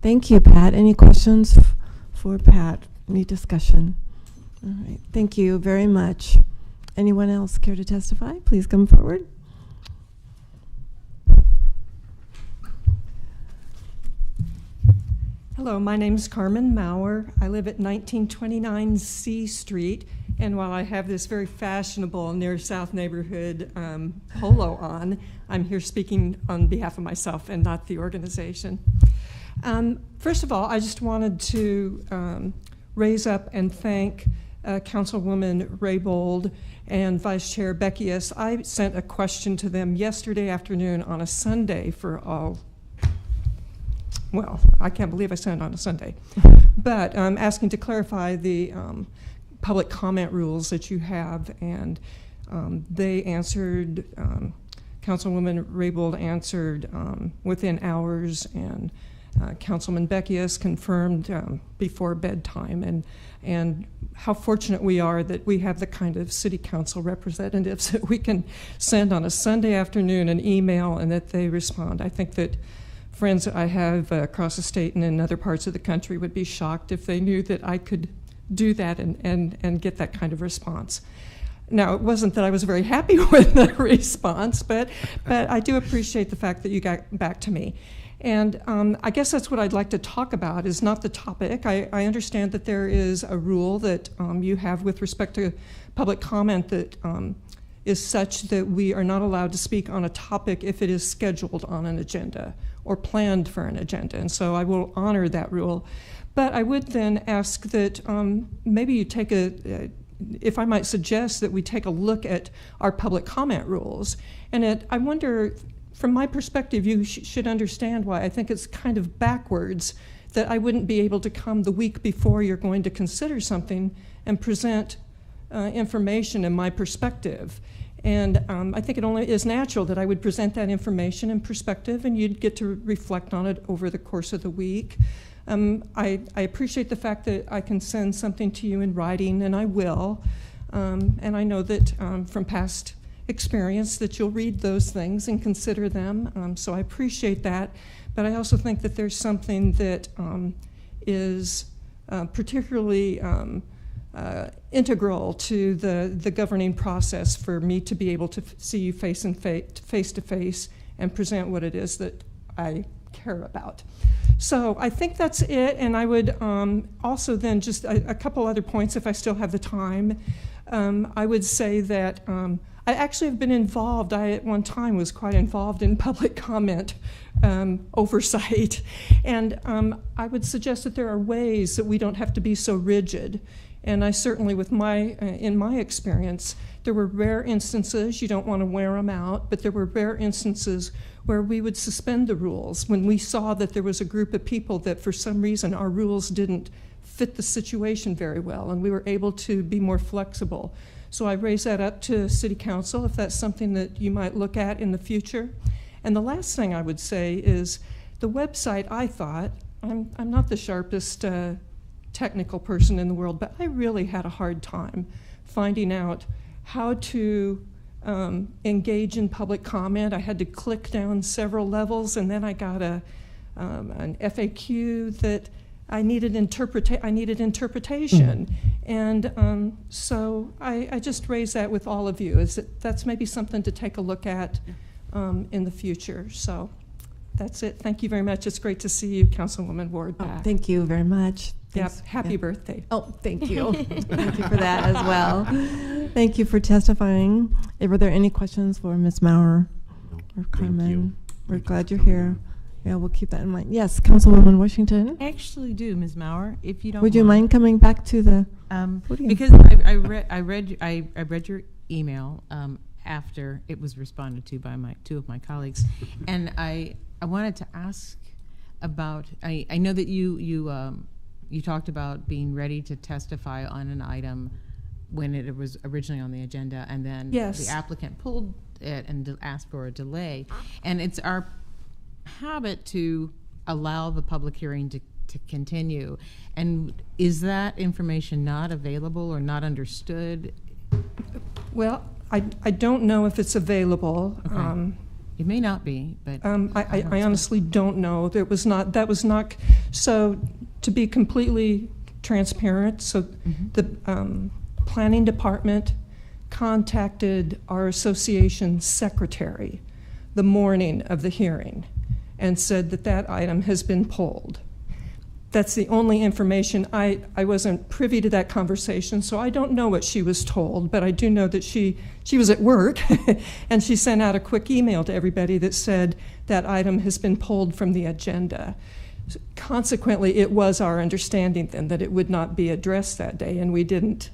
thank you, Pat. Any questions for Pat? Any discussion? All right, thank you very much. Anyone else care to testify? Please come forward. Hello, my name is Carmen Maurer. I live at 1929 C Street, and while I have this very fashionable near South neighborhood polo on, I'm here speaking on behalf of myself and not the organization. First of all, I just wanted to raise up and thank Councilwoman Raybould and Vice Chair Beckius. I sent a question to them yesterday afternoon on a Sunday for all. Well, I can't believe I sent it on a Sunday, but asking to clarify the public comment rules that you have, and they answered, Councilwoman Raybould answered within hours, and Councilman Beckius confirmed before bedtime, and how fortunate we are that we have the kind of city council representatives that we can send on a Sunday afternoon an email and that they respond. I think that friends that I have across the state and in other parts of the country would be shocked if they knew that I could do that and get that kind of response. Now, it wasn't that I was very happy with the response, but I do appreciate the fact that you got back to me. And I guess that's what I'd like to talk about, is not the topic. I understand that there is a rule that you have with respect to public comment that is such that we are not allowed to speak on a topic if it is scheduled on an agenda or planned for an agenda. And so I will honor that rule. But I would then ask that maybe you take if I might suggest that we take a look at our public comment rules. And I wonder, from my perspective, you should understand why I think it's kind of backwards that I wouldn't be able to come the week before you're going to consider something and present information in my perspective. And I think it only is natural that I would present that information and perspective, and you'd get to reflect on it over the course of the week. I appreciate the fact that I can send something to you in writing, and I will. And I know that from past experience that you'll read those things and consider them. So I appreciate that. But I also think that there's something that is particularly integral to the governing process for me to be able to see you face to face and present what it is that I care about. So I think that's it, and I would also then just a couple other points if I still have the time. I would say that I actually have been involved. I at one time was quite involved in public comment oversight, and I would suggest that there are ways that we don't have to be so rigid. And I certainly, in my experience, there were rare instances, you don't want to wear them out, but there were rare instances where we would suspend the rules when we saw that there was a group of people that for some reason our rules didn't fit the situation very well, and we were able to be more flexible. So I raise that up to City Council if that's something that you might look at in the future. And the last thing I would say is the website, I thought, I'm not the sharpest technical person in the world, but I really had a hard time finding out how to engage in public comment. I had to click down several levels, and then I got an FAQ that I needed interpretation. And so I just raise that with all of you, is that that's maybe something to take a look at in the future. So that's it. Thank you very much. It's great to see you, Councilwoman Ward, back. Thank you very much. Yep. Thanks. Happy Yeah. birthday. Oh, thank you. Thank you for that as well. Thank you for testifying. Were there any questions for Ms. Maurer or Carmen? We're glad you're here. Yeah, we'll keep that in mind. Yes, Councilwoman Washington. I actually do, Ms. Maurer, if you don't Would you mind coming back to the podium? Because I read your email after it was responded to by two of my colleagues, and I wanted to ask about. I know that you talked about being ready to testify on an item when it was originally on the agenda, and then Yes. the applicant pulled it and asked for a delay, and it's our habit to allow the public hearing to continue. And is that information not available or not understood? Well, I don't know if it's available. Okay. It may not be, but I honestly don't know. That was not, so to be completely transparent, so the planning department contacted our association secretary the morning of the hearing and said that that item has been pulled. That's the only information. I wasn't privy to that conversation, so I don't know what she was told, but I do know that she was at work and she sent out a quick email to everybody that said that item has been pulled from the agenda. Consequently, it was our understanding then that it would not be addressed that day, and we did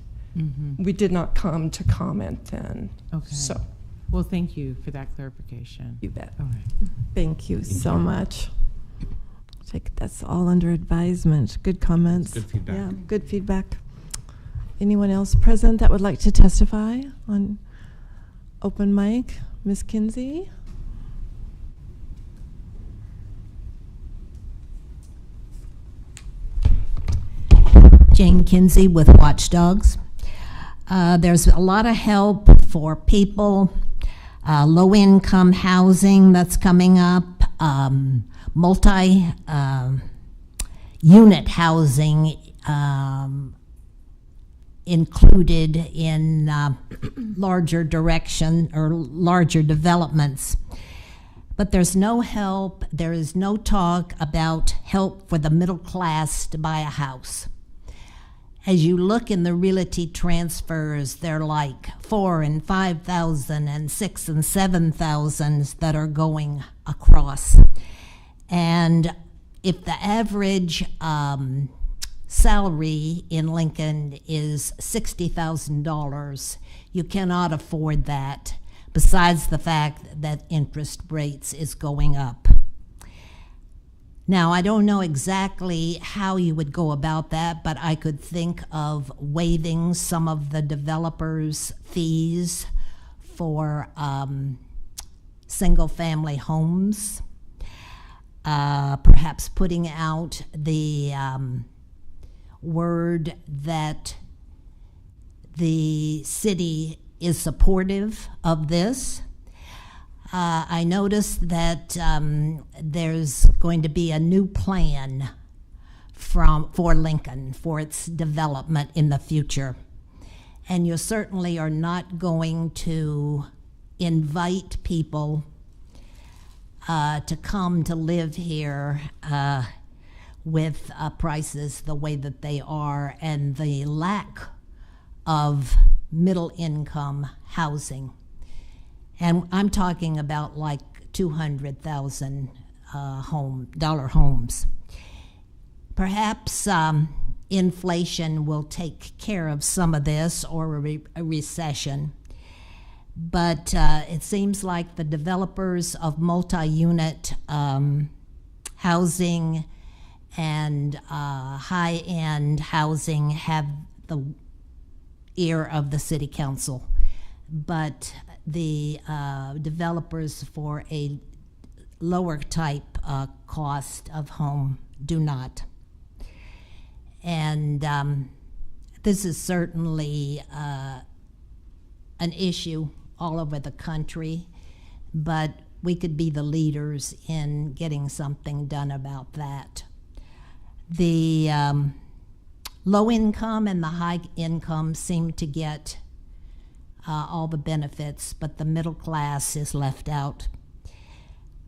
not come to comment then. Okay. So, well, thank you for that clarification. you bet. All right. Thank you so much. That's all under advisement. Good comments. Good feedback. Yeah, good feedback. Anyone else present that would like to testify on open mic? Ms. Kinsey? Jane Kinsey with Watchdogs. There's a lot of help for people, low-income housing that's coming up, multi-unit housing included in larger direction or larger developments. But there's no help, there is no talk about help for the middle class to buy a house. As you look in the realty transfers, they're like 4,000 and 5,000 and 6,000 and 7,000 that are going across. And if the average salary in Lincoln is $60,000, you cannot afford that, besides the fact that interest rates is going up. Now, I don't know exactly how you would go about that, but I could think of waiving some of the developers' fees for single-family homes, perhaps putting out the word that the city is supportive of this. I noticed that there's going to be a new plan for Lincoln for its development in the future. And you certainly are not going to invite people to come to live here with prices the way that they are and the lack of middle income housing. And I'm talking about like $200,000 homes. Perhaps inflation will take care of some of this, or a recession. But it seems like the developers of multi-unit housing and high-end housing have the ear of the city council. But the developers for a lower type cost of home do not. And this is certainly an issue all over the country, but we could be the leaders in getting something done about that. The low income and the high income seem to get all the benefits, but the middle class is left out.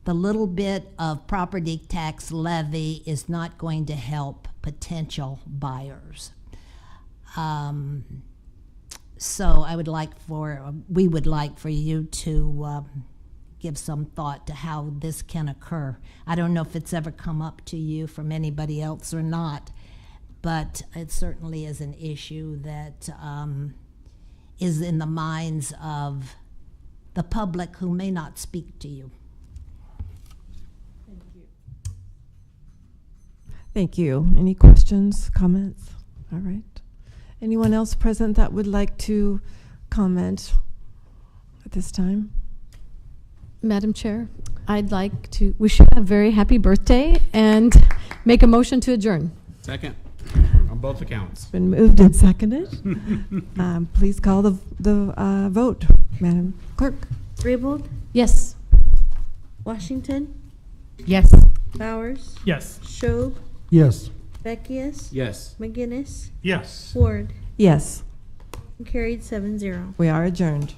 The little bit of property tax levy is not going to help potential buyers. So we would like for you to give some thought to how this can occur. I don't know if it's ever come up to you from anybody else or not, but it certainly is an issue that is in the minds of the public who may not speak to you. Thank you. Any questions, comments? All right. Anyone else present that would like to comment at this time? Madam Chair, I'd like to wish you a very happy birthday and make a motion to adjourn. Second, on both accounts. Been moved and seconded. Please call the vote, Madam Clerk. Raybold? Yes. Washington? Yes. Bowers? Yes. Schob? Yes. Beckius? Yes. McGinnis? Yes. Ward? Yes, Carried 7-0. we are adjourned.